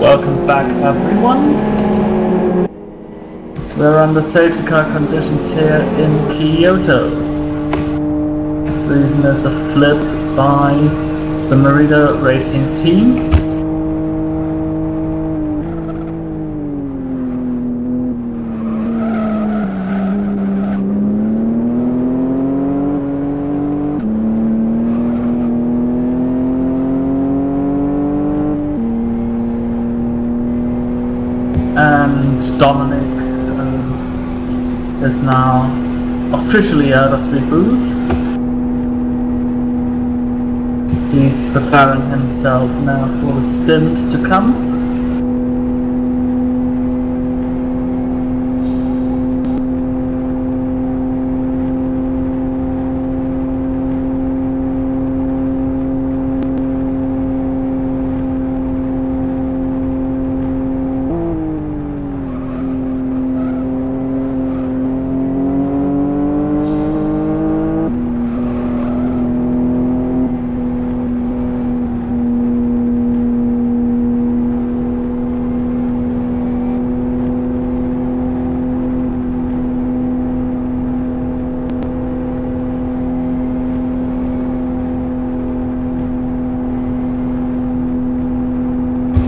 Welcome back everyone. We're on the safety car conditions here in Kyoto. The reason is a flip by the Merida racing team. And Dominic is now officially out of the booth. He's preparing himself now for the stint to come.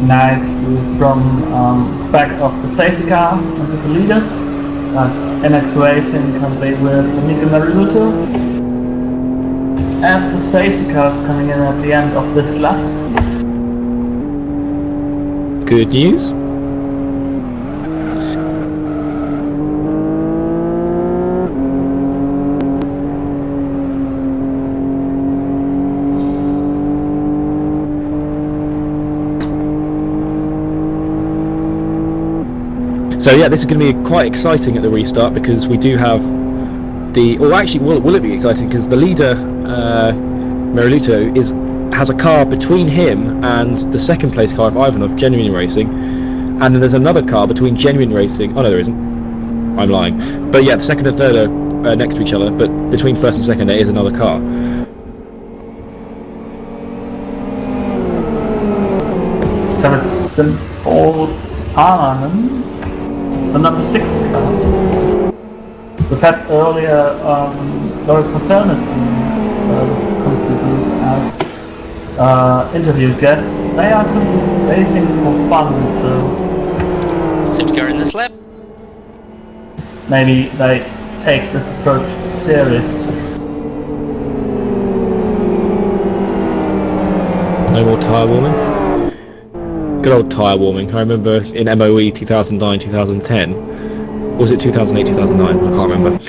Nice move from back of the safety car into the leader. That's NX Racing currently with Micahel. And the safety cars coming in at the end of this lap. Good news. So yeah, this is going to be quite exciting at the restart because we do have the. Or actually, will it be exciting? Because the leader, Micahel, has a car between him and the second place car of Ivanov, Genuine Racing, and then there's another car between Genuine Racing. Oh no, there isn't. I'm lying. But yeah, the second and third are next to each other, but between first and second there is another car. Since Sports Arnhem. The number 6 car. We've had earlier Loris Paternis as interview guest. They are some racing for fun, so seems to go in this lap. Maybe they take this approach seriously. No more tyre warming. Good old tyre warming. I remember in MOE 2009-2010, or was it 2008-2009? I can't remember.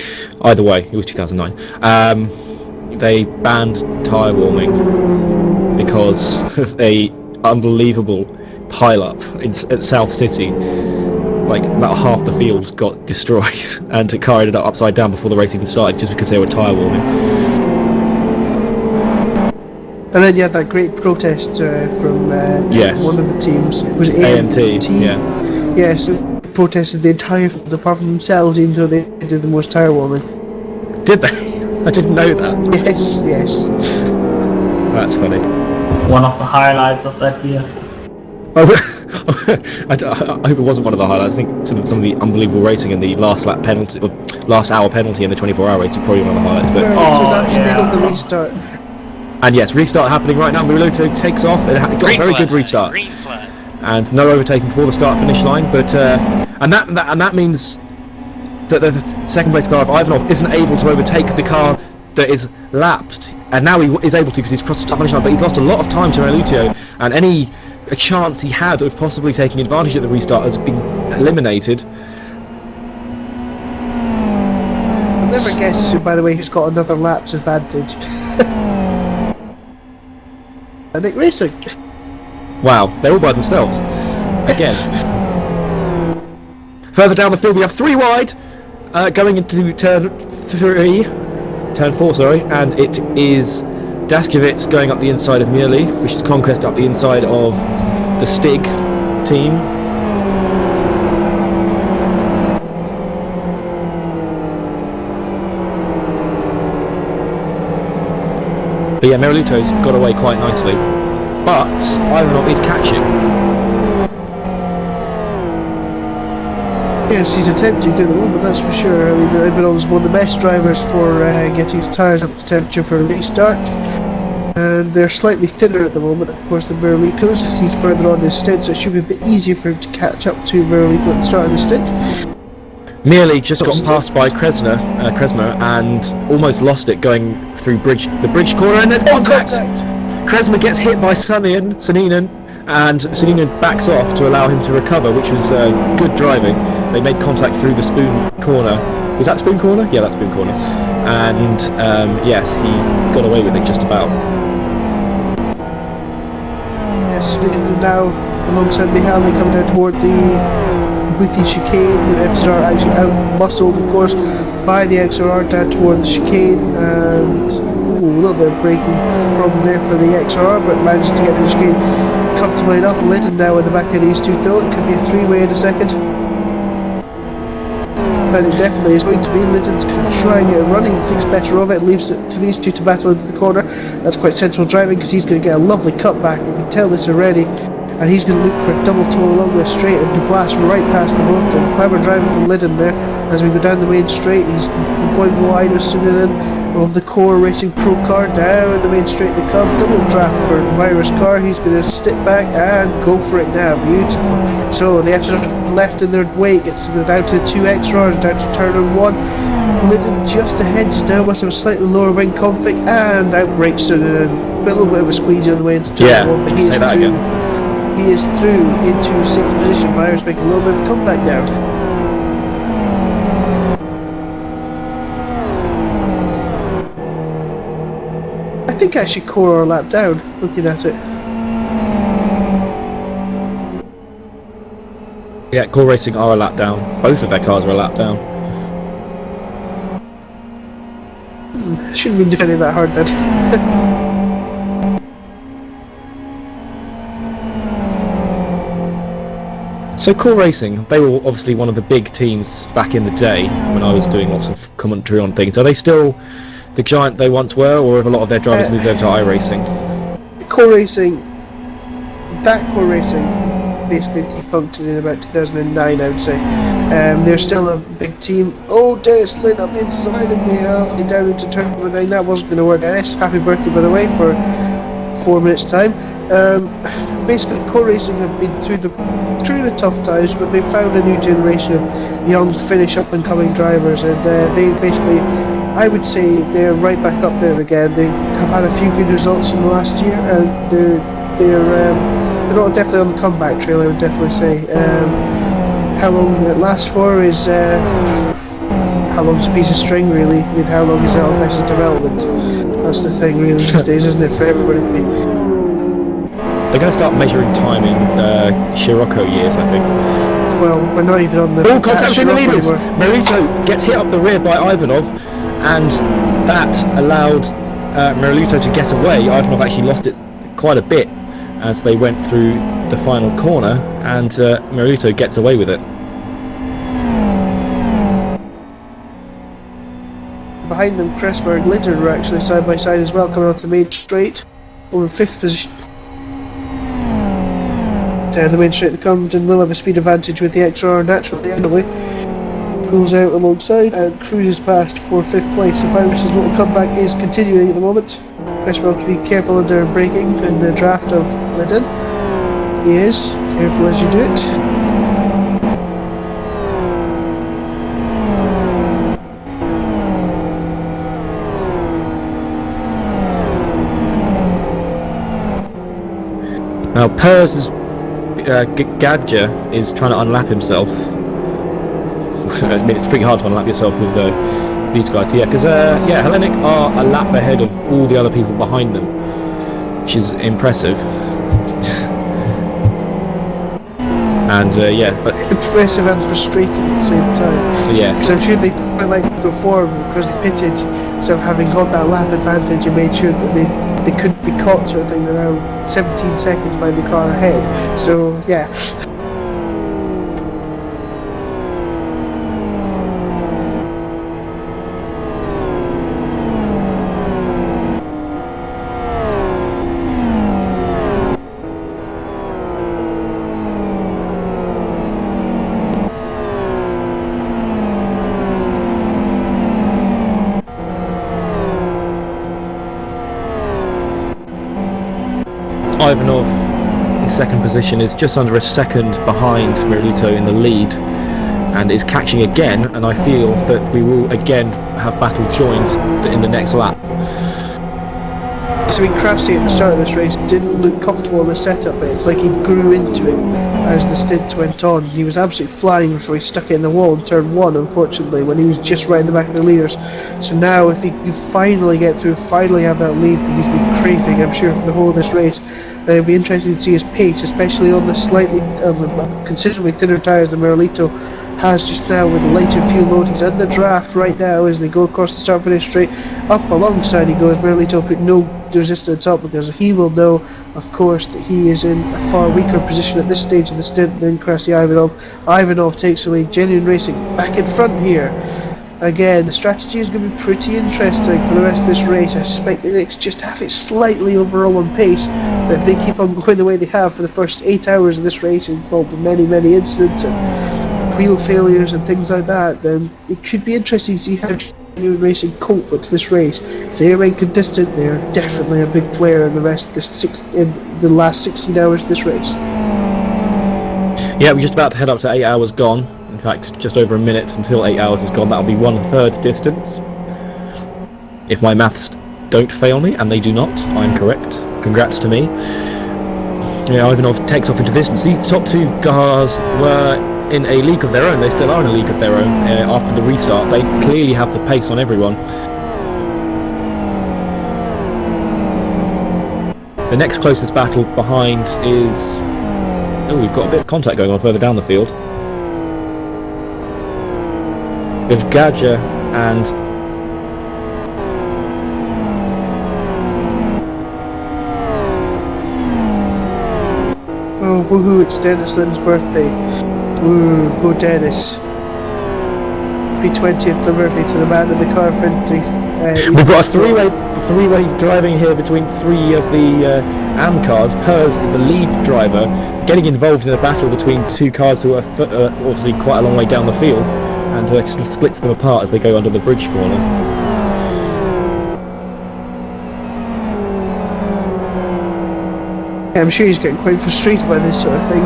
Either way, it was 2009. They banned tyre warming because of a unbelievable pile-up at South City. Like about half the field got destroyed, and the car ended up upside down before the race even started, just because they were tyre warming. And then you had that great protest from yes. one of the teams. It was AMT. Yeah. Yes, protested the entire field apart from themselves, even though they did the most tyre warming. Did they? I didn't know that. Yes, yes. That's funny. One of the highlights of that year. I hope it wasn't one of the highlights. I think some of the unbelievable racing in the last lap penalty, or last hour penalty in the 24-hour race is probably one of the highlights. But it was actually the restart. And yes, restart happening right now. Micahel takes off. It got a very good restart. Green flag. And no overtaking before the start-finish line. But and that means that the second place car of Ivanov isn't able to overtake the car that is lapped. And now he is able to because he's crossed the start-finish line. But he's lost a lot of time to Micahel, and any chance he had of possibly taking advantage of the restart has been eliminated. I'll never guess, by the way, who's got another lap's advantage. I think racing. Wow, they're all by themselves. Again. Further down the field we have 3 wide, going into turn 4, sorry, and it is Daskevitz going up the inside of Micahel, which is Conquest up the inside of the Stig team. But yeah, Micahel got away quite nicely, but Ivanov is catching. Yes, he's attempting to the moment, that's for sure. I mean, Evernone's one of the best drivers for getting his tyres up to temperature for a restart. And they're slightly thinner at the moment, of course, than Merlico's, as he's further on his stint, so it should be a bit easier for him to catch up to Merlico at the start of the stint. Merely just got passed by Kresma and almost lost it going through the bridge corner, and there's contact! Kresma gets hit by Suninen, and Suninen backs off to allow him to recover, which was good driving. They made contact through the Spoon corner. Was that Spoon corner? Yeah, that's Spoon corner. And yes, he got away with it just about. Yes, now alongside Micahel, they come down toward the Booty chicane. The FSR actually out-muscled, of course, by the XRR down toward the chicane, and a little bit of braking from there for the XRR, but managed to get the chicane comfortably enough. Linden now in the back of these two, though. It could be a three-way in a second. And it definitely is going to be. Linden's trying it, running, thinks better of it, leaves it to these two to battle into the corner. That's quite sensible driving, because he's going to get a lovely cutback. You can tell this already. And he's going to look for a double toe along this straight and to blast right past the boat. And clever driving from Linden there as we go down the main straight. He's going wider sooner than of the Core Racing Pro car. Down the main straight they come. Double draft for the Virus car. He's going to step back and go for it now. Beautiful. So the FSR left in their wake. It's down to the two XRs, down to turn on one. Linden just ahead just now, must have a slightly lower wing config and outbrakes Suninen. A little bit of a squeeze on the way into turn one, but he is through. He is through into 6th position. Virus making a little bit of a comeback now. I think actually Core are a lap down, looking at it. Yeah, Core Racing are a lap down. Both of their cars are a lap down. Shouldn't be defending that hard then. So Core Racing, they were obviously one of the big teams back in the day when I was doing lots of commentary on things. Are they still the giant they once were, or have a lot of their drivers moved over to iRacing? Core Racing, that Core Racing basically defunct in about 2009, I would say. They're still a big team. Oh, Dennis Lynn up inside of me, down into turn number 9. That wasn't going to work. Dennis, happy birthday by the way for 4 minutes time. Basically, Core Racing have been through the tough times, but they found a new generation of young, up and coming drivers, and they basically, I would say, they're right back up there again. They have had a few good results in the last year, and they're all definitely on the comeback trail, I would definitely say. How long it lasts for is how long's a piece of string, really. I mean, how long is LFS's development? That's the thing, really, these days, isn't it, for everybody? They're going to start measuring time in Scirocco years, I think. Well, we're not even on the... Oh, contact between the leaders! Merlito gets hit up the rear by Ivanov, and that allowed Merlito to get away. Ivanov actually lost it quite a bit as they went through the final corner, and Merlito gets away with it. Behind them, Kresma and Linder were actually side by side as well, coming onto the main straight, over 5th position. Down the main straight they come, and will have a speed advantage with the XR naturally anyway. Pulls out alongside and cruises past for 5th place. So Virus's little comeback is continuing at the moment. Kresma will have to be careful under braking in the draft of Linden. He is, careful as you do it. Now Pers' Gadja is trying to unlap himself. I mean, it's pretty hard to unlap yourself with these guys. Yeah, because Hellenic are a lap ahead of all the other people behind them, which is impressive. And but impressive and frustrating at the same time. Yeah, because I'm sure they quite like to go forward because they pitted, sort of having got that lap advantage and made sure that they couldn't be caught, sort of thing, around 17 seconds by the car ahead. So yeah. Ivanov in second position is just under a second behind Merlito in the lead and is catching again, and I feel that we will again have battle joined in the next lap. So Krasny at the start of this race didn't look comfortable in the setup, but it's like he grew into it as the stints went on. He was absolutely flying before he stuck it in the wall in turn 1, unfortunately, when he was just right in the back of the leaders. So now if he can finally get through, finally have that lead that he's been craving, I'm sure, for the whole of this race, then it'll be interesting to see his pace, especially on the considerably thinner tyres than Merlito has just now with a lighter fuel load. He's in the draft right now as they go across the start finish straight. Up alongside he goes. Merlito put no resistance up because he will know, of course, that he is in a far weaker position at this stage of the stint than Krasny Ivanov. Ivanov takes the lead. Genuine Racing back in front here. Again, the strategy is going to be pretty interesting for the rest of this race. I suspect that they just have it slightly overall on pace, but if they keep on going the way they have for the first 8 hours of this race, involved in many incidents and wheel failures and things like that, then it could be interesting to see how Genuine Racing cope with this race. If they remain consistent, they are definitely a big player in the rest of this in the last 16 hours of this race. Yeah, we're just about to head up to 8 hours gone. In fact, just over a minute until 8 hours is gone. That'll be 1/3 distance. If my maths don't fail me, and they do not, I'm correct. Congrats to me. Yeah, Ivanov takes off into distance. These top two cars were in a league of their own. They still are in a league of their own after the restart. They clearly have the pace on everyone. The next closest battle behind is... Oh, we've got a bit of contact going on further down the field. With Gadja and... Oh, woohoo, it's Dennis Lynn's birthday. Woo, go Dennis. Happy 20th birthday to the man in the car printing. We've got a three-way driving here between three of the AM cars. Pers, the lead driver, getting involved in a battle between two cars who are obviously quite a long way down the field, and sort of splits them apart as they go under the bridge corner. I'm sure he's getting quite frustrated by this sort of thing.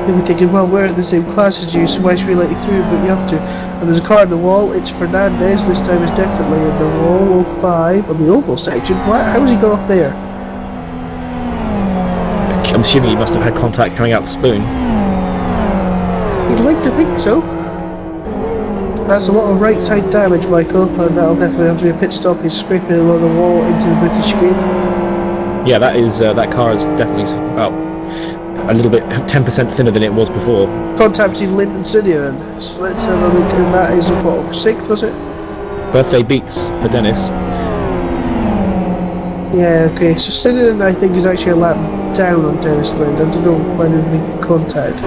He'll be thinking, well, we're in the same class as you, so why should we let you through? But you have to. And there's a car in the wall. It's Fernandez. This time is definitely in the wall. 05 on the oval section. How has he got off there? I'm assuming he must have had contact coming out the spoon. You'd like to think so. That's a lot of right side damage, Michael, and that'll definitely have to be a pit stop. He's scraping along the wall into the British screen. Yeah, that is that car is definitely about a little bit 10% thinner than it was before. Contact between Lynn and Sidia then. So let's have a look, and that is what, over 6th, was it? Birthday beats for Dennis. Yeah, okay, so Sidia I think is actually a lap down on Dennis Lynn. I don't know why they're making contact.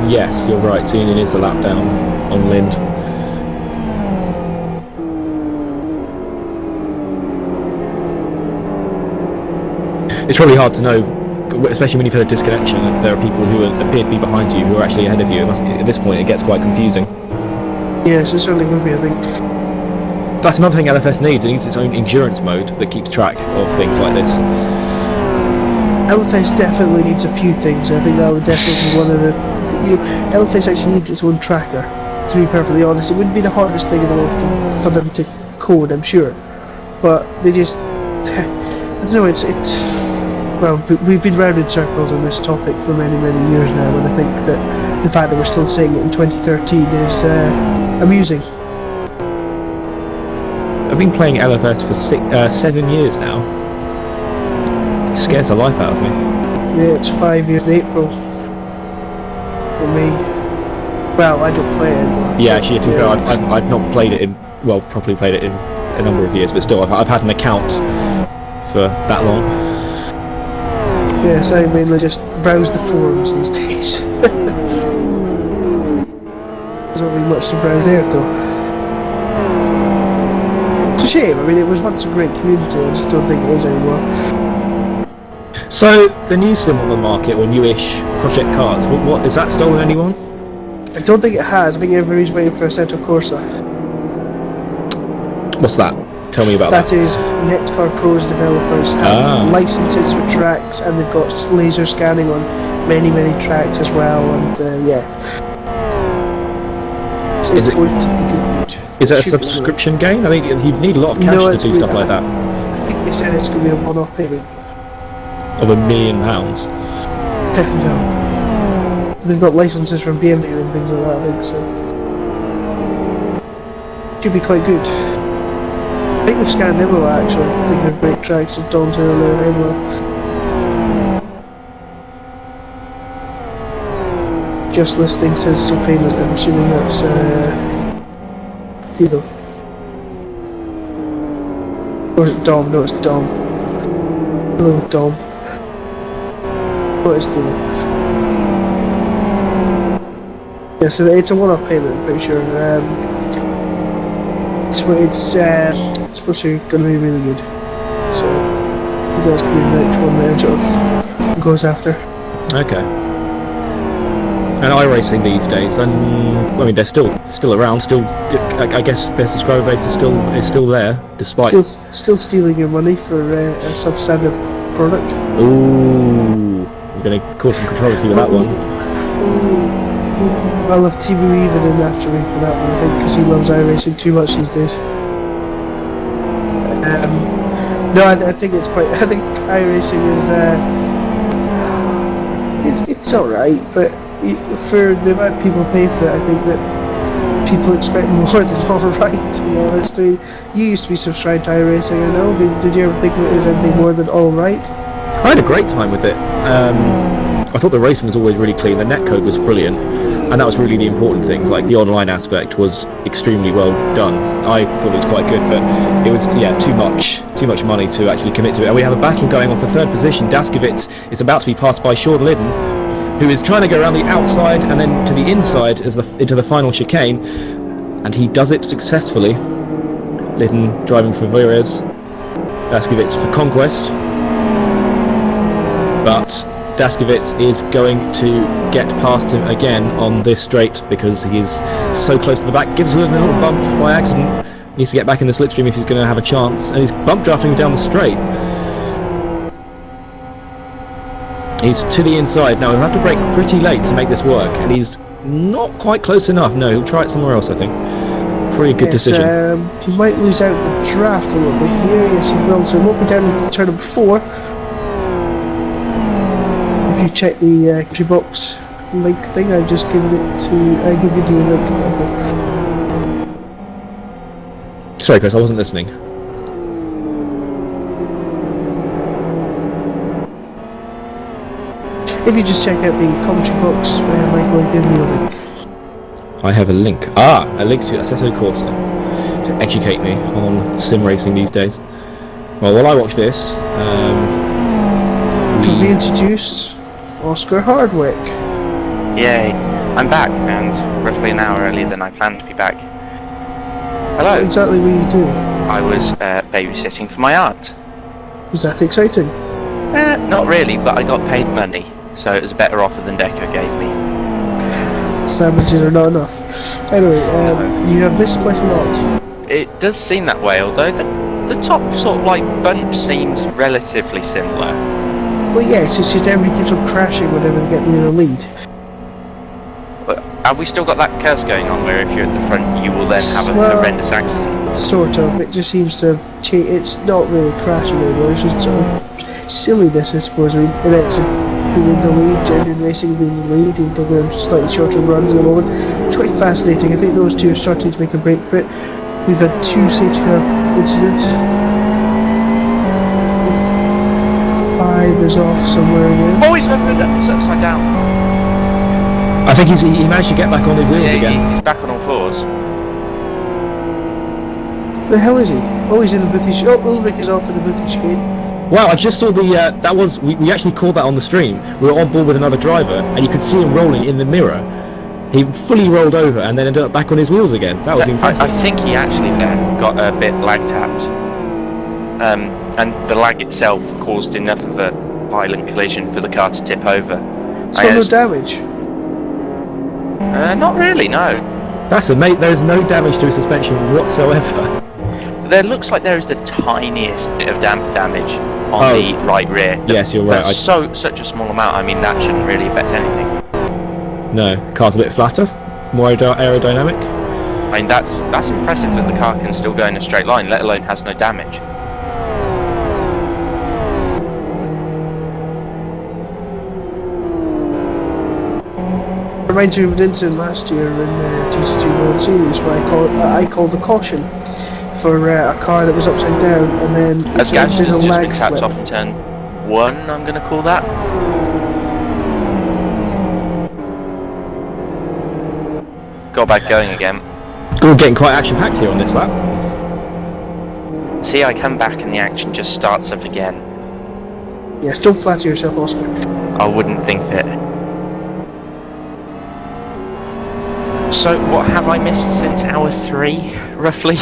Yes, you're right. Tunian is a lap down on Lind. It's really hard to know, especially when you've had a disconnection, and there are people who appear to be behind you who are actually ahead of you. At this point, it gets quite confusing. Yes, it certainly would be, I think. That's another thing LFS needs. It needs its own endurance mode that keeps track of things like this. LFS definitely needs a few things. I think that would definitely be one of the... LFS actually needs its own tracker, to be perfectly honest. It wouldn't be the hardest thing in the world for them to code, I'm sure. But they just... I don't know, it's... Well, we've been round in circles on this topic for many years now, and I think that the fact that we're still saying it in 2013 is amusing. I've been playing LFS for 7 years now. It scares the life out of me. Yeah, it's 5 years in April. For me. Well, I don't play it anymore. Yeah, actually, to be fair, I've not played it in... Well, properly played it in a number of years, but still, I've had an account for that long. Yes, I mainly just browse the forums these days. There's not really much to browse there, though. It's a shame. I mean, it was once a great community. I just don't think it is anymore. So, the new sim on the market, or newish Project Cars, what is that stolen anyone? I don't think it has. I think everybody's waiting for Assetto Corsa. What's that? Tell me about that. That is Netcar Pro's developers have licenses for tracks, and they've got laser scanning on many tracks as well. And yeah, Is it- going to be good. Is it a Should be good. subscription game? I mean, you need a lot of cash No, to it's do stuff really- like that. I think they said it's going to be a one-off payment. Of £1 million. No, they've got licenses from BMW and things like that. I think so. Should be quite good. I think they've scanned Imola actually. I think they're great tracks of Don's earlier Imola. Just listing says so payment. I'm assuming that's Thilo. Or is it Dom? No, it's Dom. Hello, Dom. What is Thilo? Yeah, so it's a one-off payment, I'm pretty sure. It's supposed to be going to be really good. So I think that's going to be the next one that it sort of goes after. Okay. And iRacing these days, and I mean they're still around. Still, I guess their subscriber base is still there, despite. Still stealing your money for a substandard product. Ooh, we're going to cause some controversy with that one. I'll have Timu even in after me for that one, I think, because he loves iRacing too much these days. No, I think it's quite. I think iRacing is it's all right, but for the amount of people pay for it, I think that people expect more than all right. To be honest, I mean, you used to be subscribed to iRacing, I know. But did you ever think it was anything more than all right? I had a great time with it. I thought the racing was always really clean. The netcode was brilliant, and that was really the important thing. Like the online aspect was extremely well done. I thought it was quite good, but it was too much money to actually commit to it. And we have a battle going on for third position. Daskovitz is about to be passed by Sean Liddon, who is trying to go around the outside and then to the inside into the final chicane, and he does it successfully. Liddon driving for Vires, Daskovitz for Conquest, but Daskovitz is going to get past him again on this straight because he is so close to the back. Gives Liddon a little bump by accident. Needs to get back in the slipstream if he's going to have a chance, and he's bump drafting down the straight. He's to the inside now. He'll have to brake pretty late to make this work, and he's not quite close enough. No, he'll try it somewhere else, I think. Probably a good decision. He might lose out the draft a little bit here. Yes, he will. So he won't be down in turn number 4. If you check the entry box link thing, I've just given it to. I give you the link. Okay. Sorry, Chris, I wasn't listening. If you just check out the commentary box, Michael will give you a link. I have a link. A link to Assetto Corsa to educate me on sim racing these days. Well, while I watch this, we introduce Oscar Hardwick. Yay, I'm back, and roughly an hour earlier than I planned to be back. Hello. What exactly were you doing? I was babysitting for my aunt. Was that exciting? Not really, but I got paid money, so it was a better offer than Deco gave me. Sandwiches are not enough. Anyway, you have missed quite a lot. It does seem that way, although the top sort of like bump seems relatively similar. Well, yes, it's just everybody keeps on crashing whenever they get near the lead. But have we still got that curse going on where if you're at the front you will then have a horrendous accident? Sort of. It just seems to have changed. It's not really crashing anymore, it's just sort of silliness, I suppose. I mean, events have been in the lead, genuine racing being in the lead, even though they're slightly shorter runs at the moment. It's quite fascinating. I think those two are starting to make a break for it. We've had 2 safety car incidents. 5 is off somewhere again. Oh, he's upside down. I think he managed to get back on his wheels again. He's back on all fours. The hell is he? Oh, he's in the British. Oh, Ulrich is off in the British game. Wow, I just saw the, that was, we actually called that on the stream. We were on board with another driver, and you could see him rolling in the mirror. He fully rolled over and then ended up back on his wheels again. That was impressive. I think he actually got a bit lag tapped. And the lag itself caused enough of a violent collision for the car to tip over. It's got no damage. Not really, no. That's amazing. There is no damage to his suspension whatsoever. There looks like there is the tiniest bit of damper damage on the right rear. Yes, you're right. That's such a small amount. I mean, that shouldn't really affect anything. No, car's a bit flatter, more aerodynamic. I mean, that's impressive that the car can still go in a straight line, let alone has no damage. Reminds me of an incident last year in the GT1 World Series where I called the caution for a car that was upside down, and then As Gash did a has just lag been tapped flip. off in turn 1, I'm going to call that. Got back going again. We're getting quite action-packed here on this lap. See, I come back and the action just starts up again. Yes, don't flatter yourself, Oscar. I wouldn't think that. So, what have I missed since hour 3, roughly?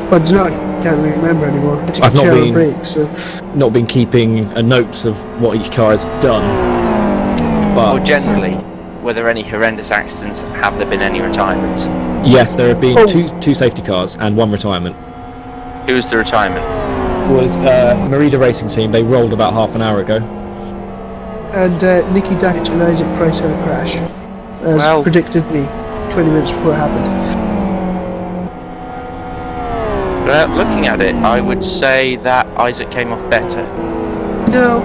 But I can't really remember anymore. I took I've a not 2 hour been- break, so Not been keeping a notes of what each car has done. But Or generally, were there any horrendous accidents? Have there been any retirements? yes, there have been Oh. two safety cars and one retirement. Who was the retirement? Was Merida Racing Team. They rolled about half an hour ago. and Nicky Dackett and Isaac Price had a crash, as Well- predicted me 20 minutes before it happened. Looking at it, I would say that Isaac came off better. No.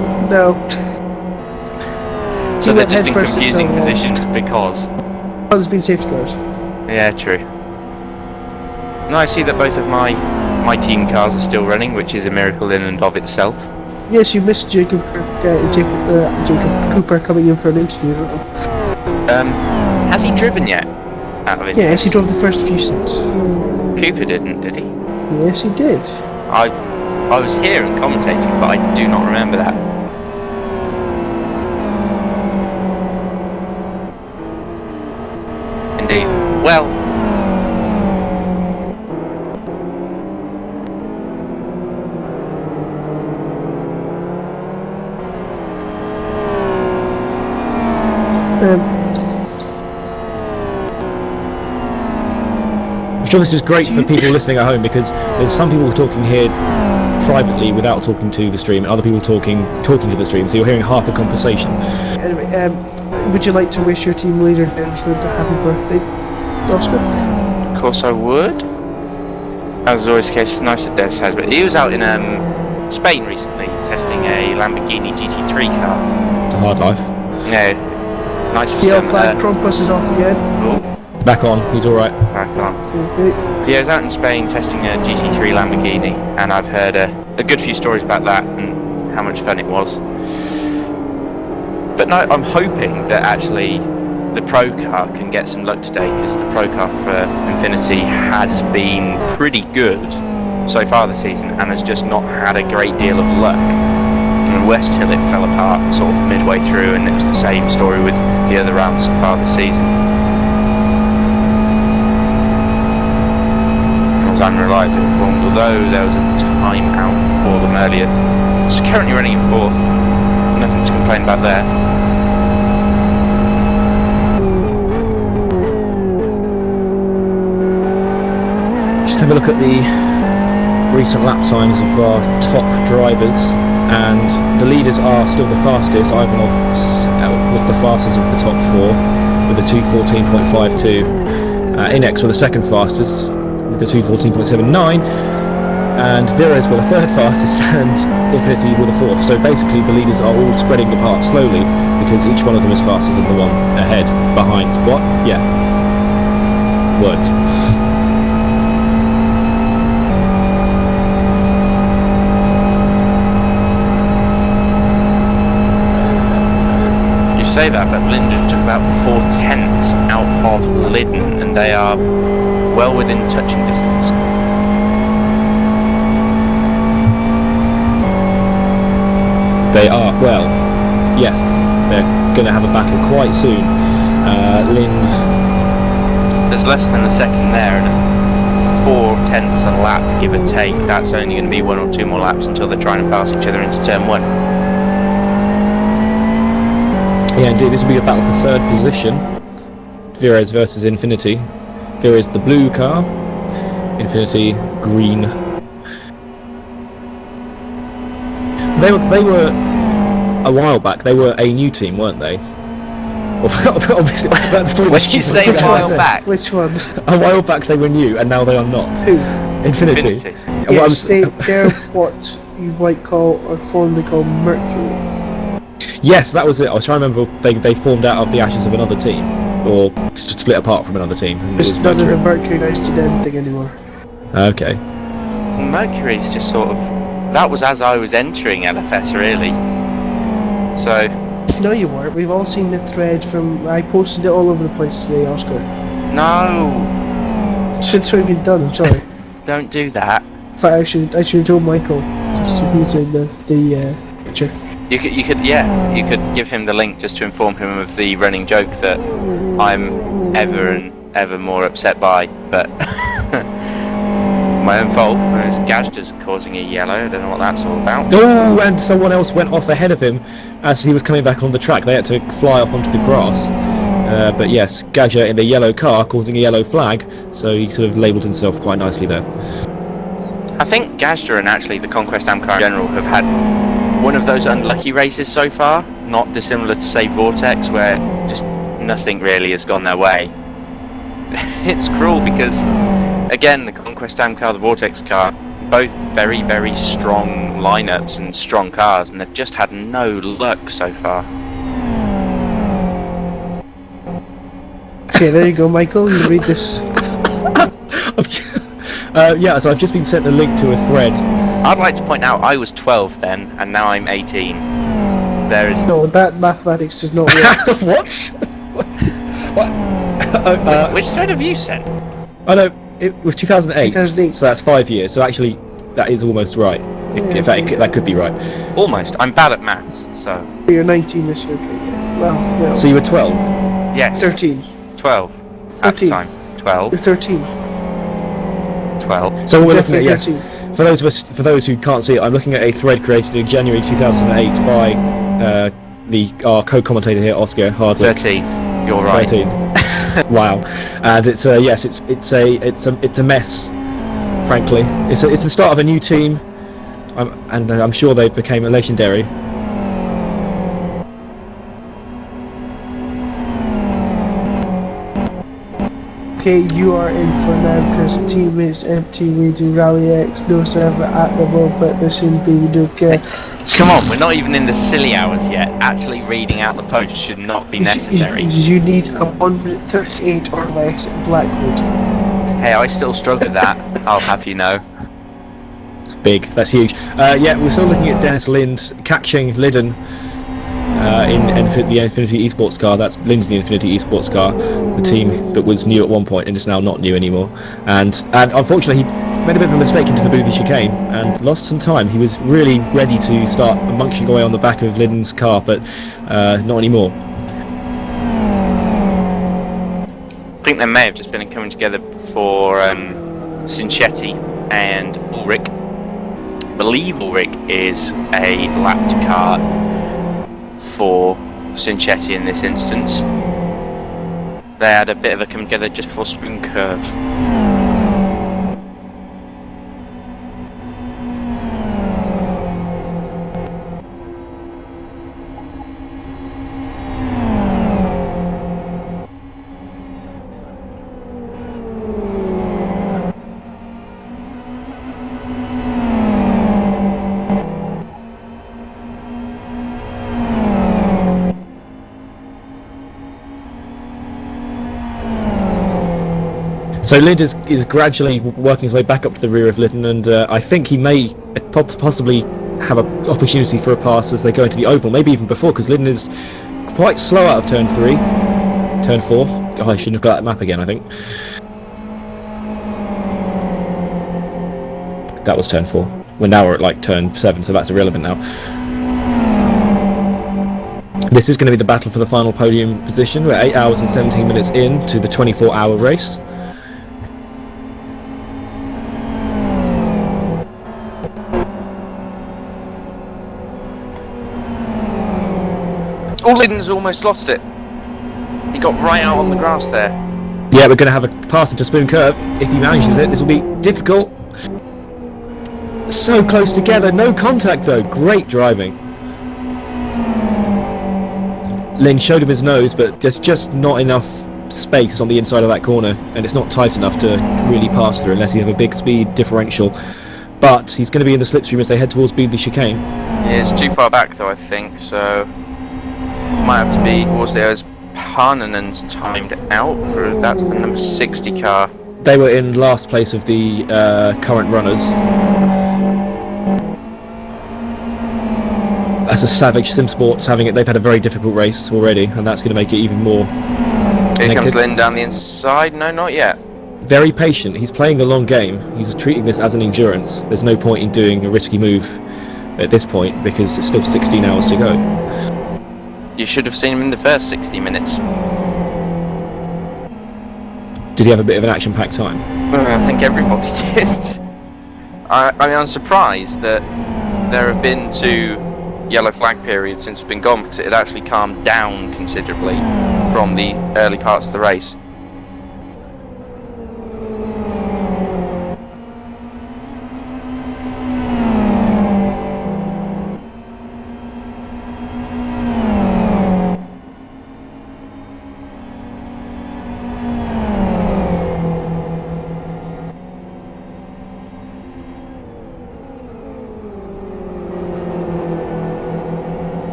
So He they're went just in head first into confusing the wall. positions because... Oh, there's been safety cars. Yeah, true. No, I see that both of my team cars are still running, which is a miracle in and of itself. Yes, you missed Jacob Cooper coming in for an interview. Has he driven yet? Out of Yes, he drove the first few stints. Cooper didn't, did he? Yes, he did. I was here and commentating, but I do not remember that. Indeed. Well, I'm sure this is great for people listening at home because there's some people talking here privately without talking to the stream, and other people talking to the stream. So you're hearing half the conversation. Anyway, would you like to wish your team leader Dennis Lind a happy birthday, Oscar? of course I would. As is always the case, it's nice that Des has, but he was out in Spain recently testing a Lamborghini GT3 car. It's a hard life. No, nice for The some... flag Trumpus is off again. oh, Back on, he's all right. back on. Okay. So yeah, I was out in Spain testing a GT3 Lamborghini, and I've heard a good few stories about that and how much fun it was. But no, I'm hoping that actually the Pro car can get some luck today, because the Pro car for Infinity has been pretty good so far this season and has just not had a great deal of luck. In West Hill it fell apart sort of midway through, and it was the same story with the other rounds so far this season. Unreliably informed, although there was a time out for them earlier. It's currently running in 4th. Nothing to complain about there. Just have a look at the recent lap times of our top drivers, and the leaders are still the fastest. Ivanov was the fastest of the top 4 with a 2:14.52. Inex were the second fastest with the 2:14.79, and Virez were the third fastest, and Infinity were the 4th. So basically the leaders are all spreading apart slowly because each one of them is faster than the one ahead, behind. What? Yeah. Words. You say that, but Linden took about 4/10 out of Lydden, and they are well within touching distance. They are, well, yes, they're going to have a battle quite soon. Lind, There's less than a second there, and 4/10 a lap, give or take. That's only going to be 1 or 2 more laps until they're trying to pass each other into turn 1. Yeah, indeed, this will be a battle for third position. Virez versus Infinity. Virez the blue car, Infinity green. They were a while back. They were a new team, weren't they? Obviously, when you say a while back, Which one? a while back they were new, and now they are not. Who? Infinity. Yes, they're what you might call, or formerly called Mercury. Yes, that was it. I was trying to remember. They formed out of the ashes of another team, or just split apart from another team. And it was It's none of Mercury. the Mercury Nice to them thing anymore. Okay. Mercury's just sort of, that was as I was entering LFS really. So No, you weren't. We've all seen the thread from. I posted it all over the place today, Oscar. no, Since we've been done, I'm sorry. don't do that. In fact, I should have told Michael just to who's in the picture. You could give him the link just to inform him of the running joke that I'm ever and ever more upset by, but my own fault. It's Gazda's causing a yellow. I don't know what that's all about. Oh, and someone else went off ahead of him as he was coming back on the track. They had to fly off onto the grass. But yes, Gaja in the yellow car causing a yellow flag, so he sort of labelled himself quite nicely there. I think Gazda and actually the Conquest Amcar in general have had one of those unlucky races so far, not dissimilar to say Vortex, where just nothing really has gone their way. It's cruel because, again, the Conquest Amcar, the Vortex car, both very, very strong lineups and strong cars, and they've just had no luck so far. Okay, there you go, Michael. You read this. Yeah, so I've just been sent a link to a thread. I'd like to point out I was 12 then, and now I'm 18. There is No, that mathematics does not work. What? What? Which thread have you sent? Oh no, it was 2008. 2008. So that's 5 years. So actually, that is almost right. In fact, that could be right. Almost. I'm bad at maths, so You're 19 this year, okay, yeah. Well, So you were 12. yes. 13. 12 at the 13. time. 12. You're 13. 12. So what we're looking at, Definitely yes. 13. For those who can't see it, I'm looking at a thread created in January 2008 by our co-commentator here, Oscar Hardwick. 13. You're right. 13. Wow. And it's yes, it's a mess. Frankly, it's the start of a new team, and I'm sure they became legendary. Okay, you are in for now because team is empty. We do Rally X, no server at the moment. There shouldn't be okay. Come on, we're not even in the silly hours yet. Actually reading out the post should not be necessary. You need a 1:38 or less in Blackwood. Hey, I still struggle with that, I'll have you know. It's big. That's huge. Yeah, we're still looking at Dennis Lind catching Lidden in the Infinity Esports car. That's Lind in the Infinity Esports car, the team that was new at one point and is now not new anymore. And unfortunately, he made a bit of a mistake into the booby chicane and lost some time. He was really ready to start munching away on the back of Lidden's car, but not anymore. I think they may have just been coming together for Cinchetti and Ulrich. I believe Ulrich is a lapped car for Cinchetti in this instance. They had a bit of a come together just before Spoon Curve. So Lind is gradually working his way back up to the rear of Lidden, and I think he may possibly have an opportunity for a pass as they go into the oval, maybe even before, because Lidden is quite slow out of turn 3. Turn 4. Oh, I shouldn't have got that map again, I think. That was turn 4. Well, now we're at like turn 7, so that's irrelevant now. This is going to be the battle for the final podium position. We're 8 hours and 17 minutes in to the 24-hour race. All in Lynn's almost lost it. He got right out on the grass there. Yeah, we're going to have a pass into Spoon Curve. If he manages it, this will be difficult. So close together, no contact though. Great driving. Lynn showed him his nose, but there's just not enough space on the inside of that corner, and it's not tight enough to really pass through unless you have a big speed differential. But he's going to be in the slipstream as they head towards Beadley chicane. Yeah, it's too far back though, I think, so might have to be towards there as Harnonen's timed out for, that's the number 60 car. They were in last place of the current runners. That's a savage. SimSports having it. They've had a very difficult race already, and that's going to make it even more. Here comes Lynn down the inside. No, not yet. Very patient. He's playing a long game. He's treating this as an endurance. There's no point in doing a risky move at this point because it's still 16 hours to go. You should have seen him in the first 60 minutes. Did he have a bit of an action-packed time? I think everybody did. I mean, I'm surprised that there have been 2 yellow flag periods since it's been gone, because it had actually calmed down considerably from the early parts of the race.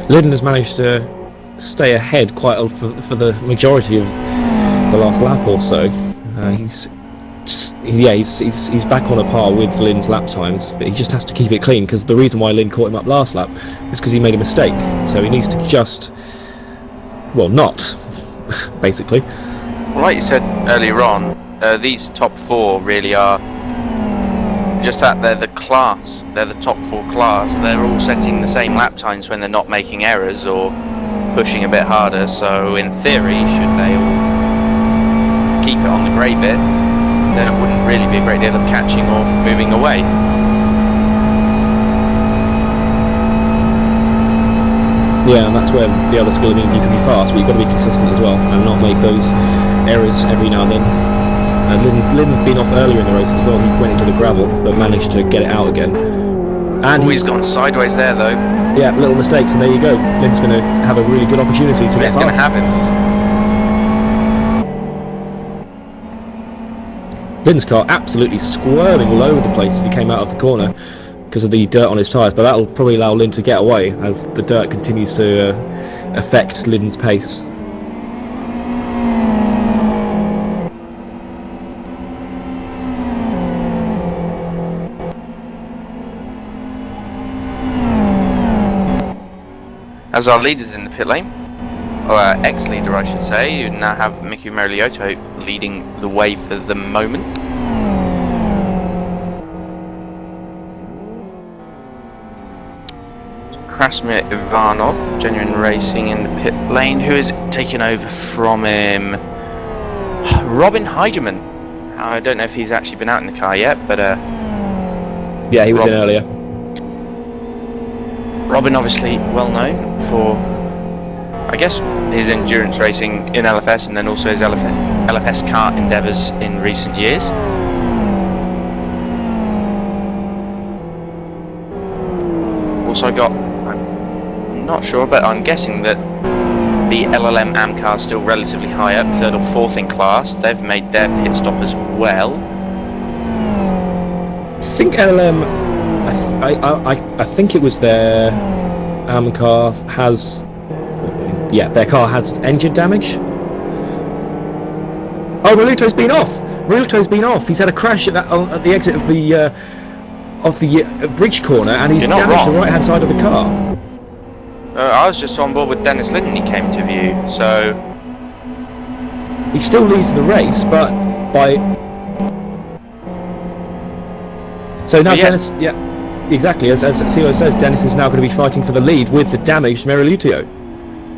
Lydon has managed to stay ahead quite for the majority of the last lap or so. He's back on a par with Lynn's lap times, but he just has to keep it clean, because the reason why Lynn caught him up last lap is because he made a mistake. So he needs to just, well, not basically. Well, like you said earlier on, these top 4 really are just that they're the class. They're the top 4 class. They're all setting the same lap times when they're not making errors or pushing a bit harder. So in theory, should they all keep it on the grey bit, then it wouldn't really be a great deal of catching or moving away. Yeah, and that's where the other skill means you can be fast, but you've got to be consistent as well and not make those errors every now and then. Lynn had been off earlier in the race as well. He went into the gravel, but managed to get it out again. And he's gone sideways there, though. Yeah, little mistakes, and there you go. Lynn's going to have a really good opportunity to get past. It's going to have him. Lynn's car absolutely squirming all over the place as he came out of the corner because of the dirt on his tyres, but that'll probably allow Lynn to get away as the dirt continues to affect Lynn's pace. As our leaders in the pit lane, or our ex-leader I should say, you now have Mickey Merliotto leading the way for the moment. Krasmir Ivanov, Genuine Racing in the pit lane. Who is taking over from him? Robin Heidemann. I don't know if he's actually been out in the car yet, but yeah, he was in earlier. Robin obviously well known for, I guess, his endurance racing in LFS and then also his LFS car endeavours in recent years. Also got, I'm not sure, but I'm guessing that the LLM AM car is still relatively high up, 3rd or 4th in class. They've made their pit stop as well. I think LLM... I think it was their car has, yeah, their car has engine damage. Oh, Merluto's been off. Merluto's been off. He's had a crash at the exit of the bridge corner, and he's damaged the right hand side of the car. I was just on board with Dennis Linden. He came to view, so he still leads the race, but by. So now Dennis, yeah. Exactly, as Thilo says, Dennis is now going to be fighting for the lead with the damaged Merliotto.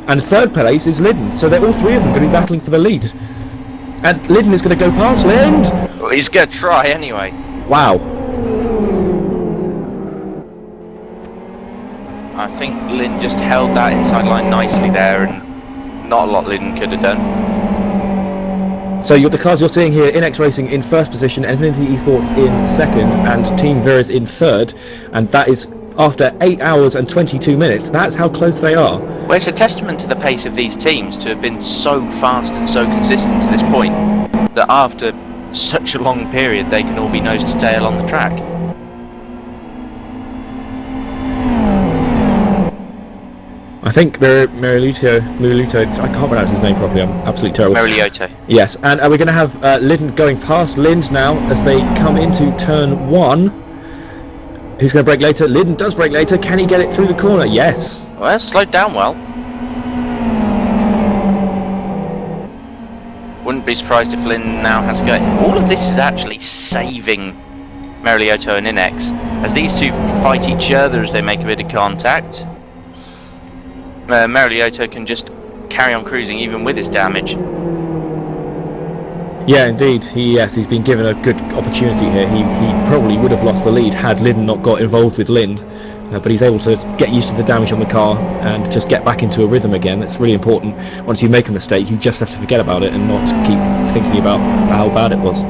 And 3rd place is Lydon, so they're all 3 of them going to be battling for the lead. And Linden is going to go past Lind. Well, he's going to try anyway. Wow. I think Lynn just held that inside line nicely there, and not a lot Lynn could have done. So the cars you're seeing here, Inex Racing in first position, Infinity Esports in second, and Team Veras in third, and that is after 8 hours and 22 minutes. That's how close they are. Well, it's a testament to the pace of these teams to have been so fast and so consistent to this point, that after such a long period they can all be nose to tail on the track. I think Meriluto, I can't pronounce his name properly, I'm absolutely terrible. Meriluto. Yes, and we're going to have Lind going past Lind now as they come into turn 1. Who's going to brake later? Lind does brake later. Can he get it through the corner? Yes. Well, slowed down well. Wouldn't be surprised if Lynn now has to go. All of this is actually saving Meriluto and Inex, as these two fight each other as they make a bit of contact. Meriluto can just carry on cruising even with his damage. Yeah, indeed. He's been given a good opportunity here. He probably would have lost the lead had Lind not got involved with Lind, but he's able to get used to the damage on the car and just get back into a rhythm again. It's really important. Once you make a mistake, you just have to forget about it and not keep thinking about how bad it was.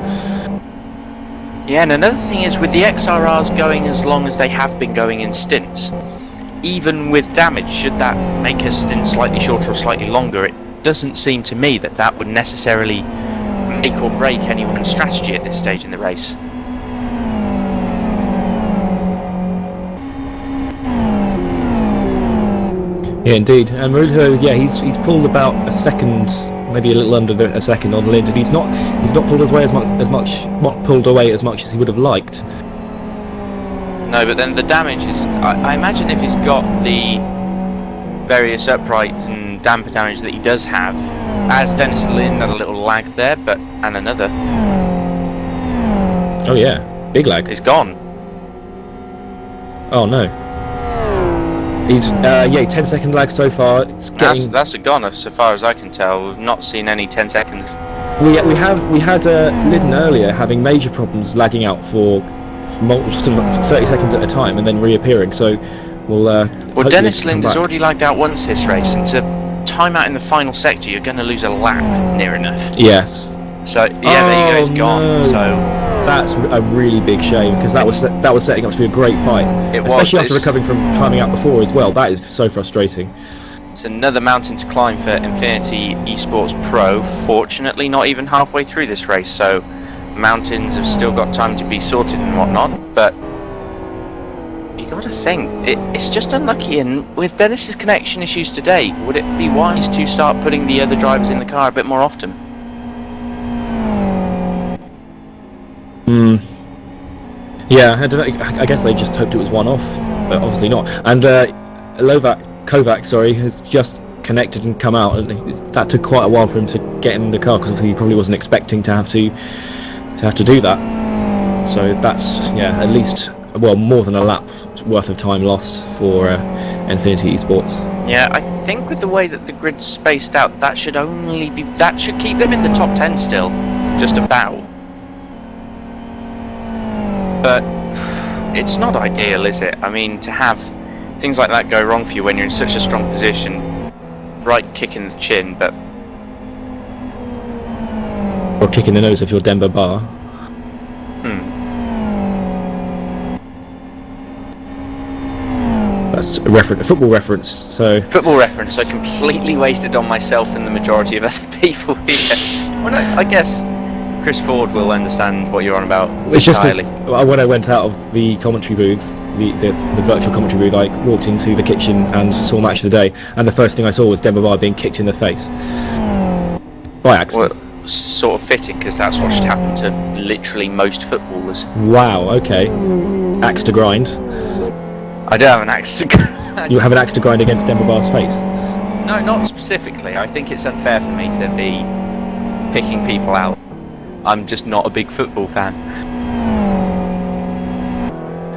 Yeah, and another thing is, with the XRRs going as long as they have been going in stints, even with damage, should that make a stint slightly shorter or slightly longer, it doesn't seem to me that that would necessarily make or break anyone's strategy at this stage in the race. Yeah, indeed. And Meriluto, yeah, he's pulled about a second, maybe a little under a second on Lind, and he's not pulled away as much as he would have liked. No, but then the damage is, I imagine if he's got the various upright and damper damage that he does have, as Dennis Lind had a little lag there, and another. Oh yeah, big lag. It's gone. Oh no. He's 10-second lag so far. It's getting... That's a goner so far as I can tell. We've not seen any 10 seconds. We had Linden earlier having major problems lagging out for sort of 30 seconds at a time and then reappearing. So well, Dennis Lind has already lagged out once this race, and to time out in the final sector, you're going to lose a lap near enough. Yes. So yeah, there you go. It's gone. No. So that's a really big shame, because that was setting up to be a great fight, especially after recovering from timing out before as well. That is so frustrating. It's another mountain to climb for Infinity Esports Pro. Fortunately, not even halfway through this race, so mountains have still got time to be sorted and whatnot. But you got to think, it's just unlucky. And with Dennis's connection issues today, would it be wise to start putting the other drivers in the car a bit more often? Yeah, I don't know, I guess they just hoped it was one-off, but obviously not. And Kovac, has just connected and come out, and that took quite a while for him to get in the car, because he probably wasn't expecting to have to do that. So that's at least more than a lap worth of time lost for Infinity Esports. Yeah, I think with the way that the grid's spaced out, that should keep them in the top 10 still, just about. But it's not ideal, is it? I mean, to have things like that go wrong for you when you're in such a strong position, right kick in the chin, but... Or kick in the nose if you're Denver Bar. That's a football reference, so... Football reference, I completely wasted on myself and the majority of other people here. Well, no, I guess Chris Ford will understand what you're on about. It's just when I went out of the commentary booth, the virtual commentary booth, I walked into the kitchen and saw Match of the Day, and the first thing I saw was Denver Bar being kicked in the face. By accident. Well, sort of fitting, because that's what should happen to literally most footballers. Wow, okay. Axe to grind. I do have an axe to grind. You have an axe to grind against Denver Bar's face? No, not specifically. I think it's unfair for me to be picking people out. I'm just not a big football fan.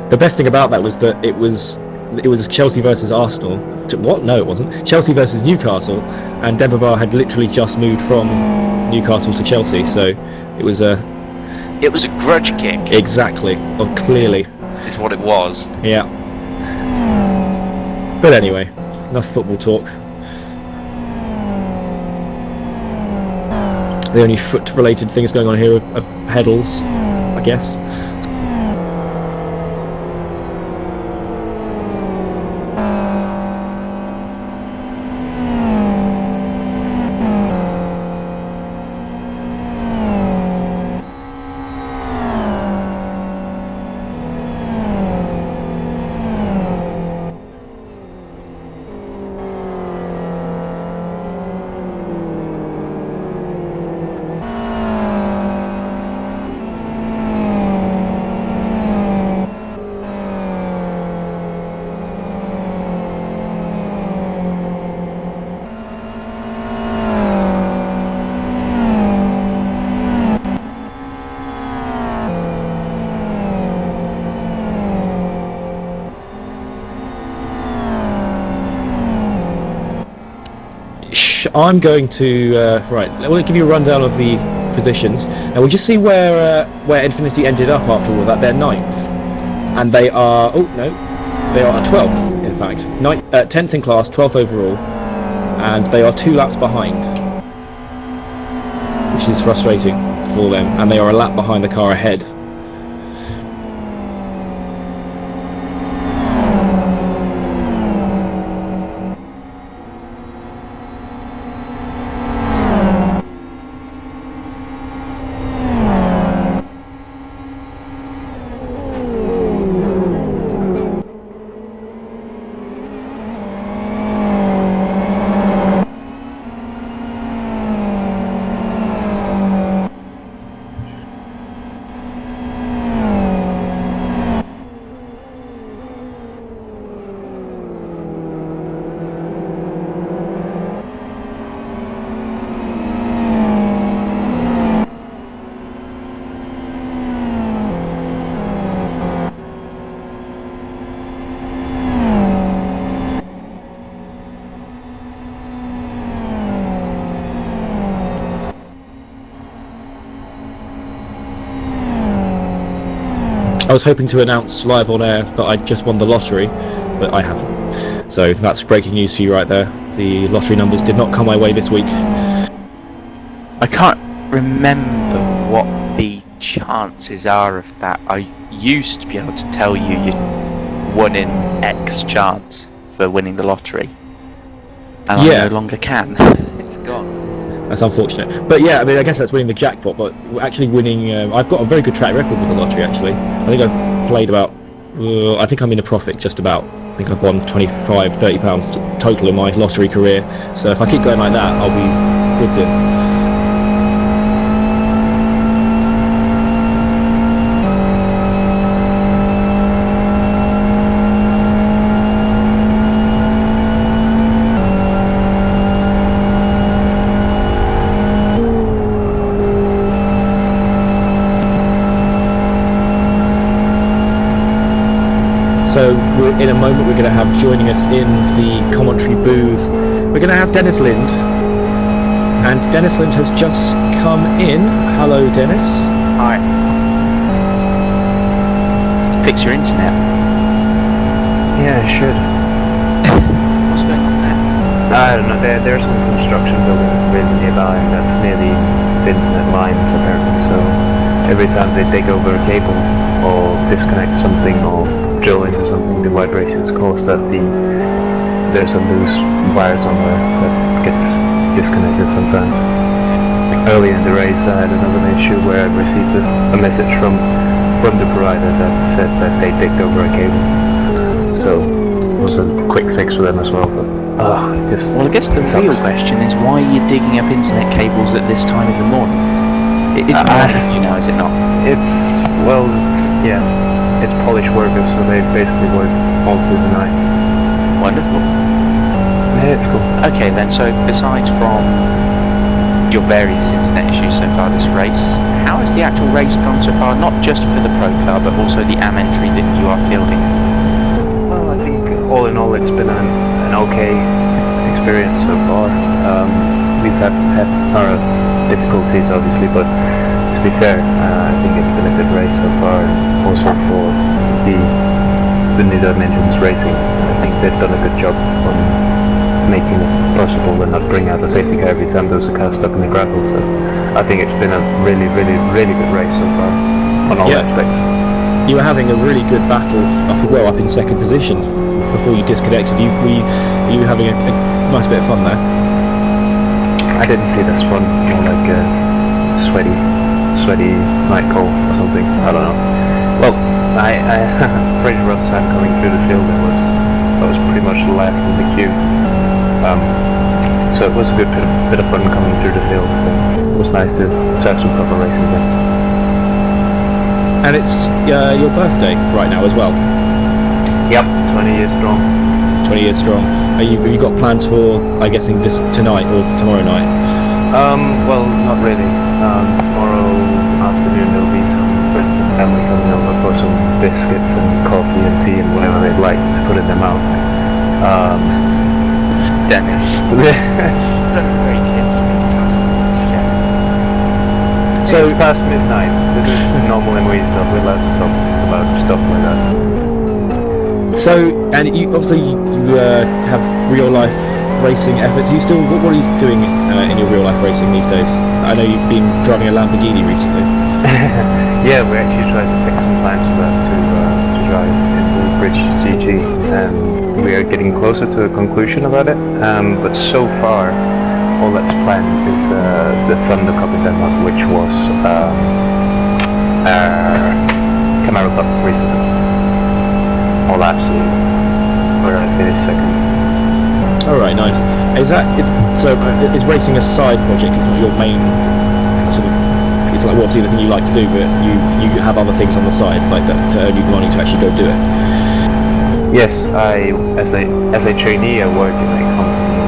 The best thing about that was that it was Chelsea versus Arsenal. What? No, it wasn't. Chelsea versus Newcastle, and Denver Bar had literally just moved from Newcastle to Chelsea, so it was a grudge kick. exactly, or clearly, Is what it was. yeah. But anyway, enough football talk. The only foot-related things going on here are pedals, I guess. I'm going to right. I want to give you a rundown of the positions, and we'll just see where Infinity ended up after all that. They're 9th, and they are they are 12th in fact. 10th in class, 12th overall, and they are 2 laps behind, which is frustrating for them. And they are a lap behind the car ahead. I was hoping to announce live on air that I just won the lottery, but I haven't. So that's breaking news for you right there. The lottery numbers did not come my way this week. I can't remember what the chances are of that. I used to be able to tell you 1 in X chance for winning the lottery, and I no longer can. It's gone. That's unfortunate. But yeah, I mean, I guess that's winning the jackpot, but actually winning... I've got a very good track record with the lottery, actually. I think I've played about... I think I'm in a profit, just about. I think I've won £25, £30 total in my lottery career. So if I keep going like that, I'll be quids in. So in a moment we're going to have joining us in the commentary booth, we're going to have Dennis Lind. And Dennis Lind has just come in. Hello, Dennis. Hi. Fix your internet. Yeah, I should. What's going on there? I don't know, there's some construction building really nearby that's near the internet lines apparently, so every time they dig over a cable or disconnect something or drill into something, the vibrations cause that there's a loose wire somewhere that gets disconnected sometimes. Earlier in the race I had another issue where I received a message from the provider that said that they digged over a cable. So it was a quick fix for them as well, but well, I guess the real question is why are you digging up internet cables at this time in the morning? It's morning for you now, is it not? It's, well, yeah. It's Polish workers, so they basically work all through the night. Wonderful. Yeah, it's cool. Okay then, so besides from your various internet issues so far this race, how has the actual race gone so far? Not just for the Pro car, but also the AM entry that you are fielding? Well, I think all in all it's been an okay experience so far. We've had our difficulties, obviously, but to be fair, I think it's been a good race so far. Also for the New Dimensions Racing, I think they've done a good job on making it possible and not bring out the safety car every time there was a car stuck in the gravel. So I think it's been a really, really, really good race so far on all aspects. You were having a really good battle up in second position before you disconnected. You were having a nice bit of fun there. I didn't see this fun, more like a sweaty night call or something. I don't know. Well, I pretty rough time coming through the field. I was pretty much the last in the queue. So it was a good bit of fun coming through the field. So it was nice to have some proper racing again. And it's your birthday right now as well. Yep, 20 years strong. 20 years strong. Have you got plans for, I'm guessing, this tonight or tomorrow night? Well, not really. Tomorrow afternoon there'll be some friends and family coming over for some biscuits and coffee and tea and whatever they'd like to put in their mouth. Dennis. Don't worry, kids. It's past midnight. So it's past midnight. This is normal MOE stuff. We're allowed to talk about stuff like that. So, and you obviously you have real life racing efforts. What are you doing in your real life racing these days? I know you've been driving a Lamborghini recently. Yeah, we're actually trying to fix some plans for that to drive in the Bridge GT, and we are getting closer to a conclusion about it. But so far, all that's planned is the Thunder Cup in Denmark, which was Camaro Cup recently. All absolutely, where I finished second. All right, nice. Is racing a side project? It's not your main sort of. It's like what's the other thing you like to do, but you have other things on the side like that to earn you the money to actually go do it. Yes, as a trainee, I work in a company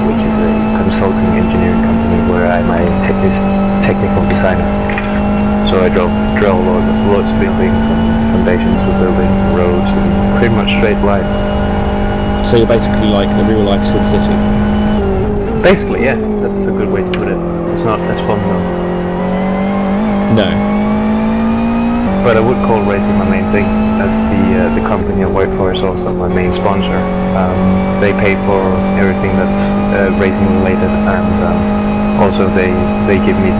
which is a consulting engineering company where I'm a technical designer. So I drill loads of buildings and foundations for buildings and roads and pretty much straight line. So you're basically like the real life SimCity. Basically, yeah, that's a good way to put it. It's not as fun though. No. But I would call racing my main thing, as the company I work for is also my main sponsor. They pay for everything that's racing related, and also they give me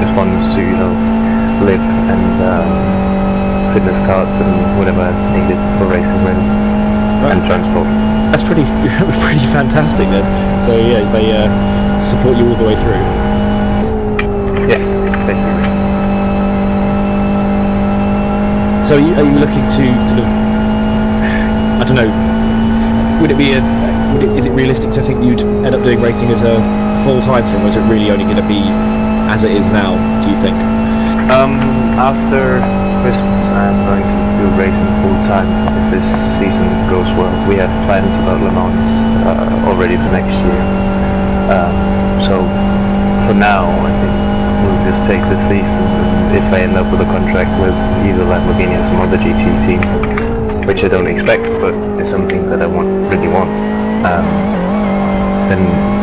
the funds to live and fitness cards and whatever needed for racing really, and transport. That's pretty fantastic then. So yeah, they support you all the way through. Yes, basically. So are you looking to sort of, I don't know, is it realistic to think you'd end up doing racing as a full-time thing, or is it really only going to be as it is now, do you think? After Christmas I'm going to do racing full-time if this season goes well. We have plans about Le Mans already for next year. So for now I think we'll just take this season, and if I end up with a contract with either Lamborghini or some other GT team, which I don't expect, but is something that I really want, then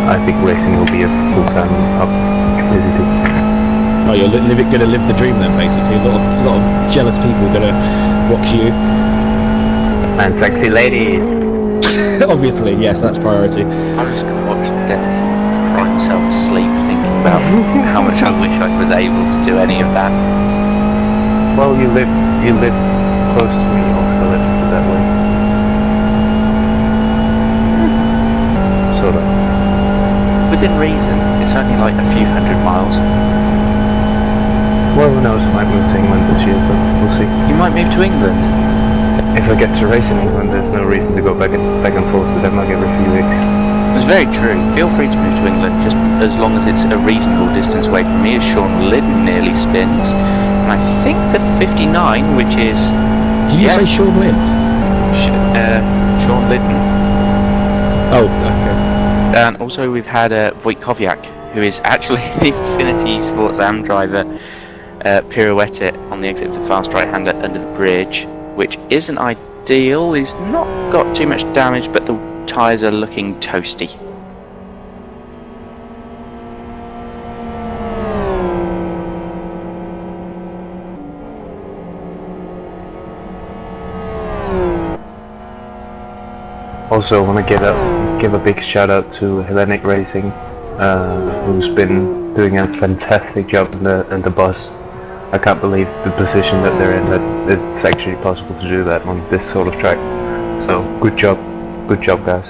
I think racing will be a full-time activity. Oh, you're going to live the dream then, basically. A lot of jealous people are going to watch you. And sexy ladies. Obviously, yes, that's priority. I'm just going to watch Dennis cry himself to sleep thinking about how much I wish I was able to do any of that. Well, you live close to me, also, let's put it that way. Sort of. Within reason, it's only like a few hundred miles. Well, who knows, I might move to England this year, but we'll see. You might move to England. If I get to race in England, there's no reason to go back and forth to Denmark every few weeks. It's very true. Feel free to move to England, just as long as it's a reasonable distance away from me, as Sean Liddon nearly spins. And I think the 59, which is... Did you say Sean Lind? Sean Liddon. Oh, okay. And also we've had Wojtkowiak, who is actually the Infinity Sports Am driver, pirouette it on the exit of the fast right-hander under the bridge, which isn't ideal. He's not got too much damage, but the tyres are looking toasty. Also, I want to give a big shout out to Hellenic Racing, who's been doing a fantastic job in the bus. I can't believe the position that they're in, that it's actually possible to do that on this sort of track. So, good job guys.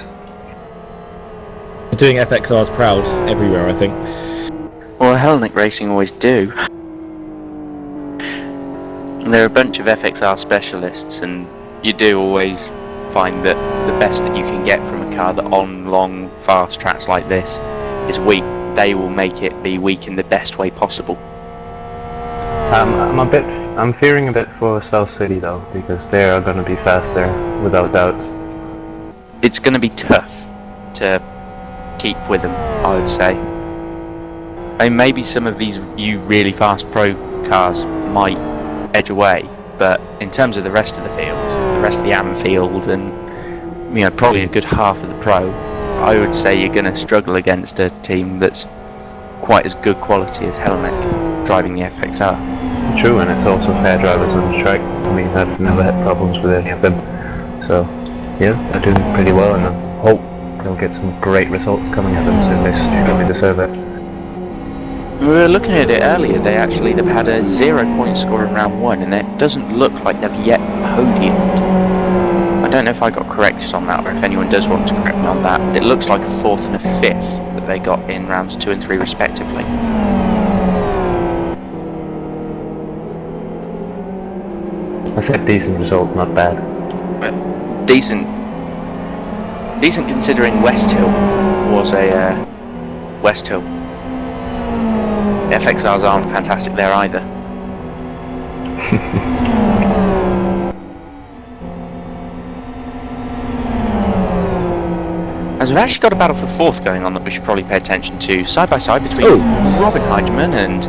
Doing FXRs proud everywhere, I think. Well, Hellenic Racing always do. They're a bunch of FXR specialists, and you do always find that the best that you can get from a car that on long, fast tracks like this is weak. They will make it be weak in the best way possible. I'm fearing a bit for South City though, because they are going to be faster, without doubt. It's going to be tough to keep with them, I would say. I mean, maybe some of these really fast pro cars might edge away, but in terms of the rest of the field, the rest of the AM field, and probably a good half of the pro, I would say you're going to struggle against a team that's quite as good quality as Hellenic driving the FXR. True, and it's also fair drivers on the track. I mean, I've never had problems with any of them. So, yeah, they're doing pretty well, and I hope they'll get some great results coming at them, so they surely deserve it. We were looking at it earlier, they've had a 0-point score in round 1, and it doesn't look like they've yet podiumed. I don't know if I got corrected on that, or if anyone does want to correct me on that, but it looks like a 4th and a 5th that they got in rounds 2 and 3 respectively. I said decent result, not bad. But decent considering West Hill was a West Hill. FXRs aren't fantastic there either. As we've actually got a battle for 4th going on that we should probably pay attention to, side by side between Robin Heidemann and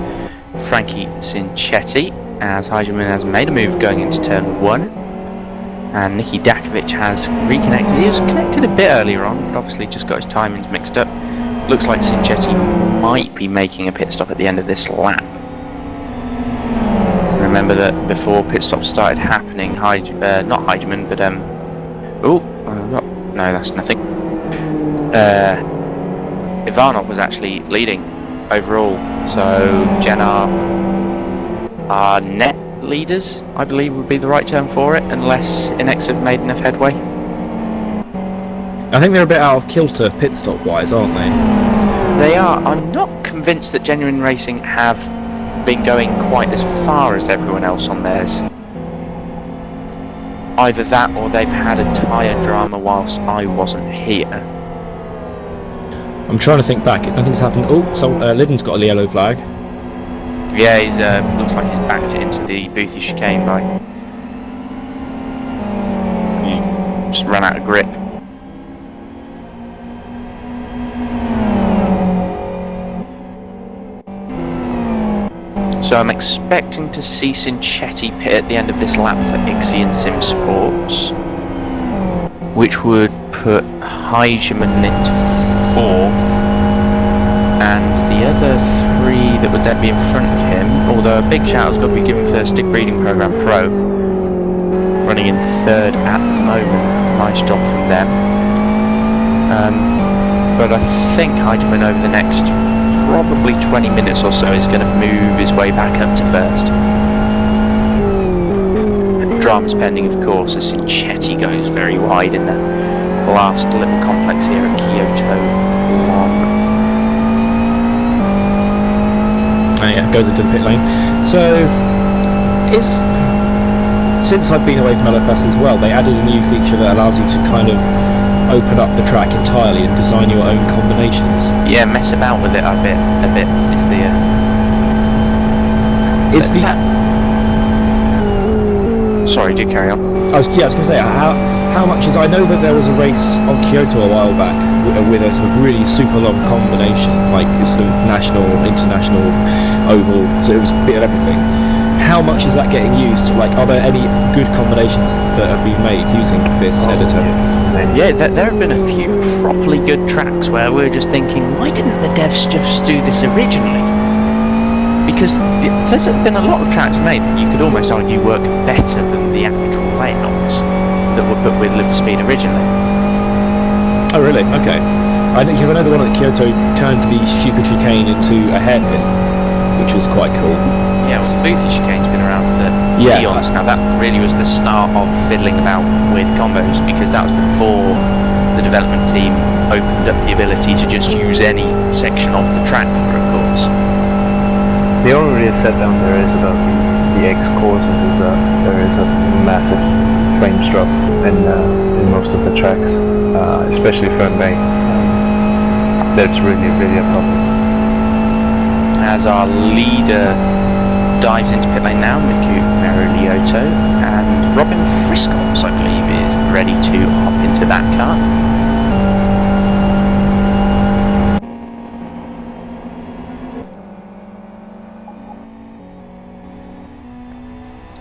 Frankie Cinchetti, as Heidemann has made a move going into turn 1, and Nicky Dakovic has reconnected. He was connected a bit earlier on, but obviously just got his timings mixed up. Looks like Cinchetti might be making a pit stop at the end of this lap. Remember that before pit stops started happening, not Heidemann, but no, that's nothing. Ivanov was actually leading overall, so Jenna are net leaders, I believe would be the right term for it, unless Inex have made enough headway. I think they're a bit out of kilter pit stop wise, aren't they? They are. I'm not convinced that Genuine Racing have been going quite as far as everyone else on theirs. Either that or they've had a tyre drama whilst I wasn't here. I'm trying to think back, nothing's happened. Oh, so Liddon's got a yellow flag. Yeah, he's looks like he's backed it into the Boothie chicane by. He just ran out of grip. So I'm expecting to see Cinchetti pit at the end of this lap for Ixie and Sim Sports, which would put Heigemann into 4th, and the other 3 that would then be in front of him, although a big shout has got to be given for Stick Breeding Program Pro, running in 3rd at the moment. Nice job from them. But I think Heigemann over the next probably 20 minutes or so is going to move his way back up to 1st. Drama's pending, of course, as Cinchetti goes very wide in the last little complex here at Kyoto 1. Yeah, goes into the pit lane. So, since I've been away from LFS as well, they added a new feature that allows you to kind of open up the track entirely and design your own combinations. Yeah, mess about with it a bit. Sorry, do carry on. I was going to say, how much is... I know that there was a race on Kyoto a while back with a sort of really super long combination, like sort of national, international, oval, so it was a bit of everything. How much is that getting used? Like, are there any good combinations that have been made using this editor? Yeah, there have been a few properly good tracks where we're just thinking, why didn't the devs just do this originally? Because there's been a lot of tracks made that you could almost argue work better than the actual layouts that were put with Live for Speed originally. Oh really? Okay. Because I know the one at Kyoto turned the stupid chicane into a hairpin, which was quite cool. Yeah, well, the Boothie chicane's been around for Yeah. eons now. That really was the start of fiddling about with combos, because that was before the development team opened up the ability to just use any section of the track for a course. The only real set down there is about the X courses is that there is a massive frames drop in most of the tracks, especially Falkenberg. That's really a problem. As our leader dives into pit lane now, Micahel and Robin Friscops, I believe, is ready to hop into that car.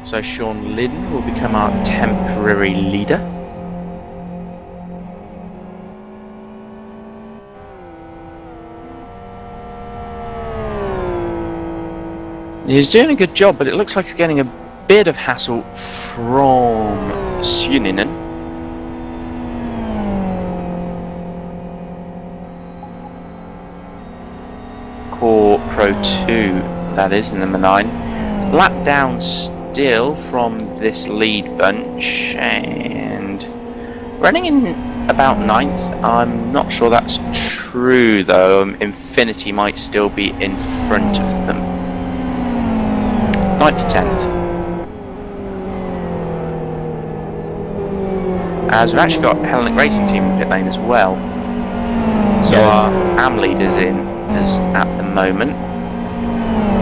So Sean Lydon will become our temporary leader. He's doing a good job, but it looks like he's getting a bit of hassle from Suninen. Core Pro 2, that is, in number 9. Lap down still from this lead bunch, and running in about 9th. I'm not sure that's true though. Infinity might still be in front of them. 9th to 10th. As we've actually got Hellenic Racing Team in pit lane as well. So Yeah. our AM leader's in as at the moment.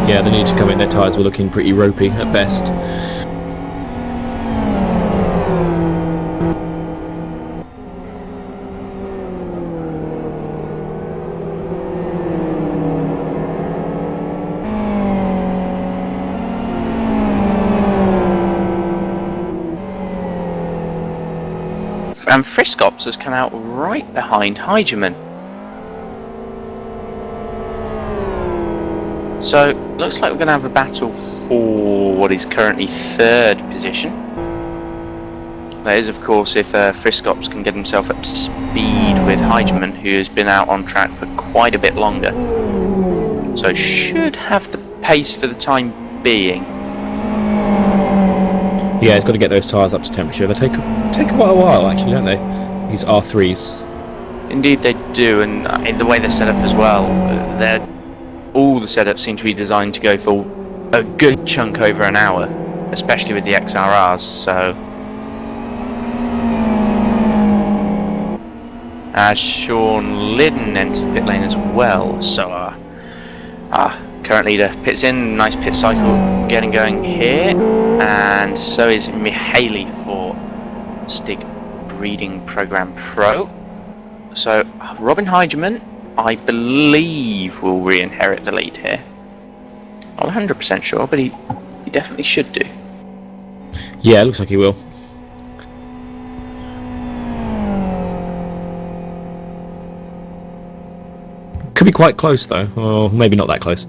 Yeah, they need to come in. Their tyres were looking pretty ropey at best. And Friscops has come out right behind Heigeman. So, looks like we're going to have a battle for what is currently 3rd position. That is, of course, if Friscops can get himself up to speed with Heigeman, who has been out on track for quite a bit longer. So, should have the pace for the time being. Yeah, he's got to get those tyres up to temperature. They take quite a while, actually, don't they? These R3s. Indeed they do, and the way they're set up as well, all the setups seem to be designed to go for a good chunk over an hour, especially with the XRRs, so... As Sean Lydon enters the pit lane as well, so current leader pits in, nice pit cycle getting going here, and so is Micahel for Stig Breeding Program Pro. So Robin Heigeman, I believe, will re-inherit the lead here. Not 100% sure, but he definitely should do. Yeah, it looks like he will. Could be quite close though, or maybe not that close.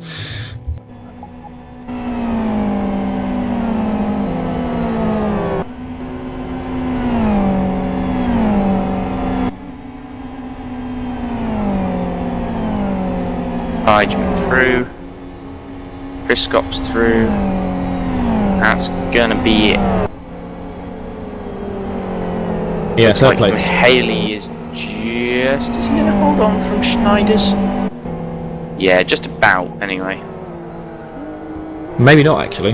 Heigeman through, Friscops through. That's gonna be it. Yeah, Looks third like place. Haley is just... Is he going to hold on from Schneider's? Yeah, just about, anyway. Maybe not, actually.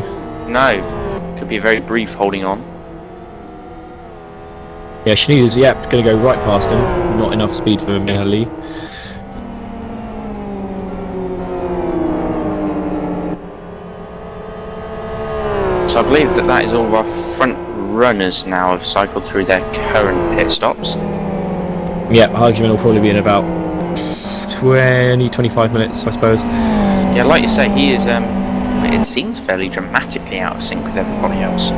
No. Could be a very brief holding on. Yeah, Schneider's, yep, going to go right past him. Not enough speed for Micahel. So I believe that is all of our front runners now have cycled through their current pit stops. Yep, Heigeman will probably be in about 20-25 minutes, I suppose. Yeah, like you say, he is, it seems fairly dramatically out of sync with everybody else.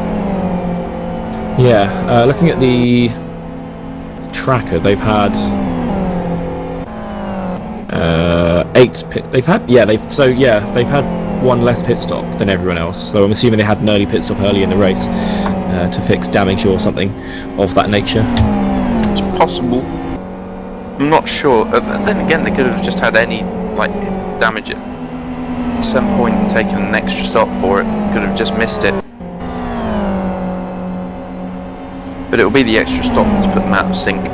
Yeah, looking at the tracker, they've had 8 pit. They've had they've had one less pit stop than everyone else. So I'm assuming they had an early pit stop early in the race to fix damage or something of that nature. It's possible. I'm not sure. Then again, they could have just had any like damage at some point and taken an extra stop, or it could have just missed it. But it will be the extra stop to put them out of sync.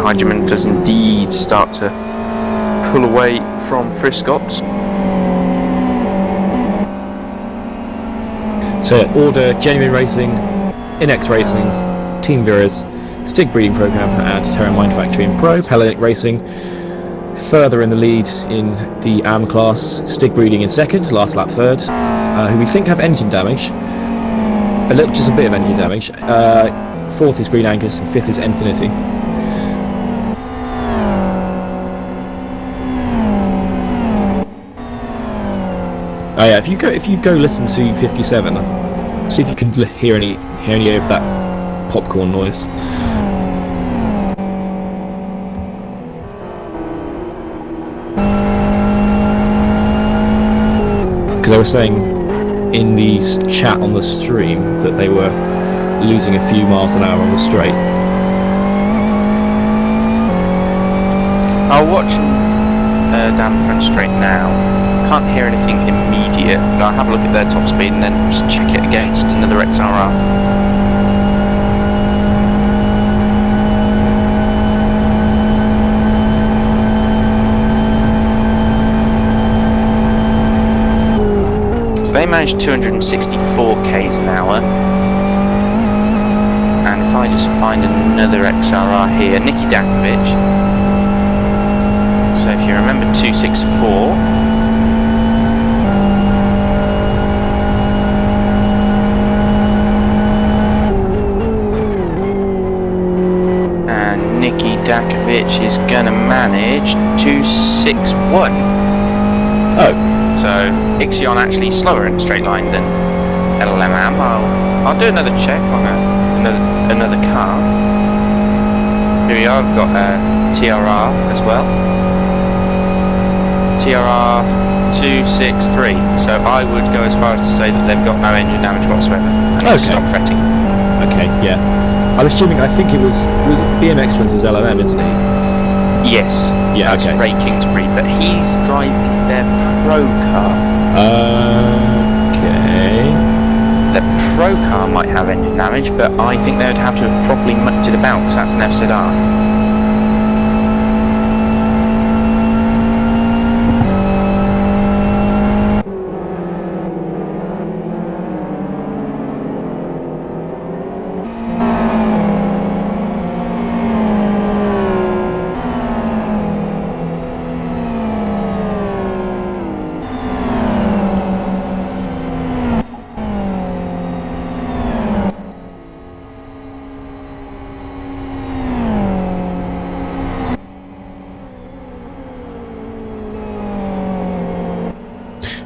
Hygeman does indeed start to pull away from Friscops. So order Genuine Racing, Inex Racing, Team Vera's Stig Breeding Program and Terra Mind Factory and Pro, Hellenic Racing further in the lead in the AM class, Stig Breeding in second, last lap third, who we think have engine damage, just a bit of engine damage. Fourth is Green Angus and fifth is Infinity. Oh yeah, if you go listen to 57, see if you can hear any of that popcorn noise. Because I was saying in the chat on the stream that they were losing a few miles an hour on the straight. I'll watch down the front straight now. Can't hear anything immediate, but I'll have a look at their top speed and then just check it against another XRR. So they managed 264 k's an hour, and if I just find another XRR here, Nicky Dakovic. So if you remember 264. Nicky Dakovic is going to manage 261. Oh. So Ixion actually slower in a straight line than LLM. I'll do another check on another car. Here we are, I've got TRR as well. TRR 263. So I would go as far as to say that they've got no engine damage whatsoever. And stop fretting. Okay, yeah. I'm assuming, I think it was BMX Twins is LLM, isn't he? Yes. Yeah, that's okay. Ray Kingsbury, but he's driving their pro car. Okay. The pro car might have engine damage, but I think they would have to have properly mucked it about, because that's an FZR.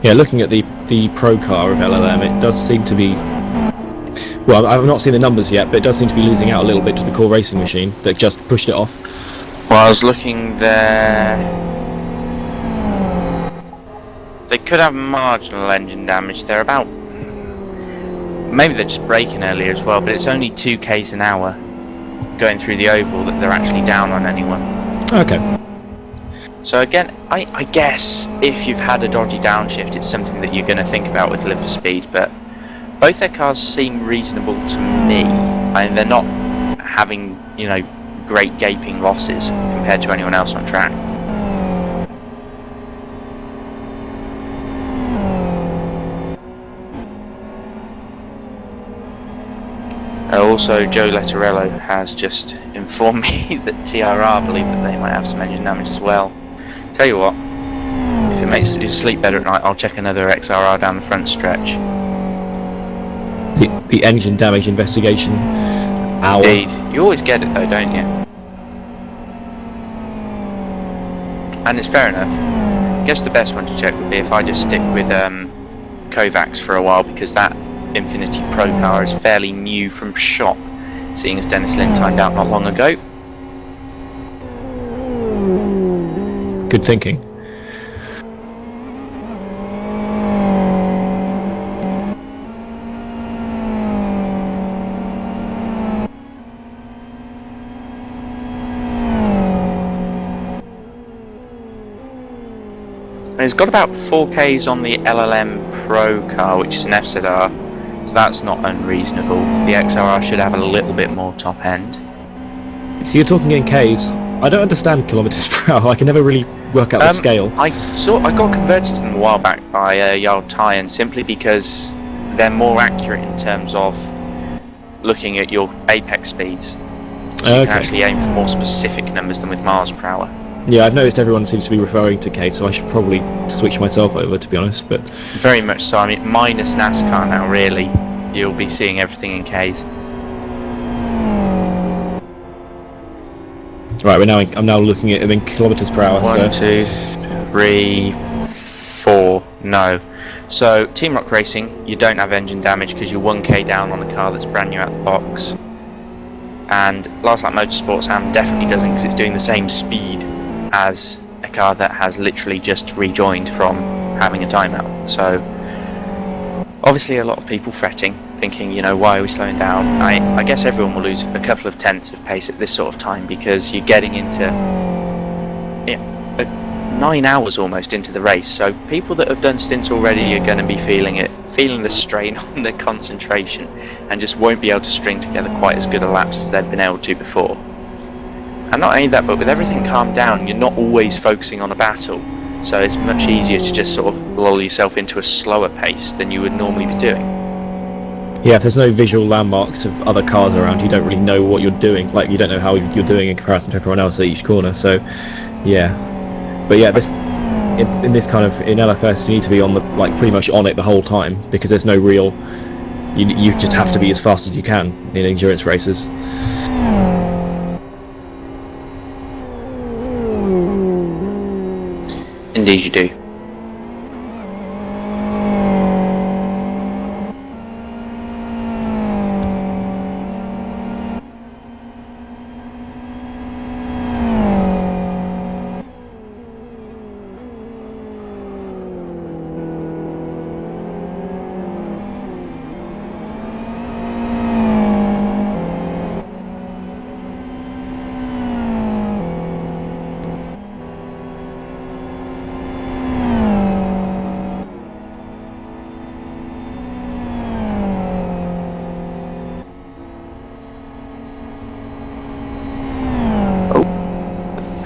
Yeah, looking at the pro car of LLM, it does seem to be... Well, I've not seen the numbers yet, but it does seem to be losing out a little bit to the core racing machine that just pushed it off. Well, I was looking there. They could have marginal engine damage. They're about... Maybe they're just braking earlier as well, but it's only 2 k's an hour going through the oval that they're actually down on anyone. Okay. So again, I guess if you've had a dodgy downshift, it's something that you're going to think about with lift to speed, but both their cars seem reasonable to me. I mean, they're not having, you know, great gaping losses compared to anyone else on track. Also, Joe Letterello has just informed me that TRR believe that they might have some engine damage as well. Tell you what, if it makes you sleep better at night, I'll check another XRR down the front stretch. The engine damage investigation hour. Indeed. You always get it though, don't you? And it's fair enough. I guess the best one to check would be if I just stick with Kovacs for a while, because that Infinity Pro car is fairly new from shop, seeing as Dennis Lynn timed out not long ago. Good thinking. And it's got about 4Ks on the LLM Pro car, which is an FZR, so that's not unreasonable. The XRR should have a little bit more top end. So you're talking in Ks. I don't understand kilometers per hour. I can never really work out the scale. I got converted to them a while back by Jarl Tyen simply because they're more accurate in terms of looking at your apex speeds. So you can actually aim for more specific numbers than with miles per hour. Yeah, I've noticed everyone seems to be referring to K, so I should probably switch myself over, to be honest. But very much so. I mean, minus NASCAR now, really, you'll be seeing everything in Ks. Right, I'm now looking at them in kilometers per hour. 1, 2, 3, 4. No. So Team Rock Racing, you don't have engine damage because you're 1k down on a car that's brand new out the box. And Last Lap Motorsport Sam definitely doesn't, because it's doing the same speed as a car that has literally just rejoined from having a timeout. So obviously a lot of people fretting, thinking, you know, why are we slowing down? I guess everyone will lose a couple of tenths of pace at this sort of time, because you're getting into 9 hours almost into the race. So people that have done stints already are going to be feeling the strain on their concentration, and just won't be able to string together quite as good a laps as they've been able to before. And not only that, but with everything calmed down, you're not always focusing on a battle, so it's much easier to just sort of lull yourself into a slower pace than you would normally be doing. Yeah, if there's no visual landmarks of other cars around, you don't really know what you're doing. Like, you don't know how you're doing in comparison to everyone else at each corner. So, yeah. But yeah, in this kind of in LFS, you need to be on the pretty much on it the whole time, because there's no real. You just have to be as fast as you can in endurance races. Indeed, you do.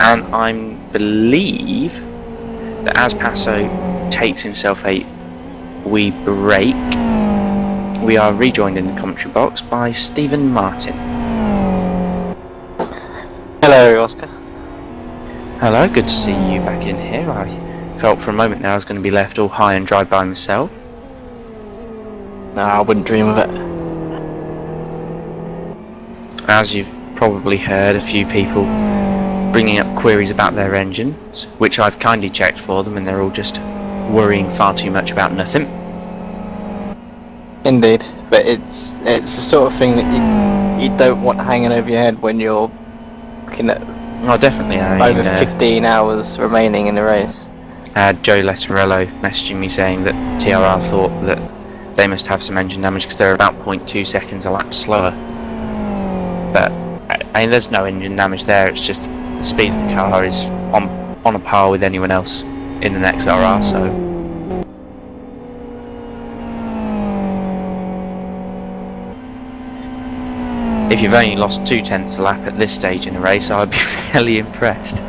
And I believe that as Passo takes himself a wee break, we are rejoined in the commentary box by Stephen Martin. Hello, Oscar. Hello, good to see you back in here. I felt for a moment there I was going to be left all high and dry by myself. No, I wouldn't dream of it. As you've probably heard, a few people bringing up queries about their engines, which I've kindly checked for them, and they're all just worrying far too much about nothing. Indeed, but it's the sort of thing that you don't want hanging over your head when you're looking at Oh, definitely. over 15 hours remaining in the race. Joe Letterello messaging me saying that TRR thought that they must have some engine damage because they're about 0.2 seconds a lap slower. But I mean, there's no engine damage there. It's just the speed of the car is on a par with anyone else in an XRR. So if you've only lost 0.2 a lap at this stage in a race, I'd be fairly impressed.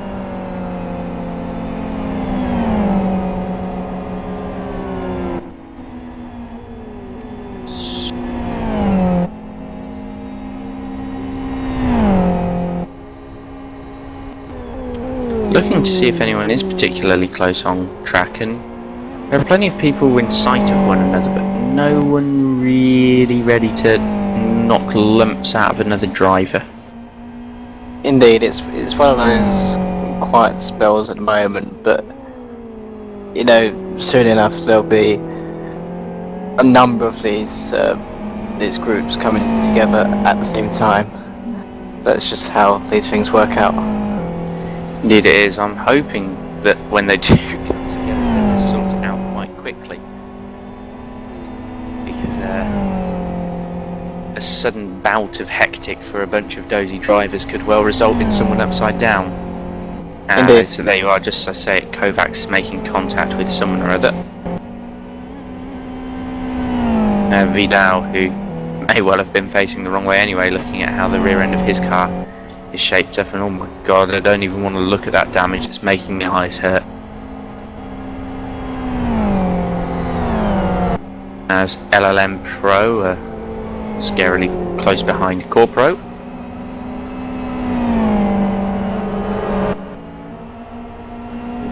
Looking to see if anyone is particularly close on track, and there are plenty of people in sight of one another, but no one really ready to knock lumps out of another driver. Indeed, it's one of those quiet spells at the moment, but you know, soon enough there'll be a number of these groups coming together at the same time. That's just how these things work out. Indeed it is. I'm hoping that when they do come together, they'll just sort it out quite quickly. Because a sudden bout of hectic for a bunch of dozy drivers could well result in someone upside down. Indeed. So there you are, just as I say, Kovacs is making contact with someone or other. Vidal, who may well have been facing the wrong way anyway, looking at how the rear end of his car is shaped up, and oh my god, I don't even want to look at that damage, it's making my eyes hurt. As LLM Pro are scarily close behind Core Pro.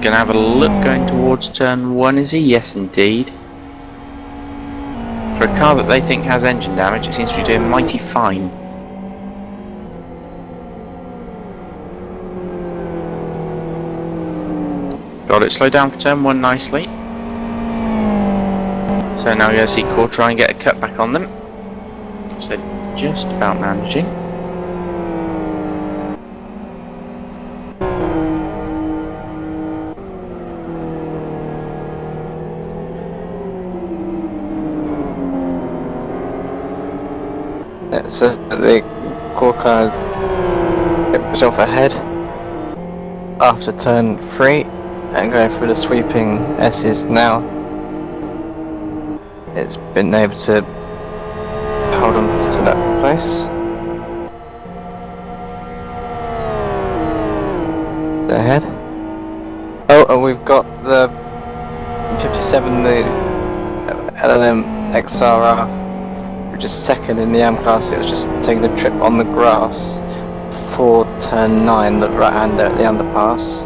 Gonna have a look going towards turn 1, is he? Yes indeed. For a car that they think has engine damage, it seems to be doing mighty fine. Got it slowed down for turn 1 nicely. So now we're going to see Core try and get a cut back on them. So they're just about managing. So the Core cars get itself ahead after turn 3 and going through the sweeping S's now. It's been able to hold on to that place. Ahead. Oh, and we've got the 57, the LLM XRR. Just second in the AM class. It was just taking a trip on the grass for turn 9, the right hander at the underpass.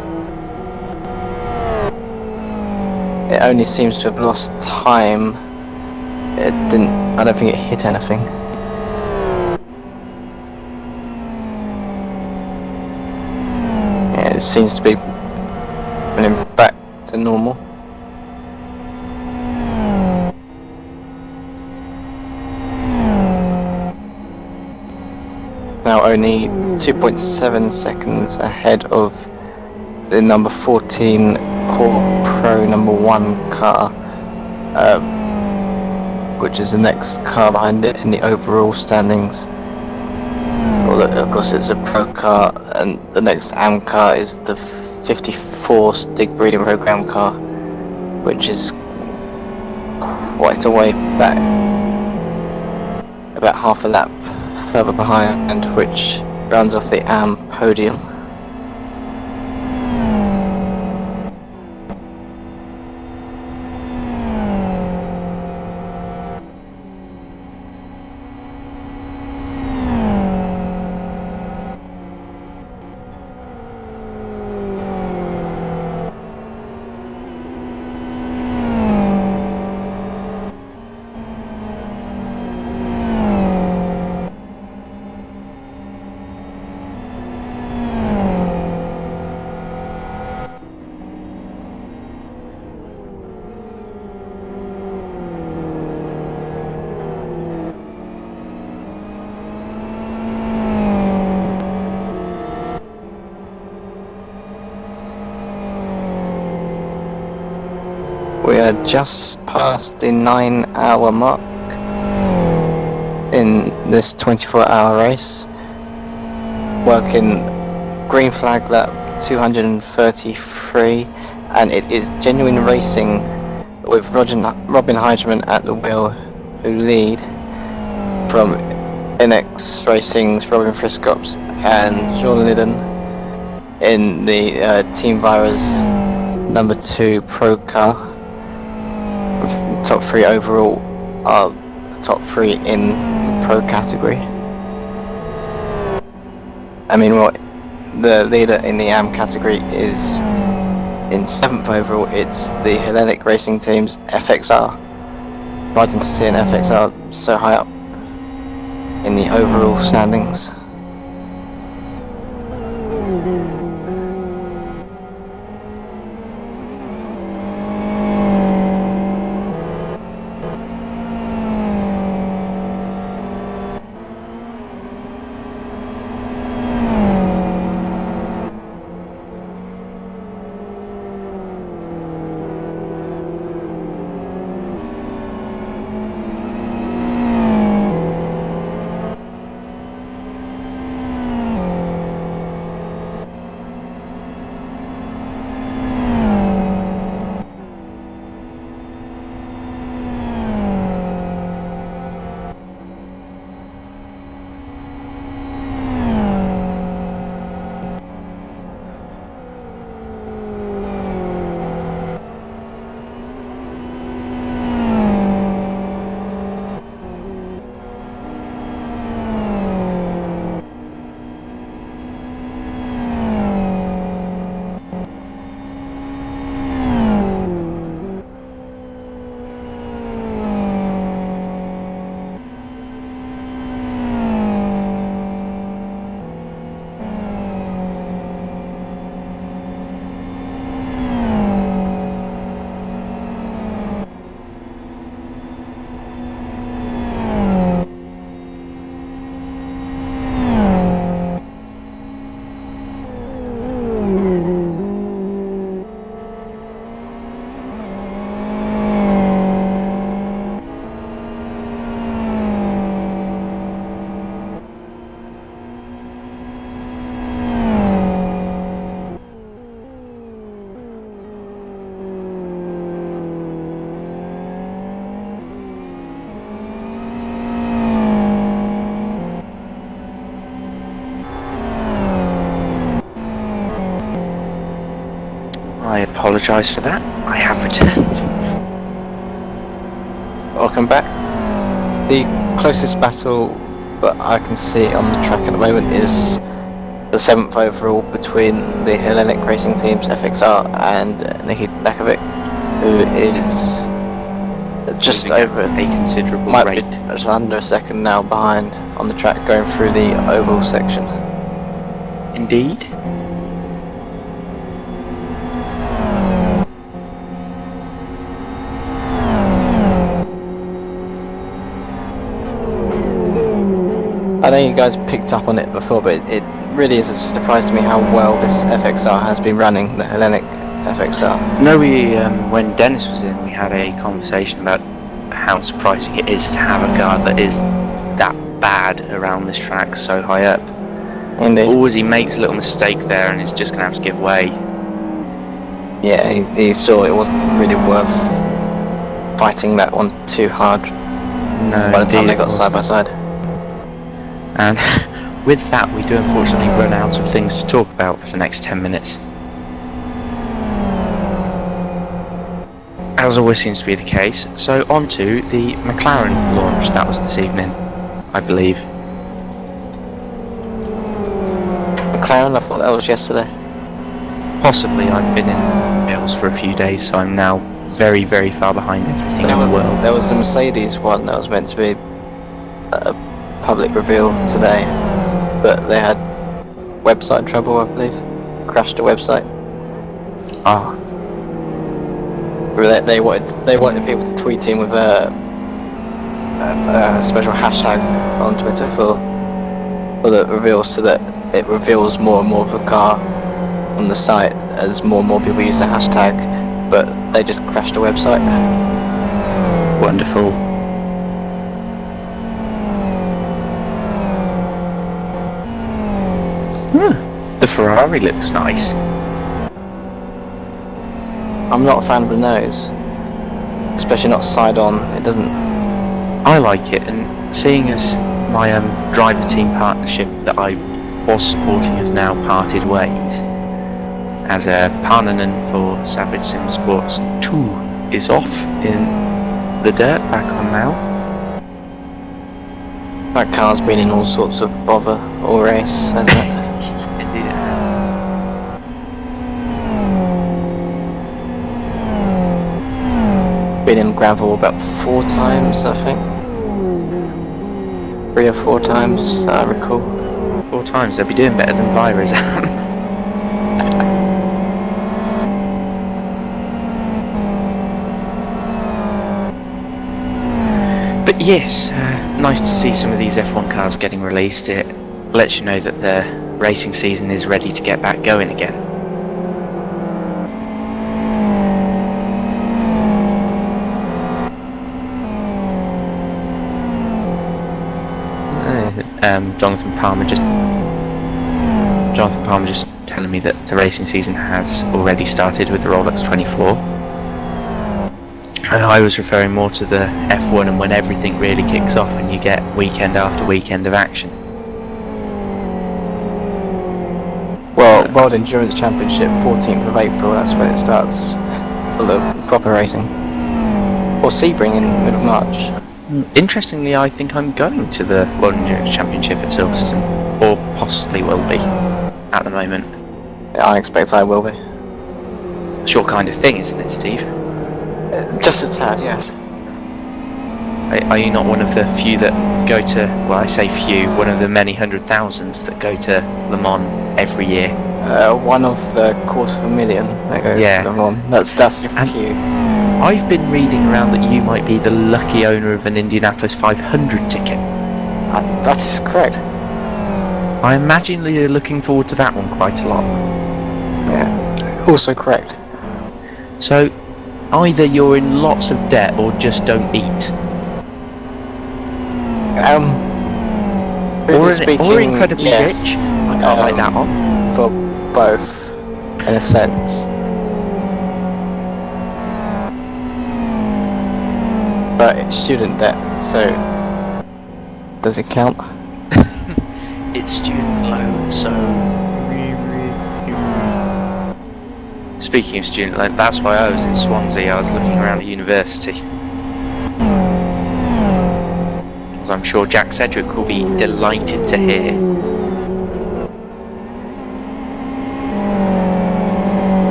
It only seems to have lost time. It didn't, I don't think it hit anything. Yeah, it seems to be running back to normal. Now only 2.7 seconds ahead of the number 14 Core Pro number 1 car, which is the next car behind it in the overall standings. Well, of course it's a Pro car, and the next AM car is the 54 Stig Breeding Program car, which is quite a way back, about half a lap further behind, which runs off the AM podium. We are just past the 9-hour mark in this 24-hour race. Working green flag lap 233, and it is genuine racing with Robin Heidman at the wheel, who lead from NX Racing's Robin Friscops and Sean Liddon in the Team Vira's number 2 Pro car. Top 3 overall are the top 3 in Pro category. I mean, well, the leader in the AM category is in 7th overall. It's the Hellenic Racing Team's FXR. Surprising to see an FXR so high up in the overall standings. I apologise for that. I have returned. Welcome back. The closest battle that I can see on the track at the moment is the 7th overall between the Hellenic Racing Team's FXR and Niki Lakovic, who is just over a considerable might rate. be just under a second now behind on the track going through the oval section. Indeed. I know you guys picked up on it before, but it really is a surprise to me how well this FXR has been running, the Hellenic FXR. No, when Dennis was in, we had a conversation about how surprising it is to have a car that is that bad around this track so high up. Indeed. Always he makes a little mistake there and he's just going to have to give way. Yeah, he saw it wasn't really worth fighting that one too hard No, by the time indeed they it got side by wasn't. side. And with that, we do unfortunately run out of things to talk about for the next 10 minutes. As always seems to be the case, so on to the McLaren launch. That was this evening, I believe. McLaren, I thought that was yesterday. Possibly. I've been in Wales for a few days, so I'm now very, very far behind everything in the world. There was the Mercedes one that was meant to be a public reveal today, but they had website trouble, I believe. Crashed the website. Ah, They wanted people to tweet in with a special hashtag on Twitter for the reveals, so that it reveals more and more of the car on the site as more and more people use the hashtag, but they just crashed the website. wonderful. The Ferrari looks nice. I'm not a fan of the nose, especially not side on. It doesn't. I like it, and seeing as my driver team partnership that I was supporting has now parted ways, as Parnanen for Savage Sim Sports 2 is off in the dirt, back on now. That car's been in all sorts of bother all race, hasn't it? Indeed it has. Been in gravel about 4 times, I think. 3 or 4 times, I recall. 4 times, they'll be doing better than Vira's. But yes, nice to see some of these F1 cars getting released. It lets you know that the racing season is ready to get back going again. Jonathan Palmer just telling me that the racing season has already started with the Rolex 24. I was referring more to the F1 and when everything really kicks off and you get weekend after weekend of action. Well, World Endurance Championship, 14th of April, that's when it starts for the proper racing. Or Sebring in mid of March. Interestingly, I think I'm going to the World Endurance Championship at Silverstone, or possibly will be, at the moment. Yeah, I expect I will be. It's your kind of thing, isn't it, Steve? Just a tad, yes. Are you not one of the few that go to, well, I say few, one of the many 100,000s that go to Le Mans every year? One of the 250,000 that goes Yeah. to Le Mans. That's a And- few. I've been reading around that you might be the lucky owner of an Indianapolis 500 ticket. That is correct. I imagine you're looking forward to that one quite a lot. Yeah. Also correct. So, either you're in lots of debt or just don't eat. Really Or speaking, incredibly yes, rich. I can't write that on. for both, in a sense. But it's student debt, so does it count? It's student loan, so Speaking of student loan, that's why I was in Swansea. I was looking around the university. As I'm sure Jack Sedgwick will be delighted to hear.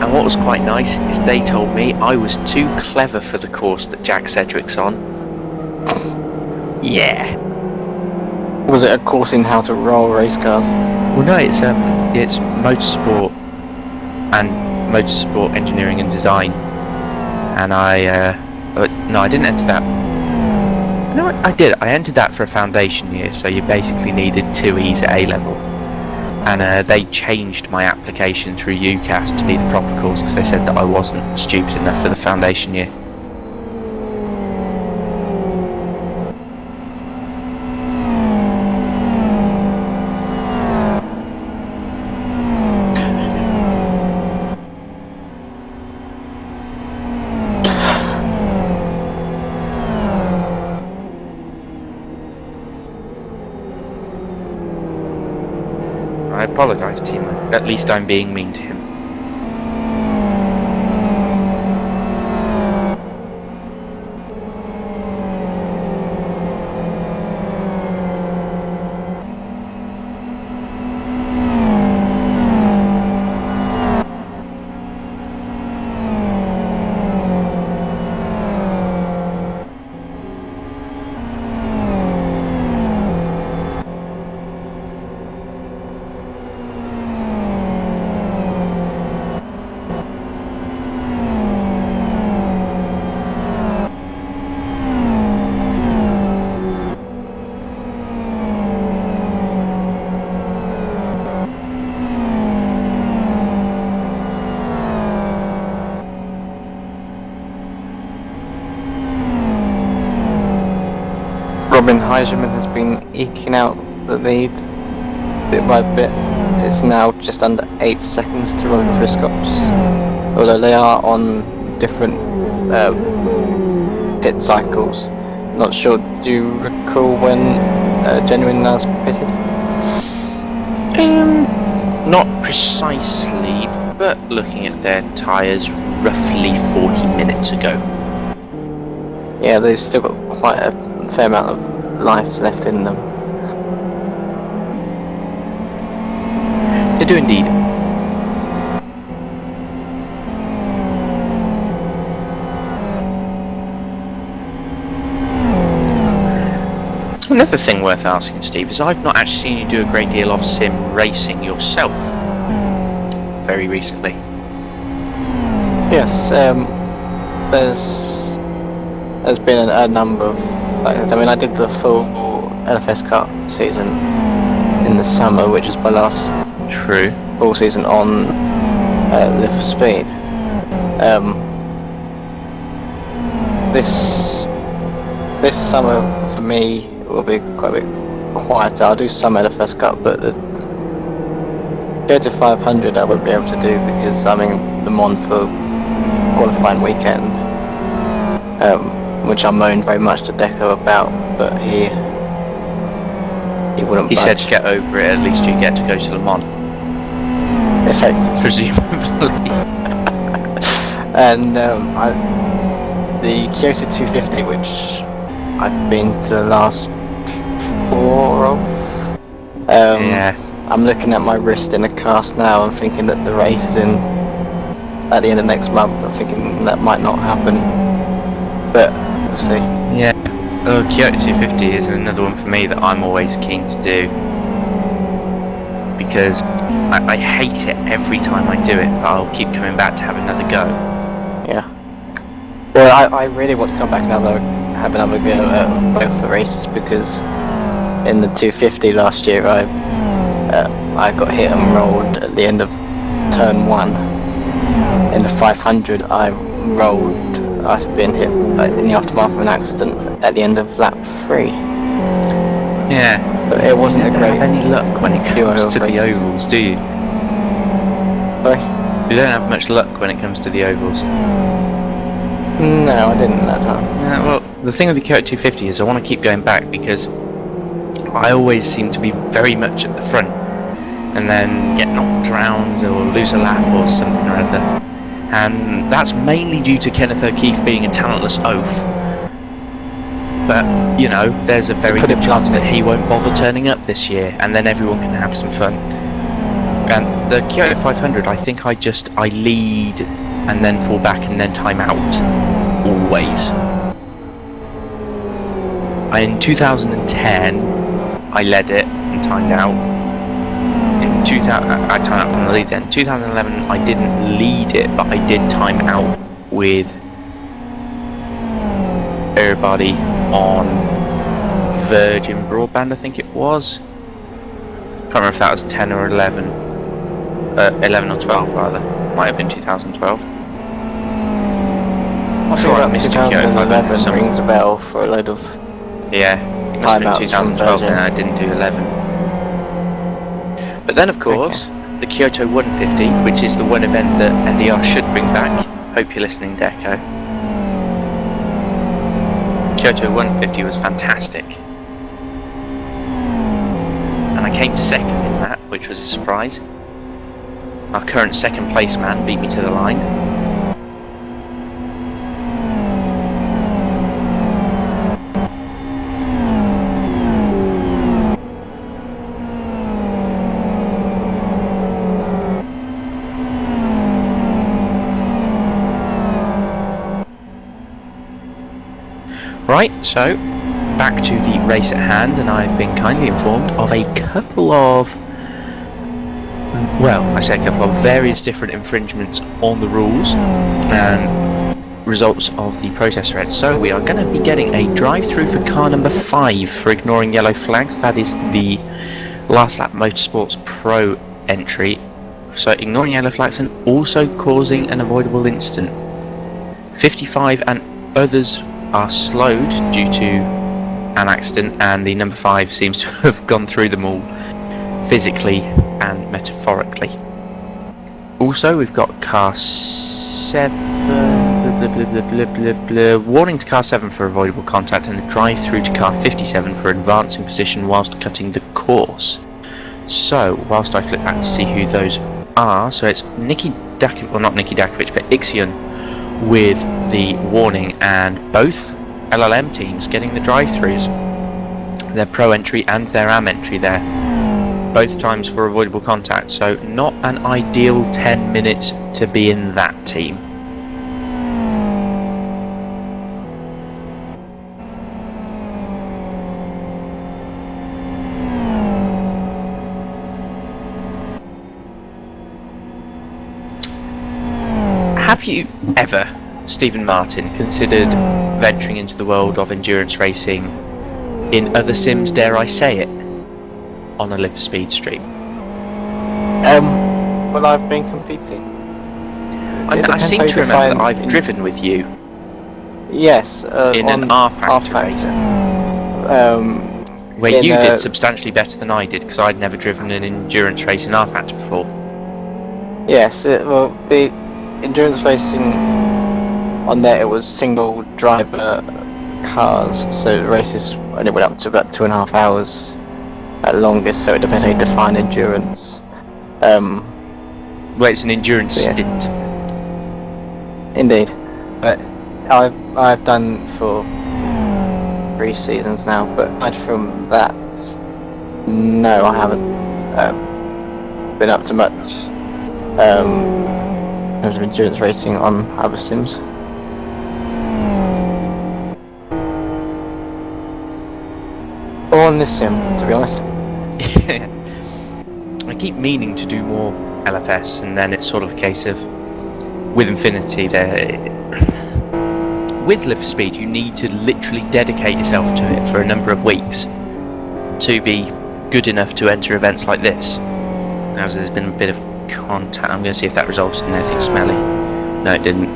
And what was quite nice is they told me I was too clever for the course that Jack Sedgwick's on. Yeah. Was it a course in how to roll race cars? Well, no, it's motorsport and motorsport engineering and design. And no, I didn't enter that. No, I did. I entered that for a foundation year, so you basically needed 2 E's at A level. And they changed my application through UCAS to be the proper course because they said that I wasn't stupid enough for the foundation year. I apologise, Timo. At least I'm being mean to him. Robin Heiserman has been eking out the lead bit by bit. It's now just under 8 seconds to Robin Friscops. Although they are on different pit cycles. Not sure, do you recall when Genuine last pitted? Not precisely, but looking at their tyres roughly 40 minutes ago. Yeah, they've still got quite a fair amount of life left in them. They do indeed. Another thing worth asking, Steve, is I've not actually seen you do a great deal of sim racing yourself very recently. Yes, there's been a number of factors. I mean, I did the full LFS Cup season in the summer, which is my last True. full season on Live for Speed. This summer for me will be quite a bit quieter. I'll do some LFS Cup, but the Kyoto 500 I won't be able to do because I'm in Le Mans for qualifying weekend, which I moaned very much to Deco about, but he wouldn't. He budge. said, "Get over it. At least you get to go to Le Mans." Effectively. Presumably. And the Kyoto 250, which I've been to the last 4 of. Yeah. I'm looking at my wrist in a cast now and thinking that the race is at the end of next month. I'm thinking that might not happen, but we'll see. Yeah. Oh, Kyoto 250 is another one for me that I'm always keen to do. Because I hate it every time I do it, but I'll keep coming back to have another go. Yeah. Well, I really want to come back and have another go at both the races, because in the 250 last year I got hit and rolled at the end of turn 1. In the 500 I rolled. I'd been hit in the aftermath of an accident at the end of lap 3. Yeah. But it wasn't You a never great. have any luck when it comes to the races. ovals, do you? Sorry? You don't have much luck when it comes to the ovals. No, I didn't that time. Yeah, well, the thing with the Kyoto 250 is I want to keep going back because I always seem to be very much at the front and then get knocked around or lose a lap or something or other. And that's mainly due to Kenneth O'Keefe being a talentless oaf. But, you know, there's a very good chance that he won't bother turning up this year, and then everyone can have some fun. And the Kyoto 500, I think I lead and then fall back and then time out. Always. In 2010, I led it and timed out. In 2000, I timed out from the lead then. 2011, I didn't lead it, but I did time out with everybody on Virgin Broadband, I think it was. Can't remember if that was 10 or 11. 11 or 12 rather. Might have been 2012. I sure I think missed about a Kyoto 500 2011 rings a bell for a load of Yeah, it must have been timeouts 2012 from and I didn't do 11. But then of course, the Kyoto 150, which is the one event that NDR should bring back. Hope you're listening, Deco. Kyoto 150 was fantastic. And I came second in that, which was a surprise. Our current second place man beat me to the line. Right, so back to the race at hand, and I've been kindly informed of a couple of, well, I say a couple of various different infringements on the rules and results of the protest thread. So we are going to be getting a drive-through for car number 5 for ignoring yellow flags. That is the Last Lap Motorsports Pro entry. So ignoring yellow flags and also causing an avoidable incident. 55 and others are slowed due to an accident, and the number 5 seems to have gone through them all physically and metaphorically. Also, we've got car 7, warning to car 7 for avoidable contact, and a drive through to car 57 for advancing position whilst cutting the course. So, whilst I flip back to see who those are, so it's Nicky Dakovic, well not Nicky Dakovic, but Ixion with the warning, and both LLM teams getting the drive-throughs, their pro entry and their AM entry there, both times for avoidable contact, so not an ideal 10 minutes to be in that team. Have you ever, Stephen Martin, considered venturing into the world of endurance racing in other sims, dare I say it, on a Live for Speed stream? Well, I've been competing. I seem to remember that I've driven with you. Yes, in an R-Factor race. Where you did substantially better than I did, because I'd never driven an endurance race in R-Factor before. Yes, well, the endurance racing on there, it was single driver cars, so the races only went up to about 2.5 hours at longest, so it depends how you define endurance. Well, it's an endurance stint. Indeed, but I've done for 3 seasons now, but aside from that, no, I haven't been up to much in terms of endurance racing on other sims. Or on this sim, to be honest. I keep meaning to do more LFS, and then it's sort of a case of, with Infinity, with Live for Speed, you need to literally dedicate yourself to it for a number of weeks to be good enough to enter events like this. As there's been a bit of contact, I'm going to see if that resulted in anything smelly. No, it didn't.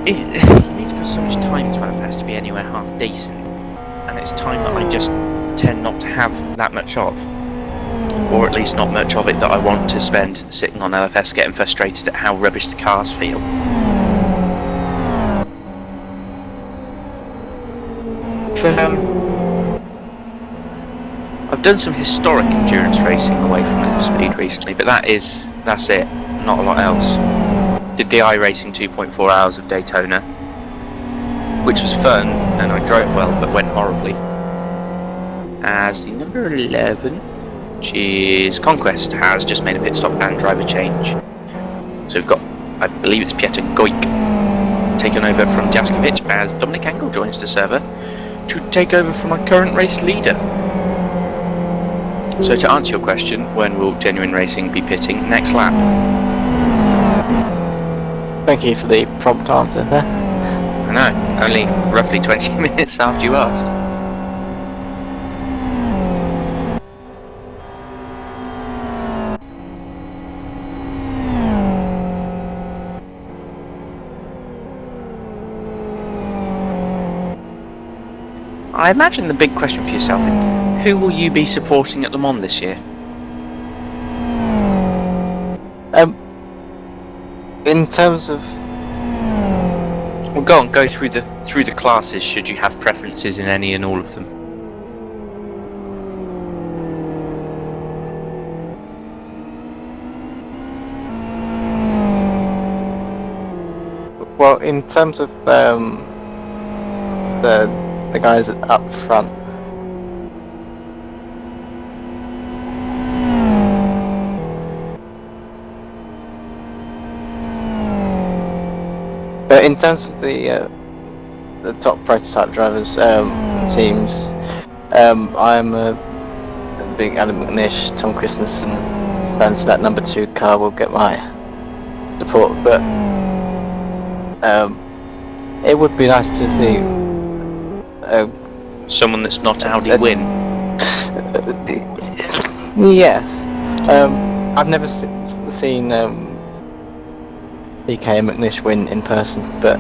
You need to put so much time into LFS to be anywhere half decent, and it's time that I just tend not to have that much of, or at least not much of it that I want to spend sitting on LFS getting frustrated at how rubbish the cars feel. I've done some historic endurance racing away from Need for Speed recently, but that's it. Not a lot else. Did the iRacing 2.4 hours of Daytona, which was fun, and I drove well, but went horribly. As the number 11, which is Conquest, has just made a pit stop and driver change. So we've got, I believe it's Pieter Goik, taken over from Jaskovic as Dominic Angle joins the server to take over from our current race leader. So to answer your question, when will Genuine Racing be pitting? Next lap. Thank you for the prompt answer there. I know, only roughly 20 minutes after you asked. I imagine the big question for yourself is, who will you be supporting at Le Mans this year? In terms of, Well, go through the classes. Should you have preferences in any and all of them? well, in terms of the guys up front, but in terms of the top prototype drivers teams, I'm a big Adam McNish, Tom Christensen fan, so that number 2 car will get my support. But it would be nice to see Someone that's not Audi win. yeah. I've never seen DK and McNish win in person, but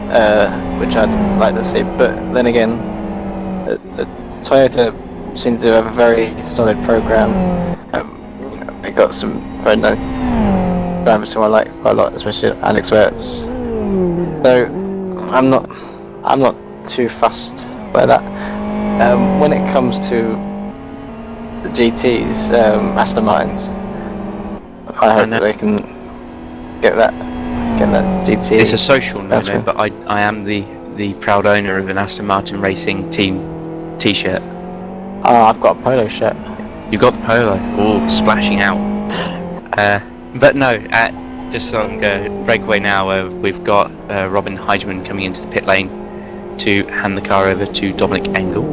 which I'd like to see. But then again, Toyota seem to have a very solid program. They got some very nice drivers who I like quite a lot, especially Alex Wertz. So I'm not too fussed by that. When it comes to the GTs, Aston Martins, I hope that they can get that GT. It's a social no, but I am the proud owner of an Aston Martin Racing Team T-shirt. Oh, I've got a polo shirt. You got the polo? Oh, splashing out. But no, just on breakaway now. We've got Robin Heidman coming into the pit lane to hand the car over to Dominic Engel,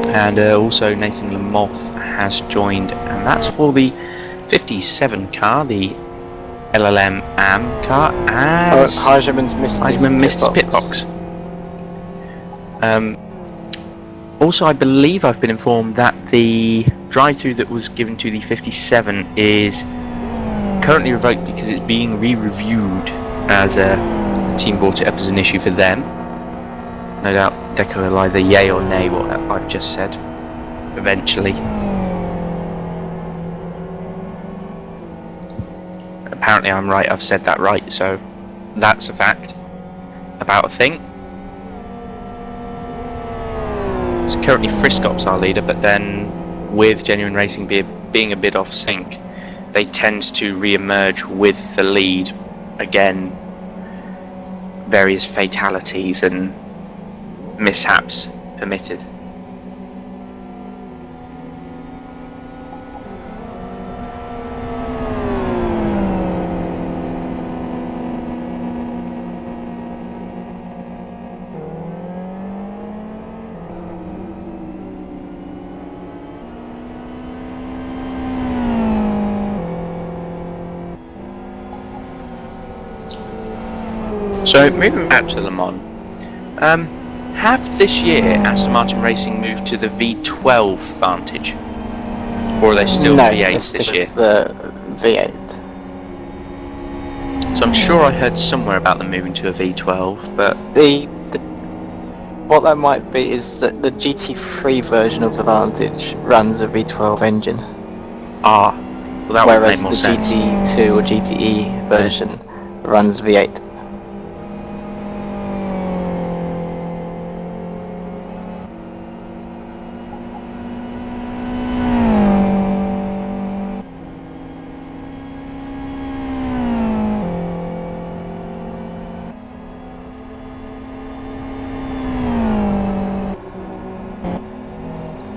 and also Nathan Lamoth has joined, and that's for the 57 car, the LLM AM car, as Heidman missed his pit box. Also, I believe I've been informed that the drive-through that was given to the 57 is currently revoked because it's being re-reviewed, as the team brought it up as an issue for them. No doubt Deco will either yay or nay what I've just said eventually. Apparently I'm right, I've said that right, so that's a fact about a thing. So currently Friscop's our leader, but then with Genuine Racing being a bit off sync, they tend to re-emerge with the lead again. Various fatalities and mishaps permitted. So moving back to Le Mans, have this year Aston Martin Racing moved to the V12 Vantage, or are they still V8s this year? The V8. So I'm sure I heard somewhere about them moving to a V12, but what that might be is that the GT3 version of the Vantage runs a V12 engine. Well, that would make whereas more the sense. GT2 or GTE version runs V8.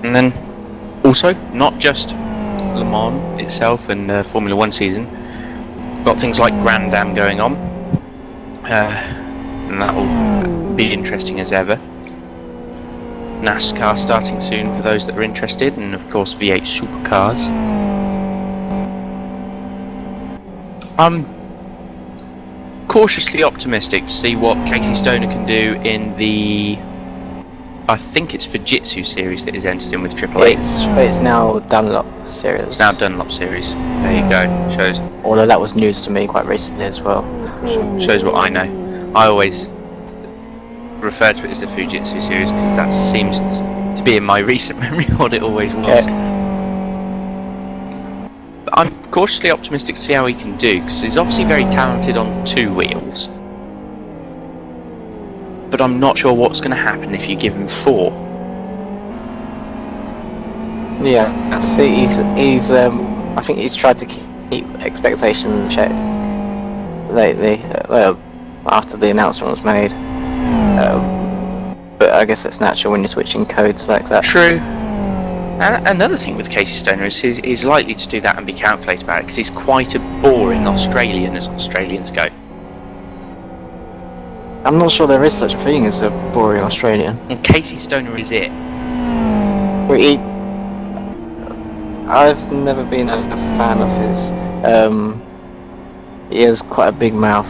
And then also, not just Le Mans itself and Formula 1 season, got things like Grand Am going on, and that will be interesting as ever. NASCAR starting soon for those that are interested, and of course V8 supercars. I'm cautiously optimistic to see what Casey Stoner can do in the, I think it's Fujitsu series that is entered in with AAA. It's now Dunlop series. It's now Dunlop series. There you go. Shows. Although that was news to me quite recently as well. Shows what I know. I always refer to it as the Fujitsu series because that seems to be in my recent memory what it always was. But I'm cautiously optimistic to see how he can do, because he's obviously very talented on 2 wheels. But I'm not sure what's going to happen if you give him 4. Yeah, see, he's I think he's tried to keep expectations in check lately. After the announcement was made. But I guess it's natural when you're switching codes like that. True. And another thing with Casey Stoner is he's likely to do that and be calculated about it, because he's quite a boring Australian, as Australians go. I'm not sure there is such a thing as a boring Australian. And Casey Stoner is it. But I've never been a fan of his. He has quite a big mouth,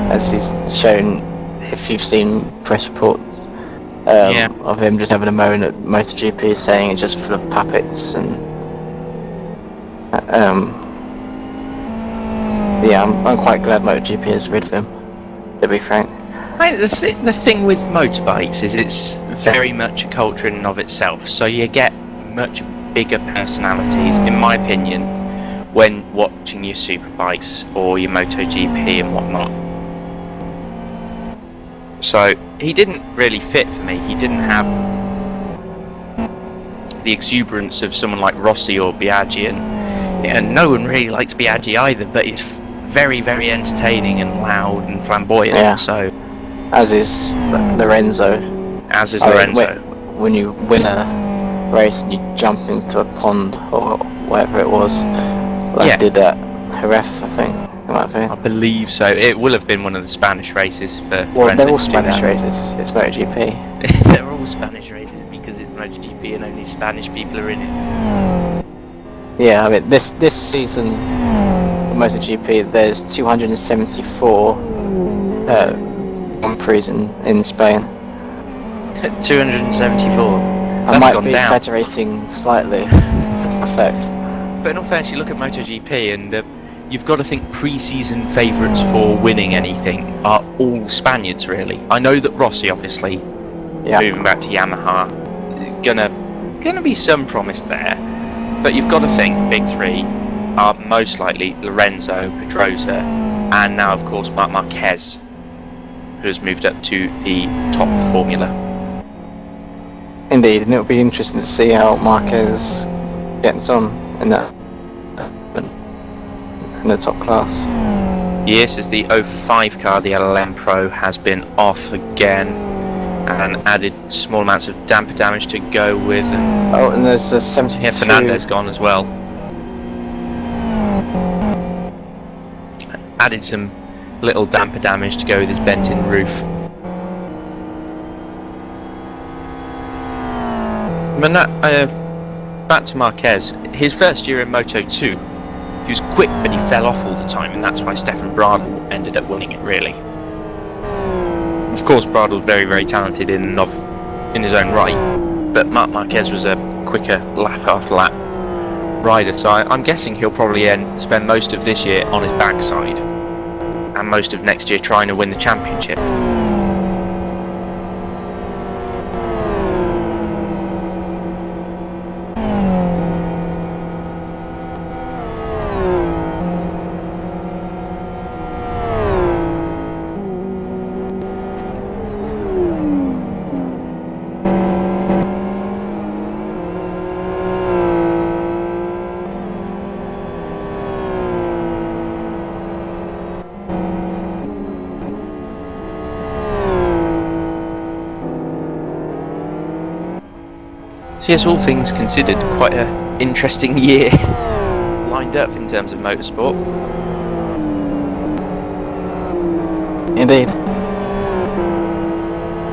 as he's shown if you've seen press reports of him just having a moan at MotoGP, saying it's just full of puppets and yeah, I'm quite glad MotoGP is rid of him, to be frank. The thing with motorbikes is it's very much a culture in and of itself, so you get much bigger personalities, in my opinion, when watching your superbikes or your MotoGP and whatnot. So he didn't really fit for me. He didn't have the exuberance of someone like Rossi or Biaggi, and no one really likes Biaggi either, but he's very, very entertaining and loud and flamboyant. Yeah. So, as is Lorenzo. When you win a race and you jump into a pond or whatever it was, like did at Jerez, I think. I believe so. It will have been one of the Spanish races for. Well, they're all Spanish races. It's MotoGP. They're all Spanish races because it's MotoGP and only Spanish people are in it. Yeah, I mean this season, for MotoGP, there's 274 Grand Prix in Spain. 274. I might be exaggerating slightly. Effect. But in all fairness, you look at MotoGP and. You've got to think pre-season favourites for winning anything are all Spaniards, really. I know that Rossi, obviously, moving back to Yamaha, gonna be some promise there. But you've got to think big 3 are most likely Lorenzo, Pedrosa, and now, of course, Marc Marquez, who has moved up to the top formula. Indeed, and it'll be interesting to see how Marquez gets on in that. In the top class. Yes, as the 05 car, the LLM Pro, has been off again and added small amounts of damper damage to go with. And there's the 72. Yeah, Fernando's gone as well. Added some little damper damage to go with his bent-in roof. Back to Marquez. His first year in Moto 2. He was quick, but he fell off all the time, and that's why Stefan Bradl ended up winning it, really. Of course, Bradl's very, very talented in his own right, but Marc Marquez was a quicker lap after lap rider, so I'm guessing he'll probably spend most of this year on his backside, and most of next year trying to win the championship. So yes, all things considered, quite an interesting year lined up in terms of motorsport. Indeed.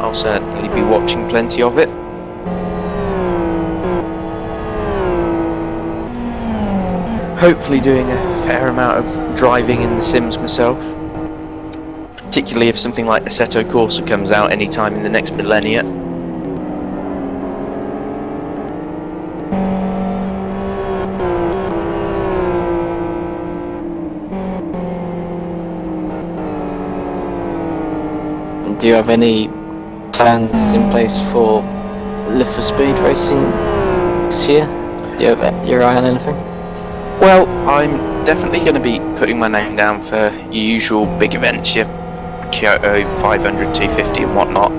I'll certainly be watching plenty of it. Hopefully doing a fair amount of driving in the Sims myself. Particularly if something like Assetto Corsa comes out anytime in the next millennia. Do you have any plans in place for Live for Speed racing this year? Do you have your eye on anything? Well, I'm definitely going to be putting my name down for your usual big events, your Kyoto 500, 250 and whatnot.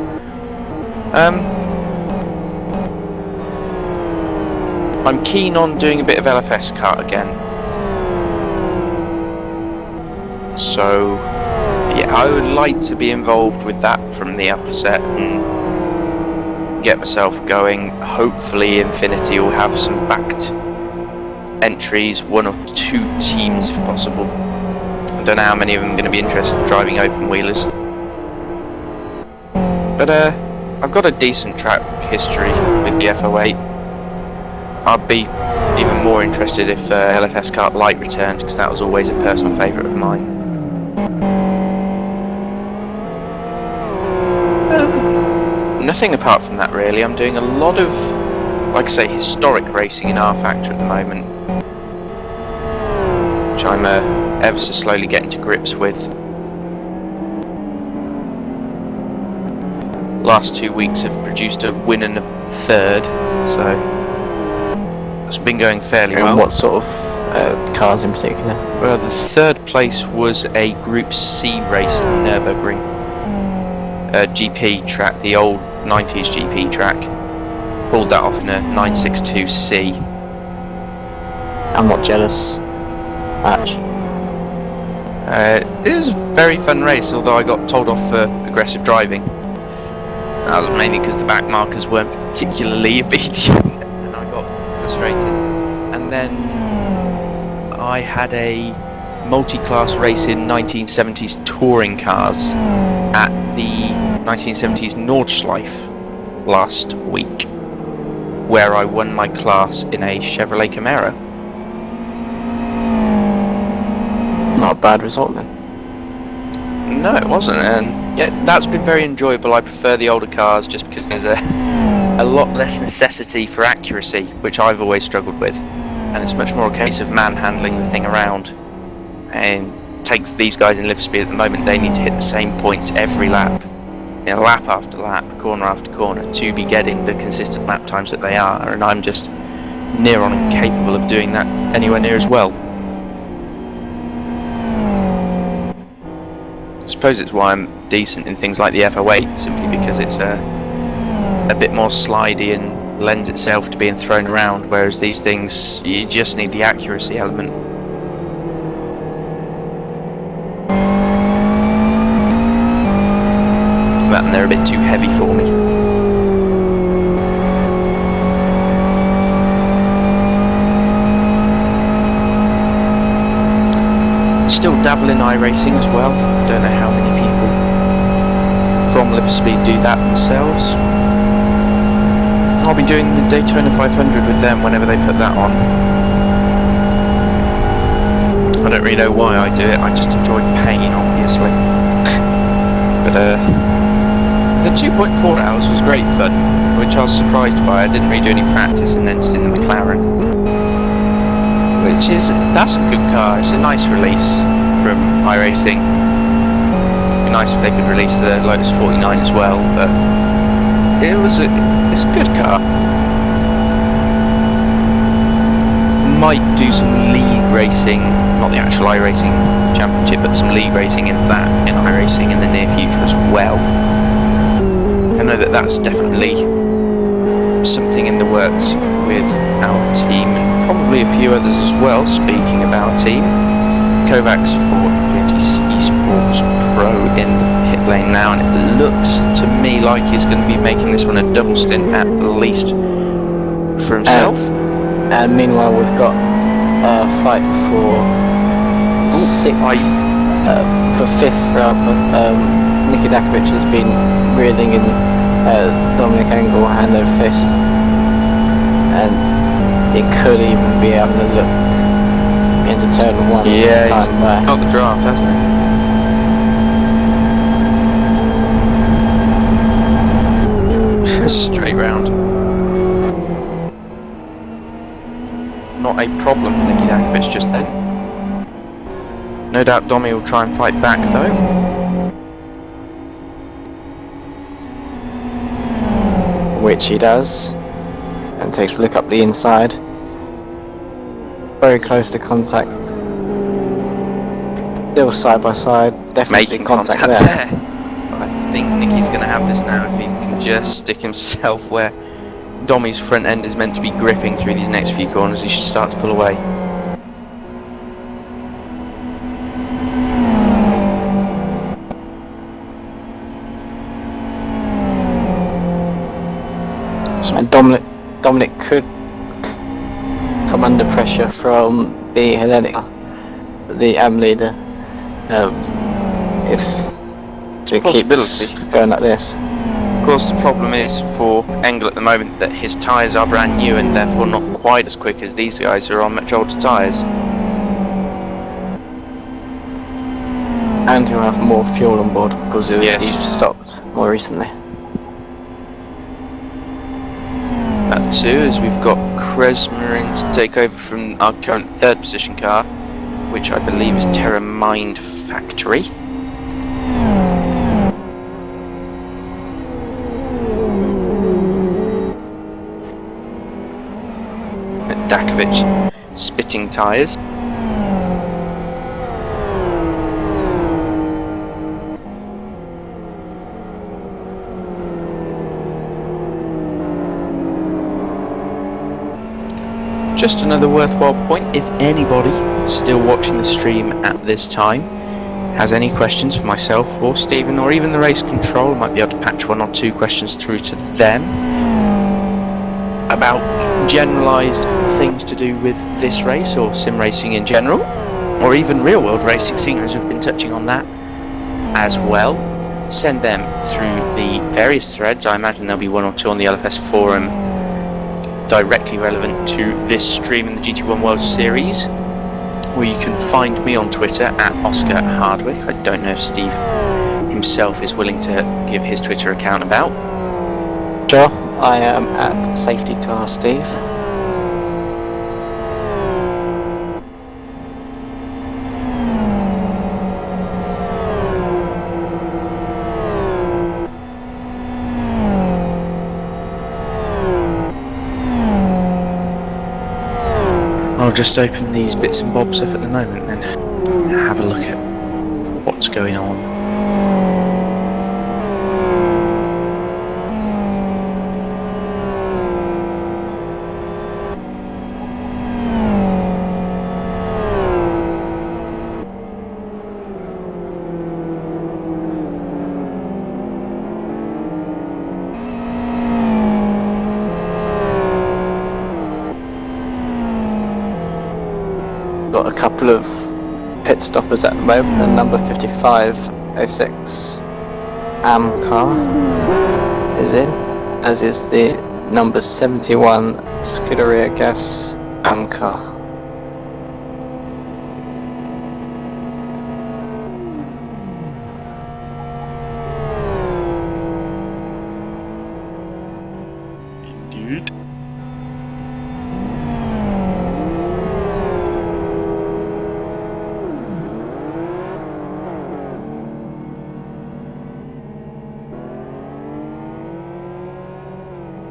I'm keen on doing a bit of LFS kart again. So, yeah, I would like to be involved with that from the outset and get myself going. Hopefully Infinity will have some backed entries, 1 or 2 teams if possible. I don't know how many of them are going to be interested in driving open wheelers. But I've got a decent track history with the FO8. I'd be even more interested if LFS Kart Lite returned, because that was always a personal favourite of mine. Nothing apart from that really. I'm doing a lot of, like I say, historic racing in R Factor at the moment, which I'm ever so slowly getting to grips with. Last 2 weeks have produced a win and a 3rd, so it's been going fairly well. What sort of cars in particular? Well, the 3rd place was a Group C race in Nürburgring. GP track, the old 90s GP track. Pulled that off in a 962C. I'm not jealous. Much. It was a very fun race, although I got told off for aggressive driving. That was mainly because the back markers weren't particularly obedient and I got frustrated. And then I had a multi-class race in 1970s touring cars at the 1970s Nordschleife last week, where I won my class in a Chevrolet Camaro. Not a bad result then. No, it wasn't, and yeah, that's been very enjoyable. I prefer the older cars just because there's a lot less necessity for accuracy, which I've always struggled with, and it's much more a case of manhandling the thing around. And take these guys in lift speed at the moment, they need to hit the same points every lap, you know, lap after lap, corner after corner, to be getting the consistent lap times that they are, and I'm just near on incapable of doing that anywhere near as well. I suppose it's why I'm decent in things like the FO8, simply because it's a bit more slidey and lends itself to being thrown around, whereas these things, you just need the accuracy element. That and they're a bit too heavy for me. Still dabble in iRacing as well. Don't know how many people from Live for Speed do that themselves. I'll be doing the Daytona 500 with them whenever they put that on. I don't really know why I do it, I just enjoy pain, obviously. But the 2.4 hours was great fun, which I was surprised by. I didn't really do any practice and entered in the McLaren. That's a good car, it's a nice release from iRacing. It'd be nice if they could release the Lotus 49 as well, but it's a good car. Might do some league racing, not the actual iRacing championship, but some league racing in iRacing in the near future as well. I know that that's definitely something in the works with our team and probably a few others as well. Speaking of our team, Kovacs for Esports Pro in the pit lane now, and it looks to me like he's going to be making this one a double stint at least. for himself. And meanwhile, we've got a fight for sixth, for fifth. Nicky Dakovic has been reeling in Dominic Angle hand over fist, and it could even be having a look into turn one. Yeah, this he's time back. got the draft, hasn't he? Straight round. Not a problem for Nicky Dakovic just then. No doubt Domi will try and fight back though. Which he does, and takes a look up the inside. Very close to contact. Still side by side, definitely Making contact contact there. But I think Nicky's going to have this now if he can just stick himself where Domi's front end is meant to be gripping through these next few corners. He should start to pull away. And Dominic could come under pressure from the Hellenic, the AM leader, if it Possibility. keeps going like this. Of course, the problem is for Engel at the moment that his tyres are brand new and therefore not quite as quick as these guys who are on much older tyres. And he'll have more fuel on board because Yes. he's stopped more recently. That too, as we've got Kresma in to take over from our current third position car, which I believe is Terra Mind Factory. Dakovic spitting tyres. Just another worthwhile point, if anybody still watching the stream at this time has any questions for myself or Stephen or even the race control, I might be able to patch one or two questions through to them about generalised things to do with this race or sim racing in general, or even real world racing, seeing as we've been touching on that as well. Send them through the various threads. I imagine there'll be one or two on the LFS forum directly relevant to this stream in the GT1 World Series, or you can find me on Twitter at Oscar Hardwick. I don't know if Steve himself is willing to give his Twitter account about. Sure, I am at Safety Car Steve. I'll just open these bits and bobs up at the moment and have a look at what's going on. Got a couple of pit stoppers at the moment. The number 5506 AM car is in, as is the number 71 Scuderia Gas AM car. Indeed.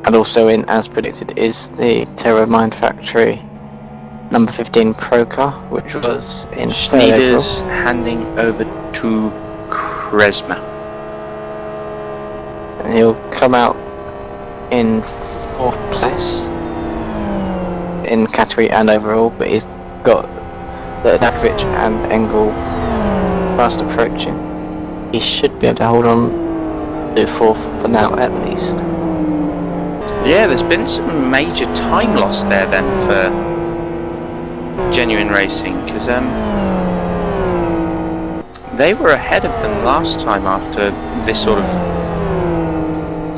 And also in, as predicted, is the Terra Mind Factory number 15 Pro car, which was in third April. Schneider's handing over to Kresma. And he'll come out in 4th place in category and overall, but he's got the Dakovic and Engel fast approaching. He should be able to hold on to 4th for now at least. Yeah, there's been some major time loss there then for Genuine Racing, because they were ahead of them last time after this sort of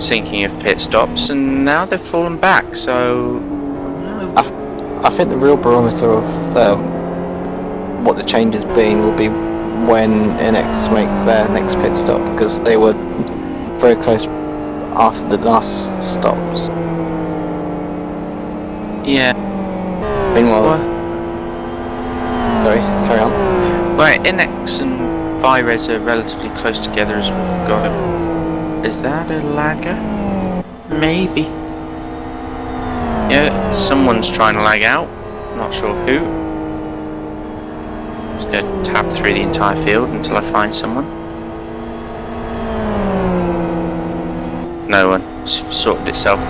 sinking of pit stops, and now they've fallen back, so... I think the real barometer of what the change has been will be when NX make their next pit stop, because they were very close after the last stops. Yeah. Meanwhile, sorry, carry on. Well, Inex and Vires are relatively close together as we've got it. Is that a lagger? Maybe. Yeah, someone's trying to lag out. Not sure who. Just going to tab through the entire field until I find someone. No one. It's sorted itself.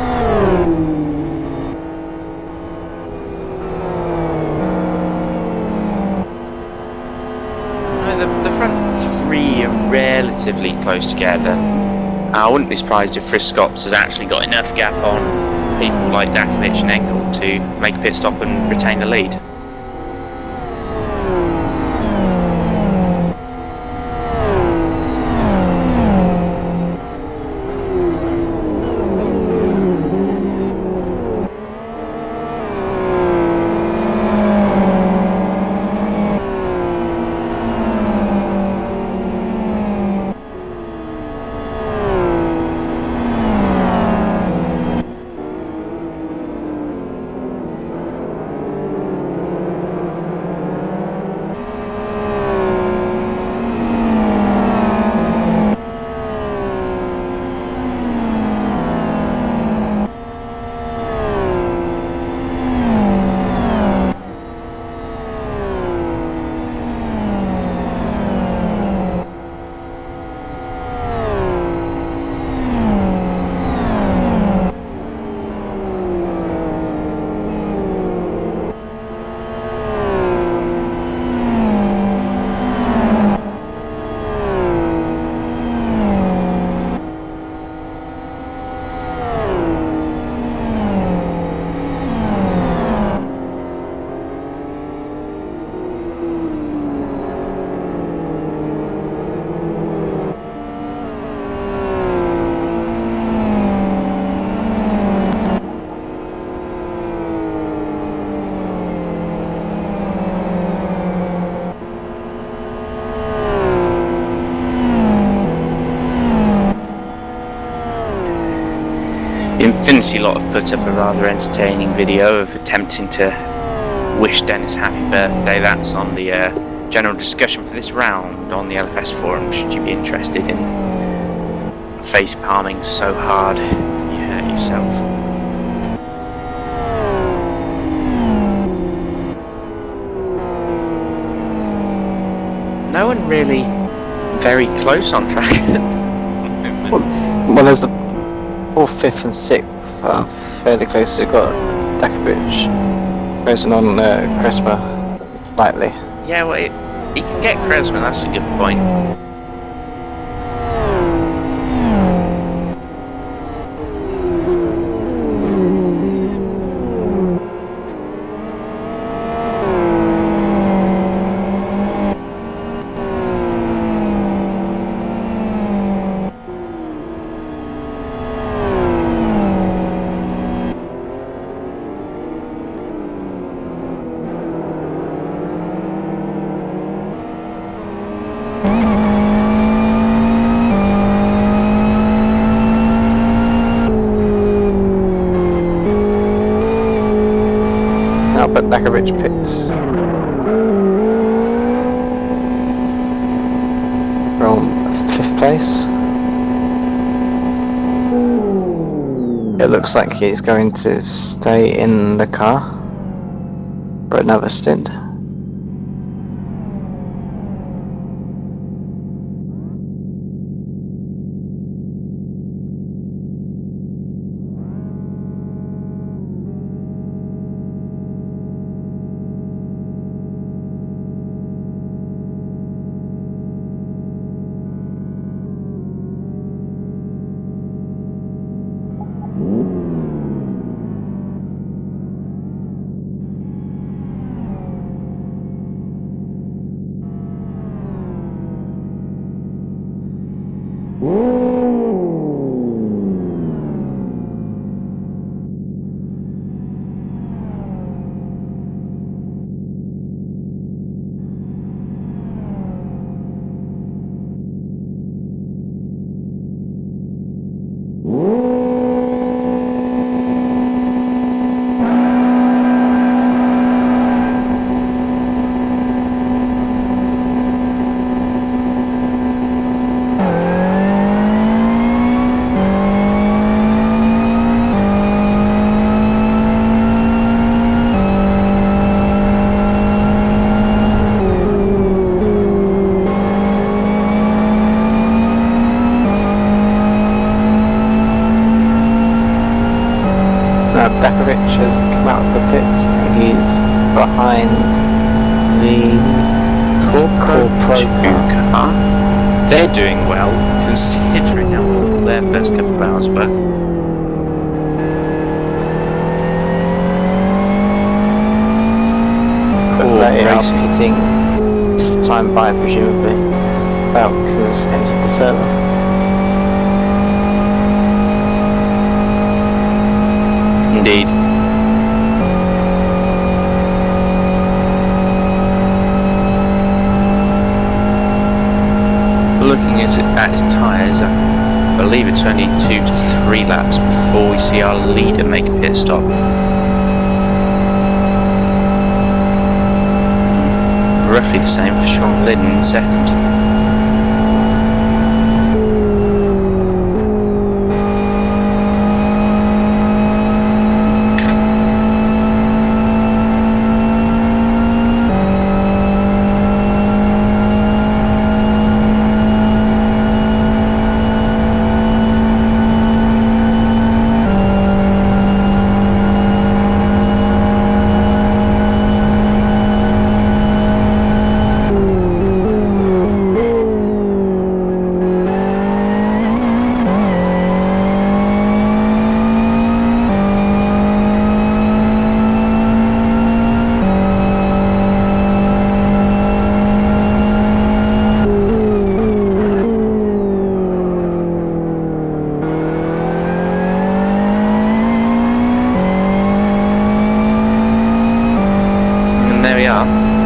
The front three are relatively close together. I wouldn't be surprised if Friskops has actually got enough gap on people like Dakovic and Engel to make a pit stop and retain the lead. Infinity Lot have put up a rather entertaining video of attempting to wish Dennis happy birthday. That's on the general discussion for this round on the LFS forum, should you be interested in face palming so hard you hurt yourself. No one really very close on track at the moment. Well, there's the 4th, 5th and 6th are fairly close. We've got Dakovic racing on Kresma slightly. Yeah, well, he can get Kresman, that's a good point. But Dakovic pits from 5th place. It looks like he's going to stay in the car for another stint. Dakovic has come out of the pits and he's behind the Core Pro car. They're doing well, considering how awful their first couple of hours were. They are pitting this time by presumably Falk has entered the server. Indeed. Looking at his tyres, I believe it's only 2 to 3 laps before we see our leader make a pit stop. Roughly the same for Sean Lynn in second.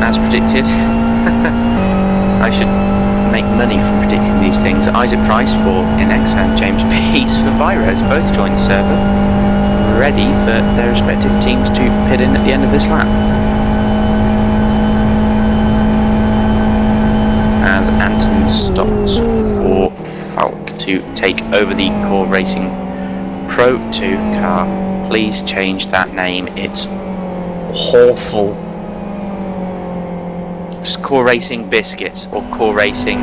As predicted. I should make money from predicting these things. Isaac Price for NX and James Peace for Virez both joined the server, ready for their respective teams to pit in at the end of this lap. As Anton stops for Falk to take over the Core Racing Pro 2 car. Please change that name, it's awful. Core Racing Biscuits or Core Racing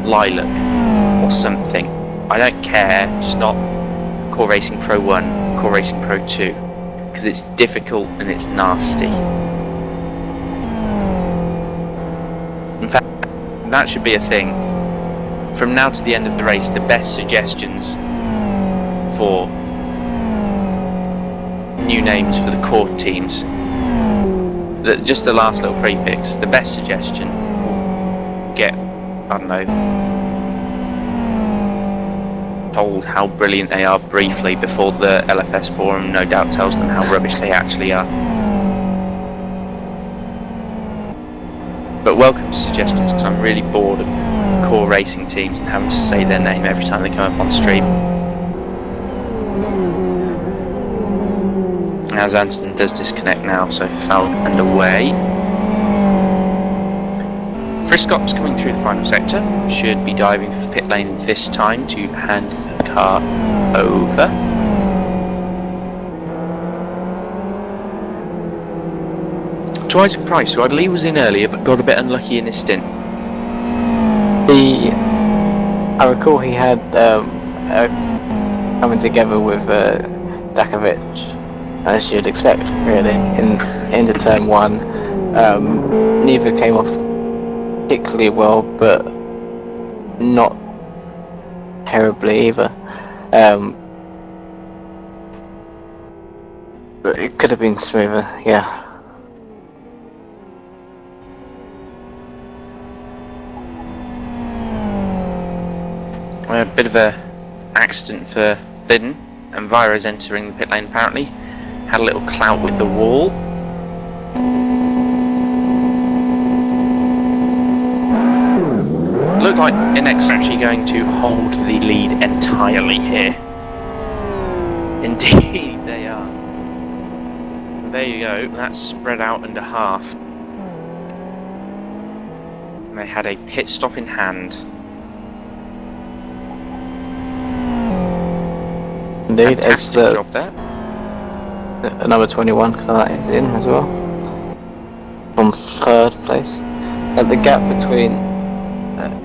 Lilac or something. I don't care, just not Core Racing Pro 1, Core Racing Pro 2, because it's difficult and it's nasty. In fact, that should be a thing. From now to the end of the race, the best suggestions for new names for the core teams, just the last little prefix, the best suggestion will get, I don't know, told how brilliant they are briefly before the LFS forum no doubt tells them how rubbish they actually are. But welcome to suggestions, because I'm really bored of core racing teams and having to say their name every time they come up on stream. As Anton does disconnect now, so Falk underway. Friskop's coming through the final sector, should be diving for the pit lane this time to hand the car over. To Isaac Price, who I believe was in earlier but got a bit unlucky in his stint. I recall he had coming together with Dakovic, as you'd expect, really, into turn 1. Neither came off particularly well, but not terribly either. But it could have been smoother, yeah. A bit of a accident for Lydon, and Virez entering the pit lane apparently. Had a little clout with the wall. Looked like NX actually going to hold the lead entirely here. Indeed they are. There you go, that's spread out under half. And they had a pit stop in hand. Indeed, fantastic job there. Number 21 car is in as well, from 3rd place. The gap between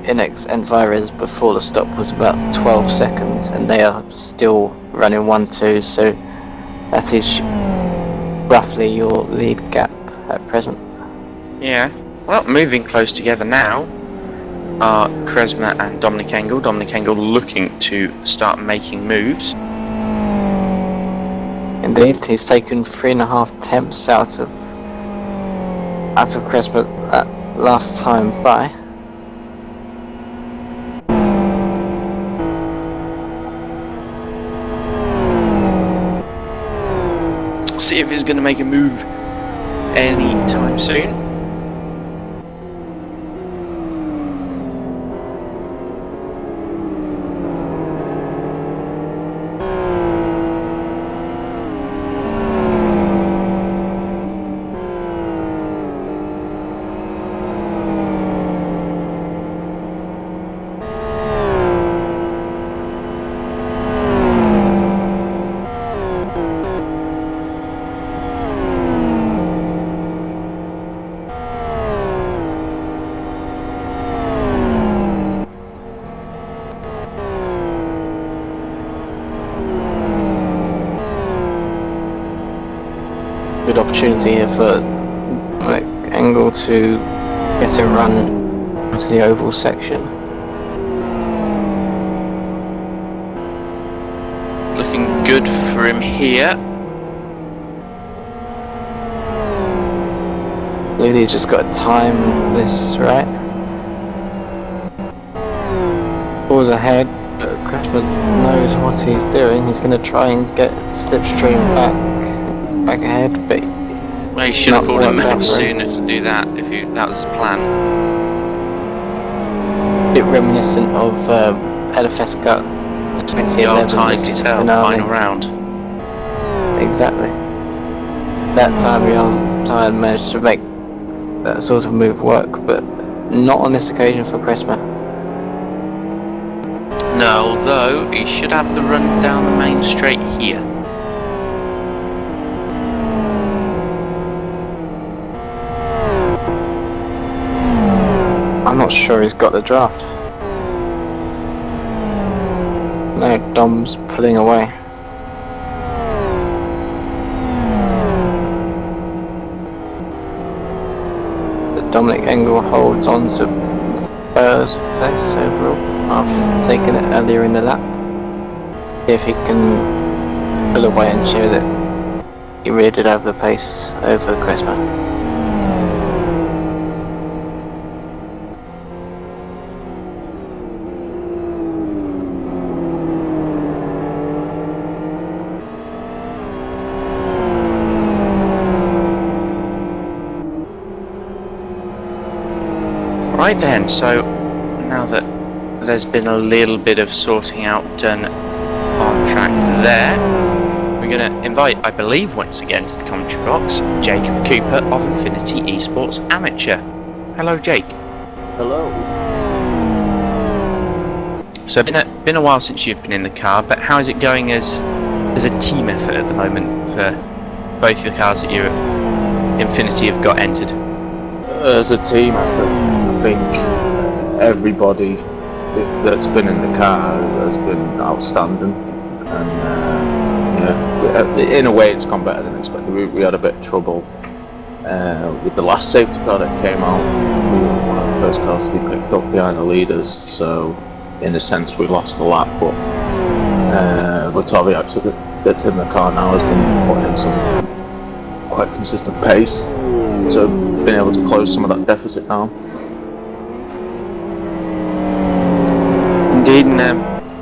Inex and Virez before the stop was about 12 seconds, and they are still running 1-2, so That is roughly your lead gap at present. Yeah. Well, moving close together now are Kresma and Dominic Engel. Dominic Engel looking to start making moves. Indeed, he's taken 3.5 temps out of Kresma that last time by. See if he's going to make a move anytime soon. Good opportunity here for Engel to get a run to the oval section. Looking good for him here. Really, he's just got to time this right. Ball's ahead, but Kresma knows what he's doing. He's going to try and get Slipstream back ahead, but Well, he should have not pulled him worked out out for him. sooner to do that if that was his plan. A bit reminiscent of Edifesca The 2011 old time Tell finale. final round. Exactly. That time Ryan managed to make that sort of move work, but not on this occasion for Kresma. No, although he should have the run down the main straight here. I'm not sure he's got the draft. No, Dom's pulling away. But Dominic Engel holds on to third place overall after taking it earlier in the lap. See if he can pull away and show that he really did have the pace over Kresma. Right then, so now that there's been a little bit of sorting out done on track there, we're going to invite, I believe once again to the commentary box, Jacob Cooper of Infinity Esports Amateur. Hello Jake. Hello. So been a while since you've been in the car, but how is it going as a team effort at the moment for both the cars that you Infinity have got entered? As a team effort, I think everybody that's been in the car has been outstanding, and yeah, in a way it's gone better than expected. We had a bit of trouble with the last safety car that came out. We were one of the first cars to be picked up behind the leaders, so in a sense we lost the lap, but Vitaly that's in the car now has been putting in some quite consistent pace, so been able to close some of that deficit down. Indeed, and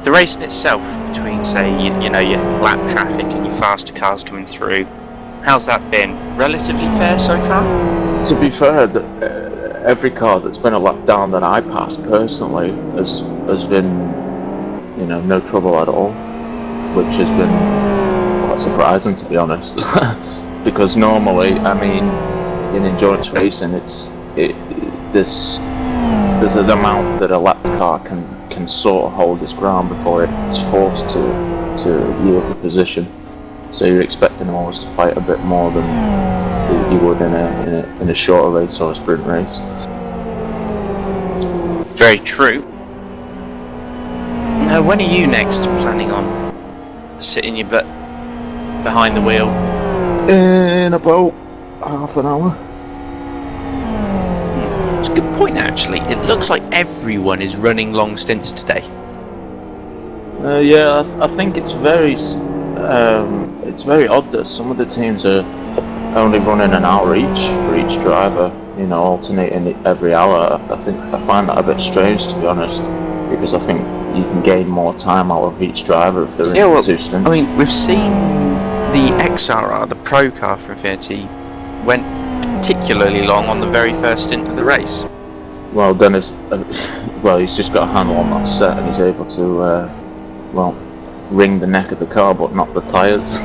the race in itself between, say, you know, your lap traffic and your faster cars coming through, how's that been? Relatively fair so far? To be fair, every car that's been a lap down that I passed personally has been, you know, no trouble at all, which has been quite surprising, to be honest. Because normally, I mean, in endurance racing, there's an amount that a lap car can sort of hold its ground before it's forced to yield the position. So you're expecting them always to fight a bit more than you would in a shorter race or a sprint race. Very true. Now, when are you next planning on sitting your butt behind the wheel? In about half an hour. It's a good point, actually. It looks like everyone is running long stints today. Yeah, I think it's very odd that some of the teams are only running an hour each for each driver. You know, alternating it every hour. I find that a bit strange, to be honest, because I think you can gain more time out of each driver if they're in two stints. I mean, we've seen the XRR, the pro car for Infinity, went particularly long on the very first stint of the race. Well, Dennis, he's just got a handle on that set and he's able to, wring the neck of the car but not the tyres.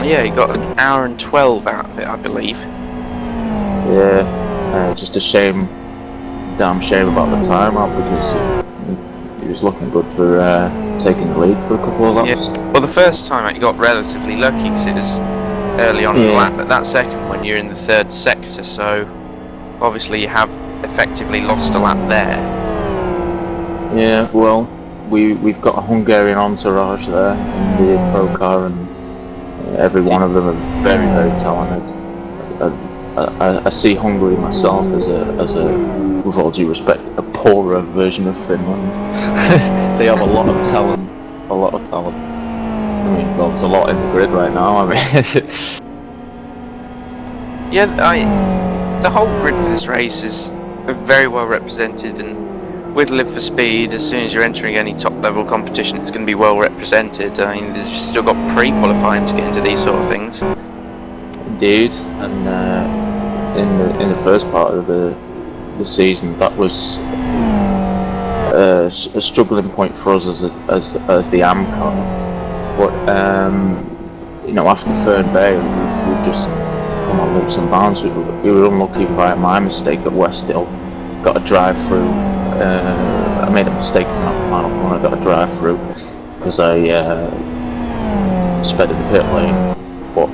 Yeah, he got an hour and 12 out of it, I believe. Yeah, just a damn shame about the time out because he was looking good for taking the lead for a couple of laps. Yeah. Well, the first time out, you got relatively lucky because it was early on in the lap, but that second one, you're in the third sector, so obviously you have effectively lost a lap there. Yeah, well, we've got a Hungarian entourage there in the pro car, and every one of them are very, very talented. I see Hungary myself as a, with all due respect, a poorer version of Finland. They have a lot of talent. I mean, well, there's a lot in the grid right now. I mean, yeah, the whole grid for this race is very well represented, and with Live for Speed, as soon as you're entering any top-level competition, it's going to be well represented. I mean, you've still got pre-qualifying to get into these sort of things. Indeed, and in the first part of the season, that was a struggling point for us as the AM car. But you know, after Fern Bay, we've just come on leaps and bounds. We were unlucky by my mistake at Westhill. Got a drive through. I made a mistake in that final corner. I got a drive through because I sped in the pit lane. But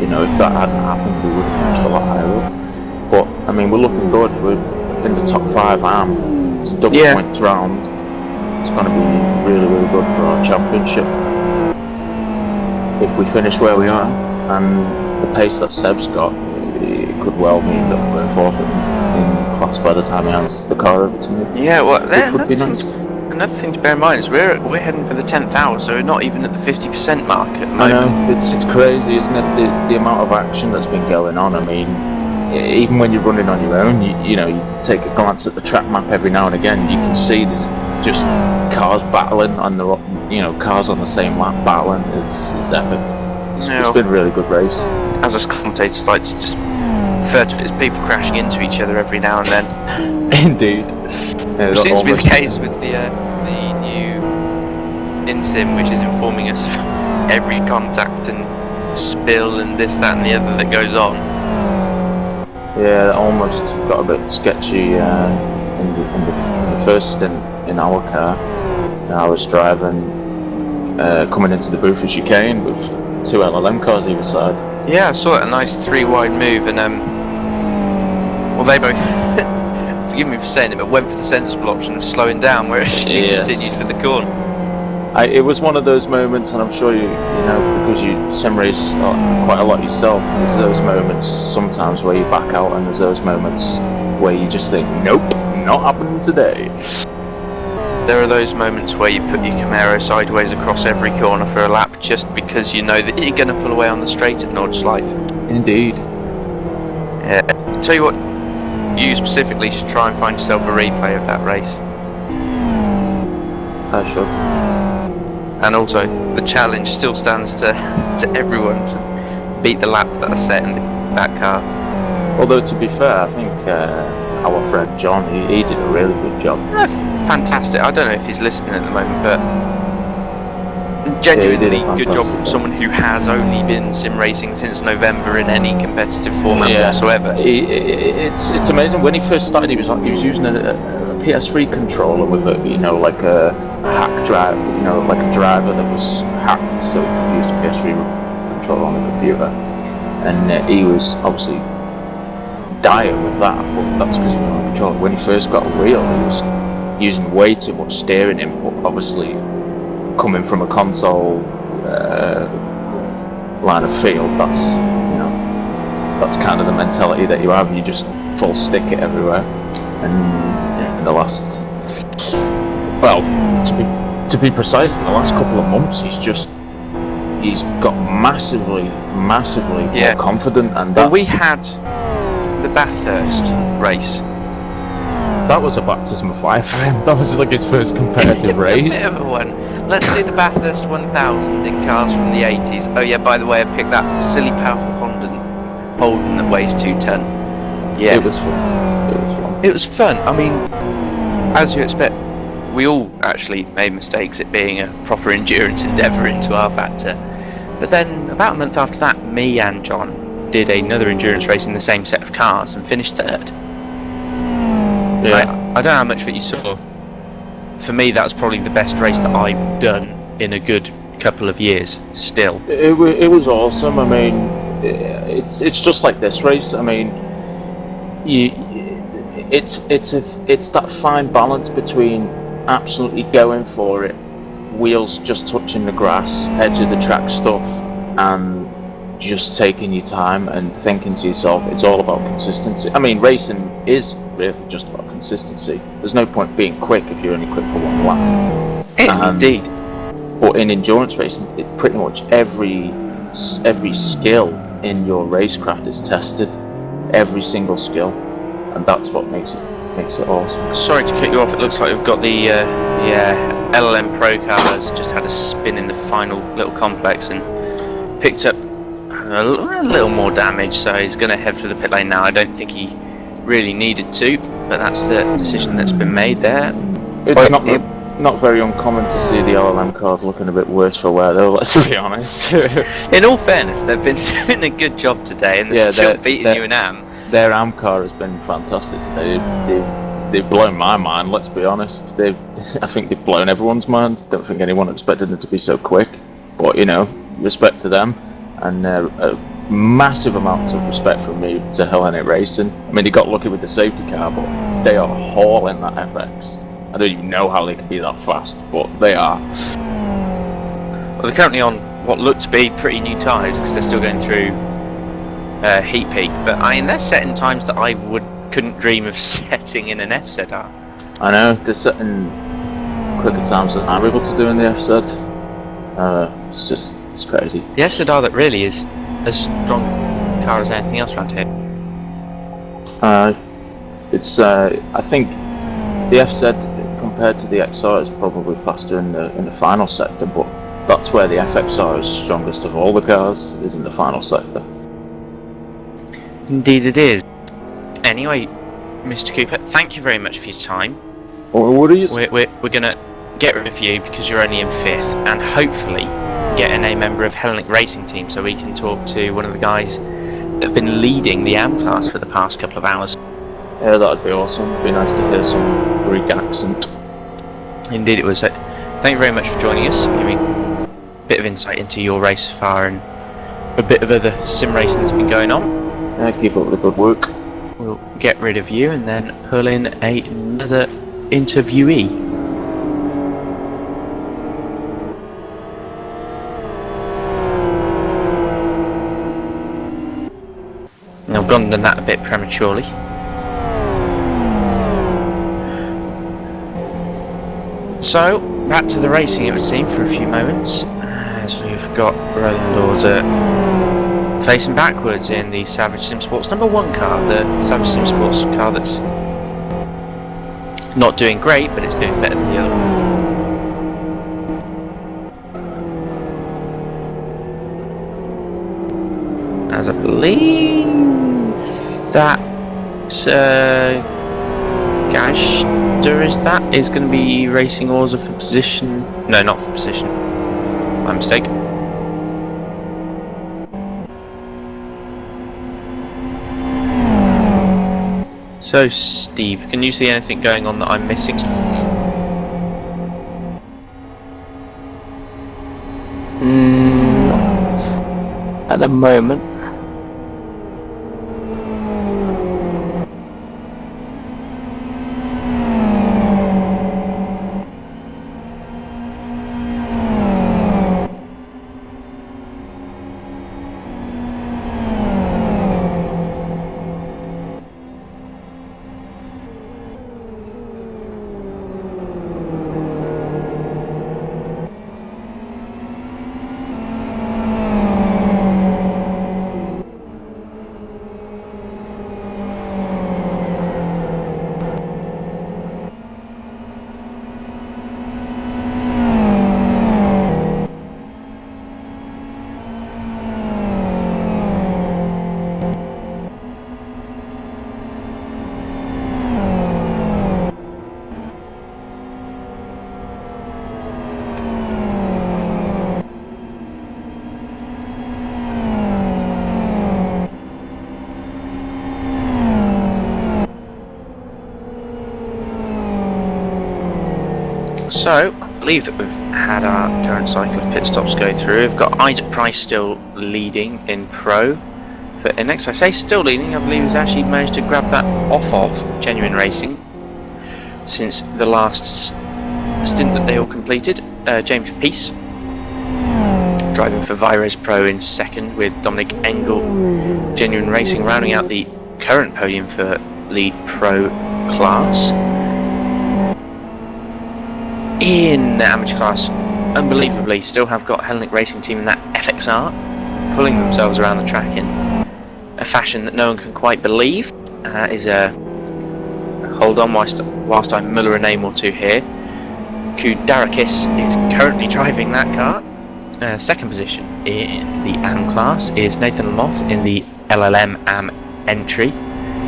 you know, if that hadn't happened, we would have finished a lot higher up. But I mean, we're looking good. We're in the top 5 AM. It's a double points round. It's going to be really, really good for our championship if we finish where we are. And the pace that Seb's got, it could well mean that we're fourth in class by the time he hands the car over to me. Yeah, well, would be nice. Another thing to bear in mind is we're heading for the 10th hour, so we're not even at the 50% mark at the moment. I know, it's crazy, isn't it? The amount of action that's been going on. I mean, even when you're running on your own, you know, you take a glance at the track map every now and again, you can see there's just cars battling on the, you know, cars on the same lap battling. It's epic. It's been a really good race. As us commentators like to just refer to it as people crashing into each other every now and then. Indeed. Which seems to be the case with the new InSim, which is informing us of every contact and spill and this, that and the other that goes on. Yeah, it almost got a bit sketchy in the first stint in our car. I was driving, coming into the Boofer chicane with 2 LLM cars either side. Yeah, I saw it, a nice 3-wide move, and well, they both, forgive me for saying it, but went for the sensible option of slowing down, whereas you continued for the corner. It was one of those moments, and I'm sure you know, because you sim race quite a lot yourself, there's those moments sometimes where you back out, and there's those moments where you just think, nope, not happening today. There are those moments where you put your Camaro sideways across every corner for a lap just because you know that you're going to pull away on the straight at Nordschleife. Indeed. Yeah. I'll tell you what, you specifically should try and find yourself a replay of that race. I should. And also, the challenge still stands to everyone to beat the laps that are set in that car. Although, to be fair, I think our friend John, he did a really good job. Fantastic. I don't know if he's listening at the moment, but genuinely good job from someone who has only been sim racing since November in any competitive format whatsoever. It's amazing. When he first started, he was using a PS3 controller with a, you know, like a hack drive, you know, like a driver that was hacked, so he used a PS3 controller on the computer, and he was obviously dire with that, but that's because he was on the controller. When he first got a wheel, he was using way too much steering input, obviously coming from a console line of field, that's that's kind of the mentality that you have. You just full stick it everywhere. And in the last, well, to be precise, in the last couple of months, he's got massively more confident. And well, we had the Bathurst race. That was a baptism of fire for him. That was like his first competitive race. A bit of a one. Let's do the Bathurst 1000 in cars from the 80s. Oh yeah, by the way, I picked that silly powerful Holden that weighs 2 ton. Yeah, it was fun. It was fun. I mean, as you expect, we all actually made mistakes, it being a proper endurance endeavour into our factor. But then, about a month after that, me and John did another endurance race in the same set of cars and finished third. Yeah. I don't know how much of it you saw. For me, that was probably the best race that I've done in a good couple of years. Still, it was awesome. I mean, it's just like this race. I mean, it's that fine balance between absolutely going for it, wheels just touching the grass, edge of the track stuff, and just taking your time and thinking to yourself, it's all about consistency. I mean, racing is really just about consistency. There's no point being quick if you're only quick for one lap. Indeed. But in endurance racing, pretty much every skill in your racecraft is tested, every single skill, and that's what makes it awesome. Sorry to cut you off. It looks like we've got the LLM Pro cars just had a spin in the final little complex and picked up a little more damage, so he's going to head for the pit lane now. I don't think he really needed to, but that's the decision that's been made there. It's not very uncommon to see the LLM cars looking a bit worse for wear, though, let's be honest. In all fairness, they've been doing a good job today, and they're still beating you in AM. Their AM car has been fantastic today. They've blown my mind, let's be honest. I think they've blown everyone's mind. Don't think anyone expected them to be so quick. But, respect to them. And massive amounts of respect from me to Hellenic Racing. I mean, they got lucky with the safety car, but they are hauling that FX. I don't even know how they can be that fast, but they are. Well, they're currently on what look to be pretty new tyres, because they're still going through heat peak. But I mean, they're setting times that I couldn't dream of setting in an FZR. I know, they're setting quicker times than I'm able to do in the FZ. It's crazy. The FZR that really is as strong a car as anything else around here. I think the FZ compared to the XR is probably faster in the final sector, but that's where the FXR is strongest of all the cars, is in the final sector. Indeed it is. Anyway, Mr. Cooper, thank you very much for your time. Well, what are you? We're going to get rid of you because you're only in 5th, and hopefully get in a member of Hellenic Racing Team so we can talk to one of the guys that have been leading the AM class for the past couple of hours. Yeah, that'd be awesome. It'd be nice to hear some Greek accent. Indeed it was. Thank you very much for joining us, giving a bit of insight into your race so far and a bit of other sim racing that's been going on. Yeah, keep up the good work. We'll get rid of you and then pull in another interviewee. Now, I've gone done that a bit prematurely. So, back to the racing it would seem for a few moments, as we've got Roland Order facing backwards in the Savage Sim Sports number 1 car, the Savage Sim Sports car that's not doing great, but it's doing better than the other one. As I believe that Gashter is going to be racing Orza for position. No, not for position. My mistake. So, Steve, can you see anything going on that I'm missing? At the moment. So, I believe that we've had our current cycle of pit stops go through. We've got Isaac Price still leading in Pro. For next, I say still leading, I believe he's actually managed to grab that off of Genuine Racing since the last stint that they all completed. James Peace driving for Vires Pro in second, with Dominic Engel, Genuine Racing, rounding out the current podium for Lead Pro class. In the amateur class, unbelievably, still have got Hellenic Racing Team in that FXR, pulling themselves around the track in a fashion that no one can quite believe. Hold on whilst I muller a name or two here. Kudarakis is currently driving that car. Second position in the AM class is Nathan Loth in the LLM AM entry.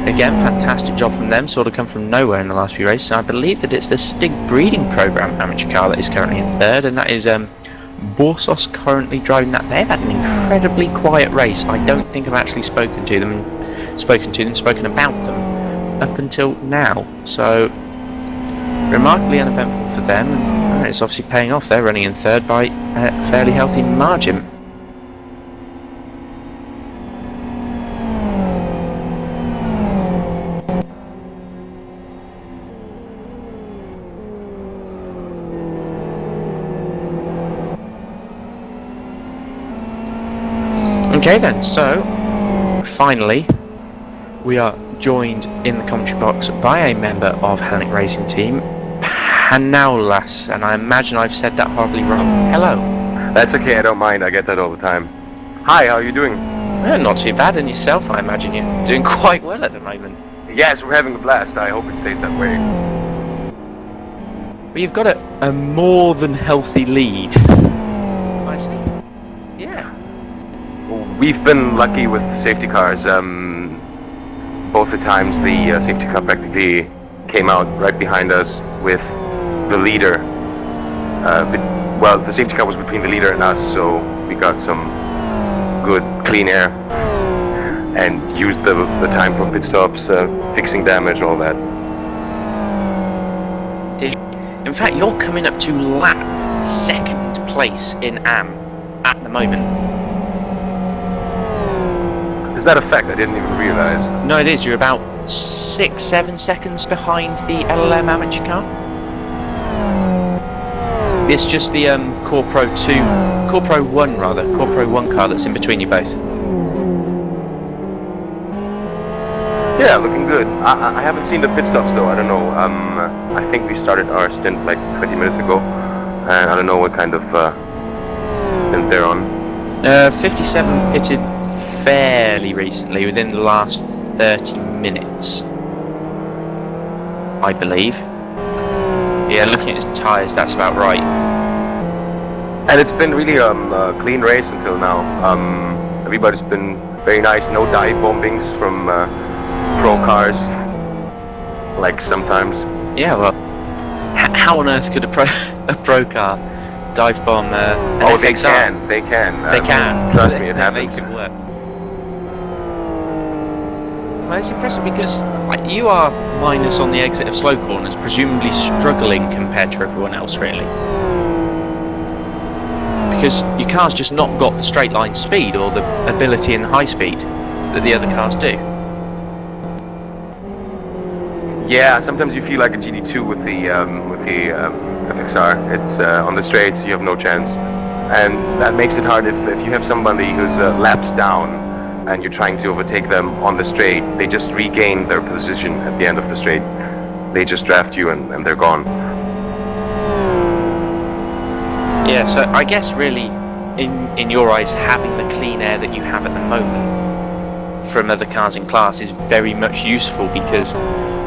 Again, fantastic job from them, sort of come from nowhere in the last few races. I believe that it's the Stig Breeding Program amateur car that is currently in third, and that is Borsos currently driving that. They've had an incredibly quiet race. I don't think I've actually spoken about them up until now. So, remarkably uneventful for them, and it's obviously paying off. They're running in third by a fairly healthy margin. Okay then, so finally we are joined in the commentary box by a member of Hellenic Racing Team, Panaulas, and I imagine I've said that horribly wrong. Hello. That's okay, I don't mind, I get that all the time. Hi, how are you doing? Not too bad, and yourself? I imagine you're doing quite well at the moment. Yes, we're having a blast, I hope it stays that way. Well, you've got a more than healthy lead. I see. Yeah. We've been lucky with safety cars. Both the times the safety car practically came out right behind us with the leader. Well, the safety car was between the leader and us, so we got some good clean air and used the time for pit stops, fixing damage, all that. In fact, you're coming up to lap second place in AM at the moment. Is that a fact? I didn't even realize. No, it is. You're about 6-7 seconds behind the LLM amateur car. It's just the Core Pro 1 car that's in between you both. Yeah, looking good. I haven't seen the pit stops though. I don't know. I think we started our stint like 20 minutes ago, and I don't know what kind of stint they're on. 57 pitted fairly recently, within the last 30 minutes, I believe. Yeah, looking at his tyres, that's about right. And it's been really a clean race until now. Everybody's been very nice. No dive bombings from pro cars, like sometimes. Yeah, well, how on earth could a pro car dive bomb an Oh, FXR? They can. They can. Trust me, it They happens. make it work. Well, it's impressive because you are minus on the exit of slow corners, presumably struggling compared to everyone else, really. Because your car's just not got the straight line speed or the ability in the high speed that the other cars do. Yeah, sometimes you feel like a GT2 with the FXR. It's on the straights, you have no chance, and that makes it hard if you have somebody who's laps down and you're trying to overtake them on the straight. They just regain their position at the end of the straight. They just draft you and they're gone. Yeah, so I guess really, in your eyes, having the clean air that you have at the moment from other cars in class is very much useful, because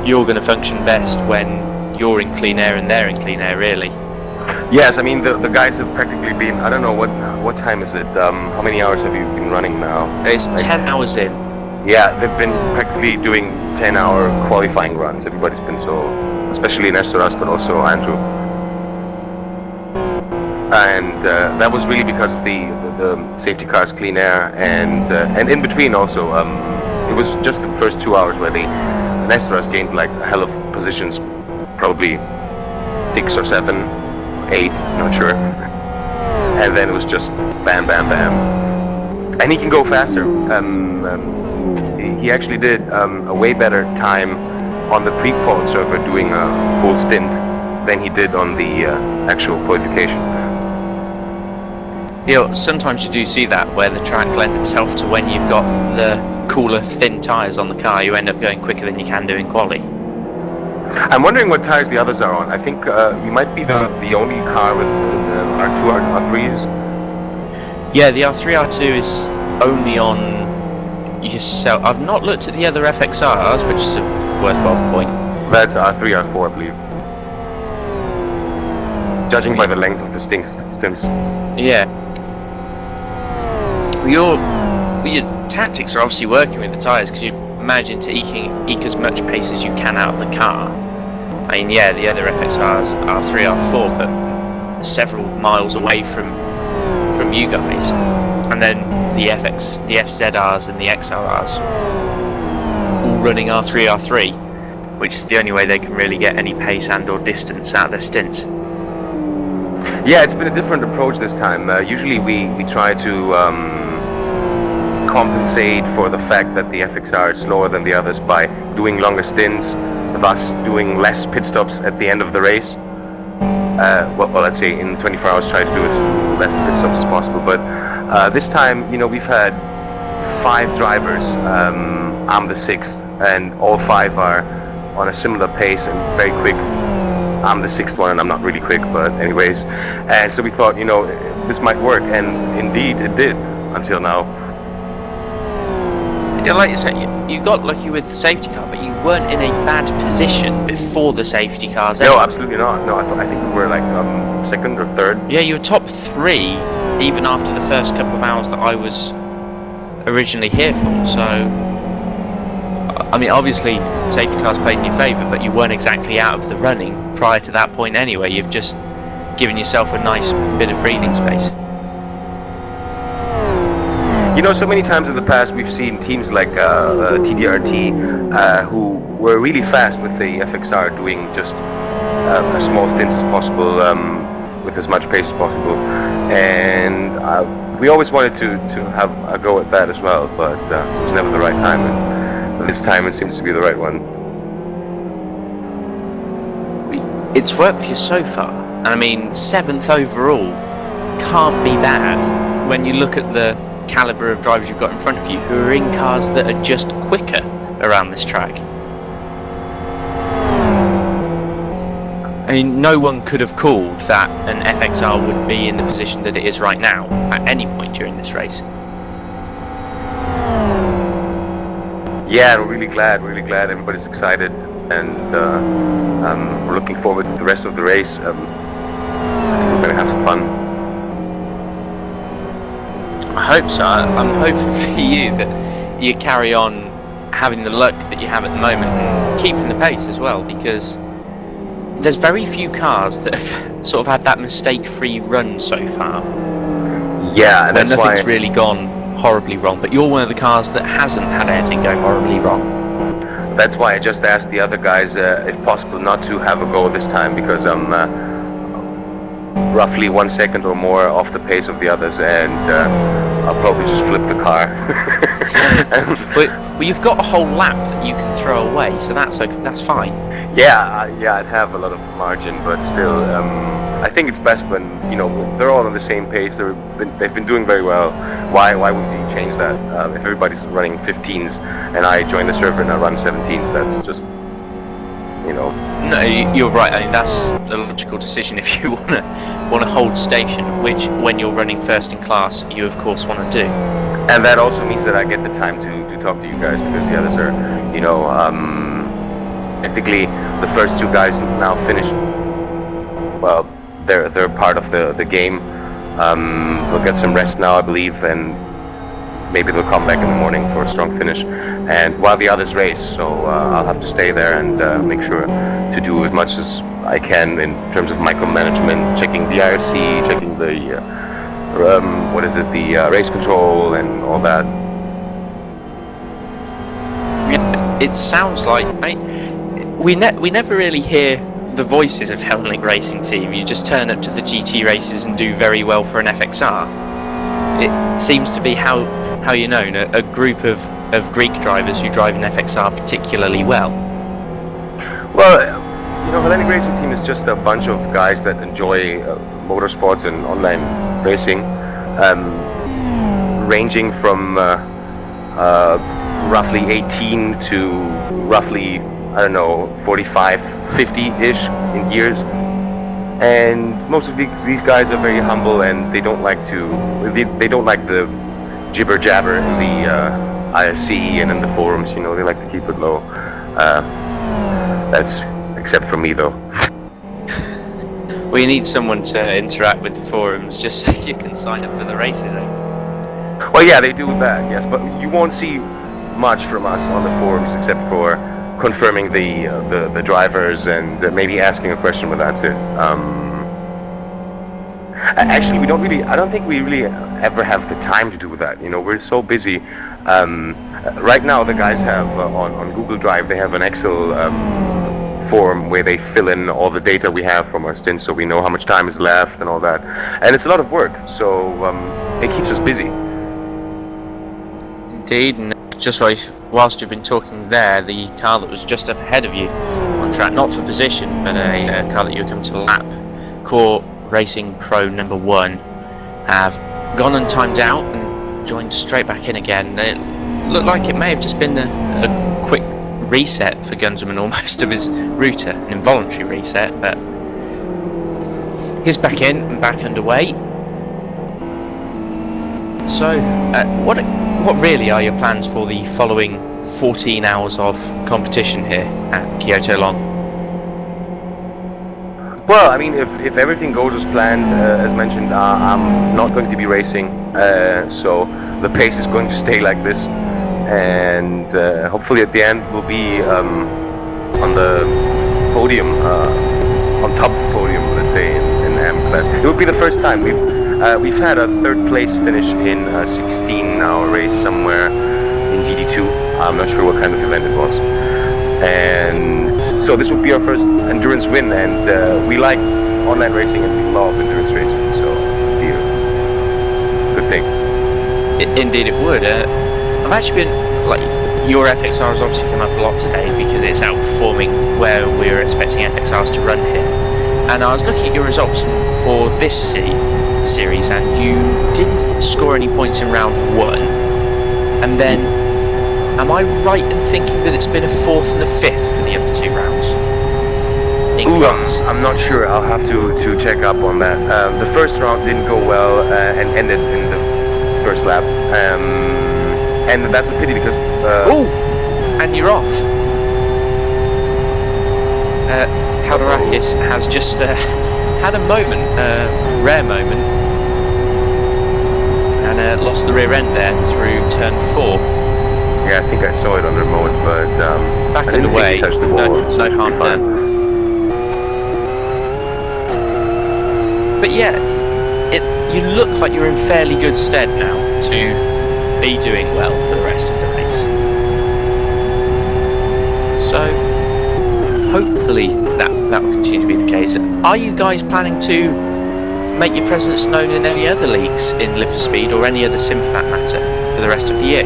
you're going to function best when you're in clean air and they're in clean air, really. Yes, I mean the guys have practically been, I don't know, what time is it? How many hours have you been running now? It's like 10 hours in. Yeah, they've been practically doing 10-hour qualifying runs. Everybody's been so, especially Nestoras, but also Andrew. And that was really because of the safety cars, clean air, and in between also. It was just the first 2 hours where the Nestoras gained like a hell of positions, probably 6 or 7, 8, not sure. And then it was just bam, bam, bam. And he can go faster. He actually did a way better time on the pre-qual server doing a full stint than he did on the actual qualification. You know, sometimes you do see that where the track lends itself to when you've got the cooler, thin tyres on the car, you end up going quicker than you can do in quali. I'm wondering what tyres the others are on. I think we might be the only car with R2, R3s. Yeah, the R3, R2 is only on yourself. I've not looked at the other FXRs, which is a worthwhile point. That's R3, R4, I believe. Judging by the length of the stints. Yeah. Your tactics are obviously working with the tyres because you've managed to eke as much pace as you can out of the car. I mean, yeah, the other FXRs are R3, R4, but several miles away from you guys. And then the FZRs and the XRRs all running R3, R3, which is the only way they can really get any pace and or distance out of their stints. Yeah, it's been a different approach this time. Usually we try to compensate for the fact that the FXR is slower than the others by doing longer stints, thus doing less pit stops at the end of the race. Well, let's say in 24 hours try to do as less pit stops as possible. But this time, you know, we've had 5 drivers. I'm the 6th, and all 5 are on a similar pace and very quick. I'm the 6th one, and I'm not really quick, but anyways. And so we thought, you know, this might work, and indeed it did until now. Yeah, like you said, you got lucky with the safety car, but you weren't in a bad position before the safety cars. No, absolutely not. No, I think we were like 2nd or 3rd. Yeah, you were top 3 even after the first couple of hours that I was originally here for. So, I mean, obviously safety cars played in your favour, but you weren't exactly out of the running prior to that point anyway. You've just given yourself a nice bit of breathing space. You know, so many times in the past we've seen teams like TDRT who were really fast with the FXR doing just as small stints as possible with as much pace as possible, and we always wanted to have a go at that as well, but it was never the right time, and this time it seems to be the right one. It's worked for you so far, and I mean 7th overall can't be bad when you look at the calibre of drivers you've got in front of you who are in cars that are just quicker around this track. I mean, no one could have called that an FXR would be in the position that it is right now at any point during this race. Yeah, we're really glad everybody's excited, and we're looking forward to the rest of the race. I think we're going to have some fun. I hope so. I'm hoping for you that you carry on having the luck that you have at the moment and keeping the pace as well, because there's very few cars that have sort of had that mistake-free run so far. Yeah, and that's why nothing's really gone horribly wrong, but you're one of the cars that hasn't had anything going horribly wrong. That's why I just asked the other guys if possible not to have a go this time, because I'm roughly 1 second or more off the pace of the others, and I'll probably just flip the car. But you've got a whole lap that you can throw away, so that's fine. Yeah, I'd have a lot of margin, but still, I think it's best when, you know, they're all on the same pace. They've been doing very well. Why would we change that? If everybody's running 15s and I join the server and I run 17s, that's just, you know. No, you're right. I mean, that's a logical decision if you want to hold station, which when you're running first in class, you of course want to do. And that also means that I get the time to talk to you guys, because the others are, you know, technically the first 2 guys now finished. Well, they're part of the game. We'll get some rest now, I believe, and maybe they'll come back in the morning for a strong finish. And while the others race, so I'll have to stay there and make sure to do as much as I can in terms of micromanagement, checking the IRC, checking the the race control and all that. It sounds like we never really hear the voices of Helmling Racing Team. You just turn up to the GT races and do very well for an FXR. It seems to be how you're known, a group of Greek drivers who drive an FXR particularly well. Well, you know, Hellenic Racing Team is just a bunch of guys that enjoy motorsports and online racing, ranging from roughly 18 to roughly, I don't know, 45, 50-ish in years. And most of these guys are very humble, and they don't like the jibber jabber in the IRC and in the forums. You know, they like to keep it low. That's except for me, though. Well, you need someone to interact with the forums just so you can sign up for the races, eh? Well, yeah, they do that, yes, but you won't see much from us on the forums except for confirming the drivers and maybe asking a question with that too. Actually, I don't think we really ever have the time to do that. You know, we're so busy. Right now, the guys have on Google Drive, they have an Excel form where they fill in all the data we have from our stints, so we know how much time is left and all that. And it's a lot of work, so it keeps us busy. Indeed, and just whilst you've been talking there, the car that was just up ahead of you on track, not for position, but a car that you were coming to lap, Core Racing Pro number 1, have gone and timed out and joined straight back in again. It looked like it may have just been a quick reset for Gunsman almost of his router, an involuntary reset, but he's back in and back underway. So, what really are your plans for the following 14 hours of competition here at Kyoto Long? Well, I mean, if everything goes as planned, as mentioned, I'm not going to be racing, so the pace is going to stay like this, and hopefully at the end we'll be on the podium, on top of the podium, let's say, in the M class. It would be the first time we've had a third place finish in a 16-hour race somewhere in GT2. I'm not sure what kind of event it was, and so this would be our first endurance win, and we like online racing and we love endurance racing, so it'd be a good thing. Indeed it would. I've actually been, like, your FXR has obviously come up a lot today because it's outperforming where we were expecting FXRs to run here. And I was looking at your results for this series, and you didn't score any points in round 1. And then, am I right in thinking that it's been a 4th and a 5th for the other 2 rounds? I'm not sure. I'll have to check up on that. The first round didn't go well and ended in the first lap. And that's a pity because... oh! And you're off. Kaldarakis has just had a moment, rare moment, and lost the rear end there through turn 4. Yeah, I think I saw it on the remote, but back I didn't underway. think he touched the ball. No harm done. But yeah, you look like you're in fairly good stead now to be doing well for the rest of the race. So hopefully that will continue to be the case. Are you guys planning to make your presence known in any other leagues in Live for Speed or any other sim for that matter for the rest of the year?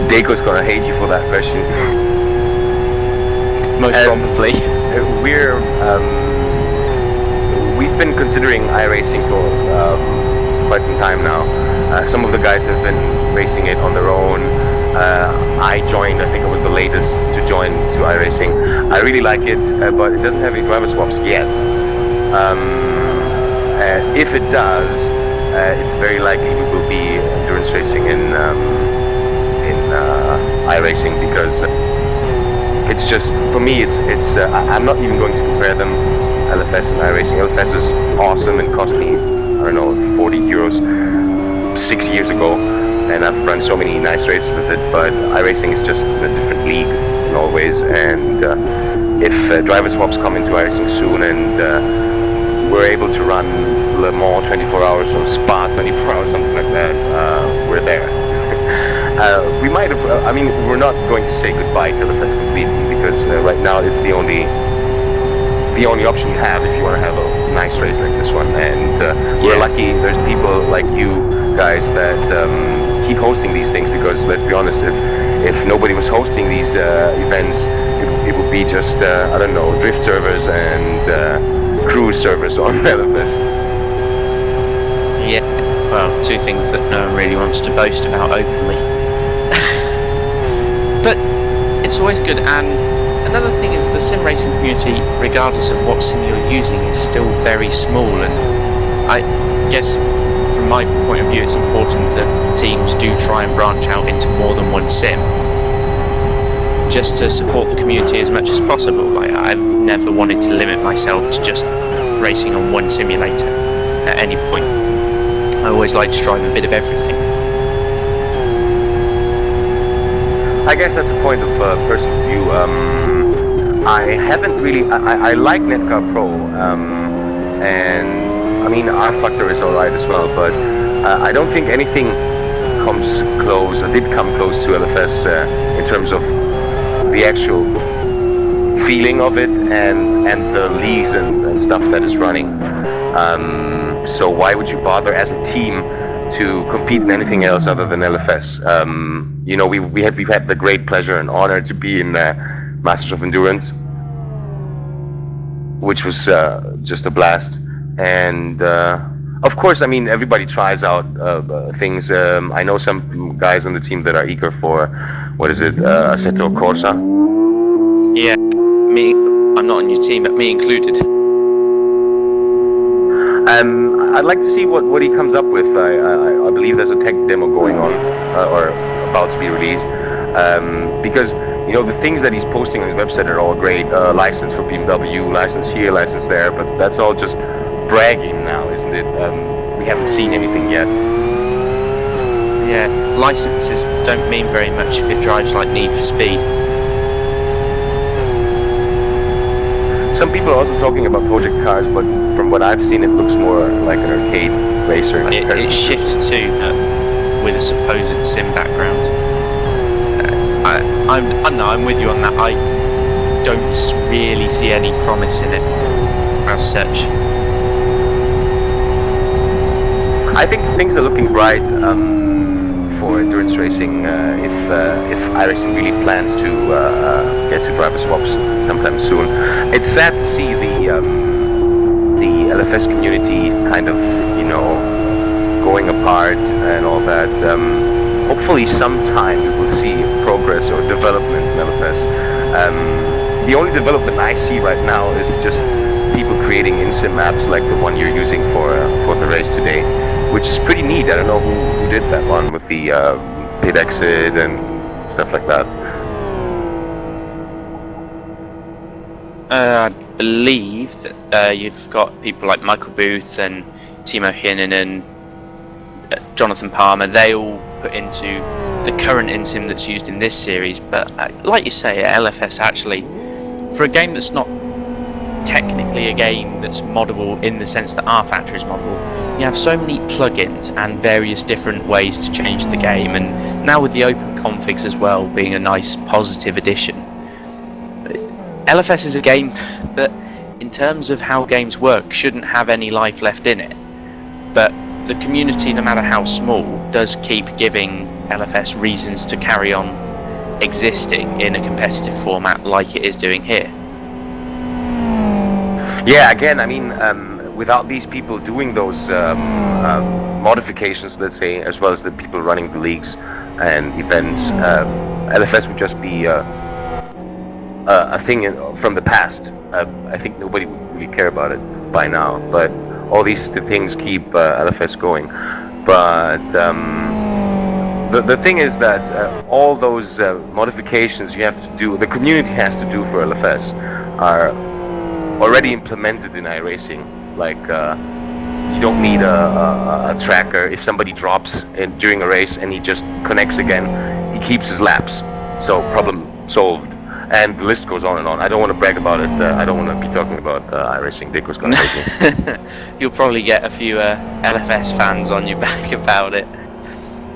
Dago's gonna hate you for that question. Most probably. We've been considering iRacing for quite some time now. Some of the guys have been racing it on their own. I joined, I think I was the latest to join to iRacing. I really like it, but it doesn't have any driver swaps yet. If it does, it's very likely we will be endurance racing in iRacing, because it's just, for me, I'm not even going to compare them, LFS and iRacing. LFS is awesome and cost me, I don't know, 40 euros 6 years ago, and I've run so many nice races with it, but iRacing is just in a different league in all ways, and if driver swaps come into iRacing soon and we're able to run Le Mans 24 hours or Spa 24 hours, something like that, we're there. We might have, I mean, we're not going to say goodbye to LFS completely, because right now it's the only the only option you have if you want to have a nice race like this one. And we're lucky there's people like you guys that keep hosting these things, because let's be honest, if nobody was hosting these events, it would be just I don't know, drift servers and cruise servers on LFS. Yeah, well, two things that no one really wants to boast about openly. But it's always good. And another thing is the sim racing community, regardless of what sim you're using, is still very small. And I guess from my point of view, it's important that teams do try and branch out into more than one sim, just to support the community as much as possible. Like, I've never wanted to limit myself to just racing on one simulator at any point. I always like to try a bit of everything. I guess that's a point of personal view. I haven't really. I like Netcar Pro, and I mean R-Factor is alright as well, but I don't think anything comes close, or did come close to LFS in terms of the actual feeling of it and the leagues and stuff that is running. So why would you bother as a team to compete in anything else other than LFS? You know, we've had the great pleasure and honor to be in Masters of Endurance, which was just a blast. And of course, I mean, everybody tries out things. I know some guys on the team that are eager for, what is it, Assetto Corsa? Yeah, me. I'm not on your team, but me included. I'd like to see what he comes up with. I believe there's a tech demo going on, or about to be released. Because, you know, the things that he's posting on his website are all great. License for BMW, license here, license there, but that's all just bragging now, isn't it? We haven't seen anything yet. Yeah, licenses don't mean very much if it drives like Need for Speed. Some people are also talking about project cars, but from what I've seen, it looks more like an arcade racer. It shifts to with a supposed sim background. I'm with you on that. I don't really see any promise in it as such. I think things are looking bright for endurance racing if iRacing really plans to get to driver swaps sometime soon. It's sad to see the LFS community kind of, you know, going apart and all that. Hopefully sometime we will see progress or development in LFS. The only development I see right now is just people creating in-sim apps like the one you're using for the race today, which is pretty neat. I don't know who did that one with the pit exit and stuff like that. I believe that you've got people like Michael Booth and Timo Hinen and Jonathan Palmer. They all put into the current in-sim that's used in this series. But like you say, LFS actually, for a game that's not technically a game that's moddable in the sense that R-Factor is moddable, you have so many plugins and various different ways to change the game, and now with the open configs as well being a nice positive addition. LFS is a game that, in terms of how games work, shouldn't have any life left in it, but the community, no matter how small, does keep giving LFS reasons to carry on existing in a competitive format like it is doing here. Yeah, again, I mean, without these people doing those modifications, let's say, as well as the people running the leagues and events, LFS would just be a thing from the past. I think nobody would really care about it by now, but all these things keep LFS going. But the thing is that all those modifications you have to do, the community has to do for LFS, are already implemented in iRacing. Like, you don't need a tracker. If somebody drops during a race and he just connects again, he keeps his laps. So problem solved. And the list goes on and on. I don't want to brag about it. I don't want to be talking about iRacing. Dick was going to hate me. You'll probably get a few LFS fans on your back about it.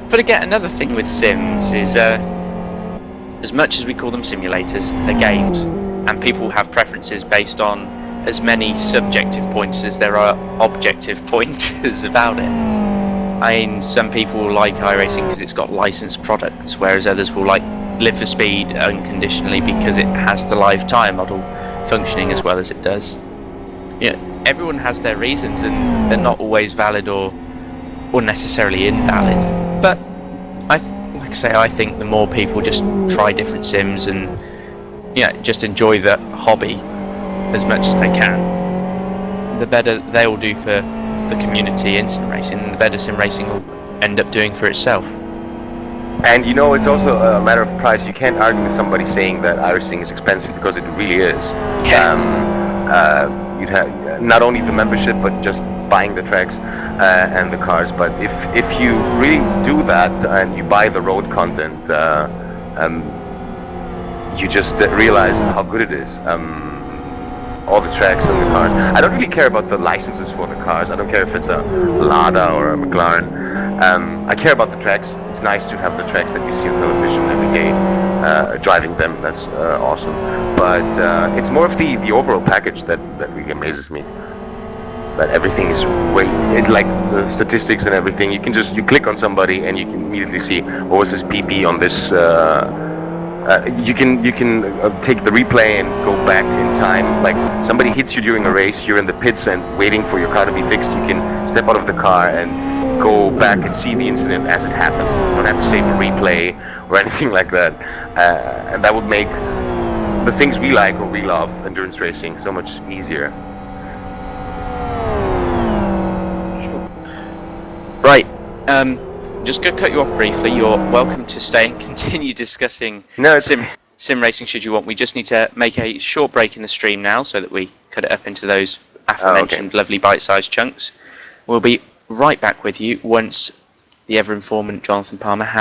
But again, another thing with sims is, as much as we call them simulators, they're games, and people have preferences based on as many subjective pointers as there are objective pointers about it. I mean, some people will like iRacing because it's got licensed products, whereas others will like Live for Speed unconditionally because it has the live tyre model functioning as well as it does. You know, everyone has their reasons, and they're not always valid or necessarily invalid. But like I say, I think the more people just try different sims and just enjoy the hobby as much as they can, the better they will do for the community in sim racing, and the better sim racing will end up doing for itself. And it's also a matter of price. You can't argue with somebody saying that iRacing is expensive, because it really is. You'd have not only the membership, but just buying the tracks and the cars. But if you really do that and you buy the road content, you just realize how good it is. All the tracks and the cars. I don't really care about the licenses for the cars. I don't care if it's a Lada or a McLaren. I care about the tracks. It's nice to have the tracks that you see on television every day, driving them. That's awesome. But it's more of the overall package that really amazes me. That everything is like the statistics and everything. You click on somebody and you can immediately see what was this PB on this. You can take the replay and go back in time. Like somebody hits you during a race, you're in the pits and waiting for your car to be fixed. You can step out of the car and go back and see the incident as it happened. You don't have to save a replay or anything like that. And that would make the things we like or we love, endurance racing, so much easier. Right. Just going to cut you off briefly. You're welcome to stay and continue discussing sim racing should you want. We just need to make a short break in the stream now so that we cut it up into those aforementioned lovely bite-sized chunks. We'll be right back with you once the ever-informant Jonathan Palmer has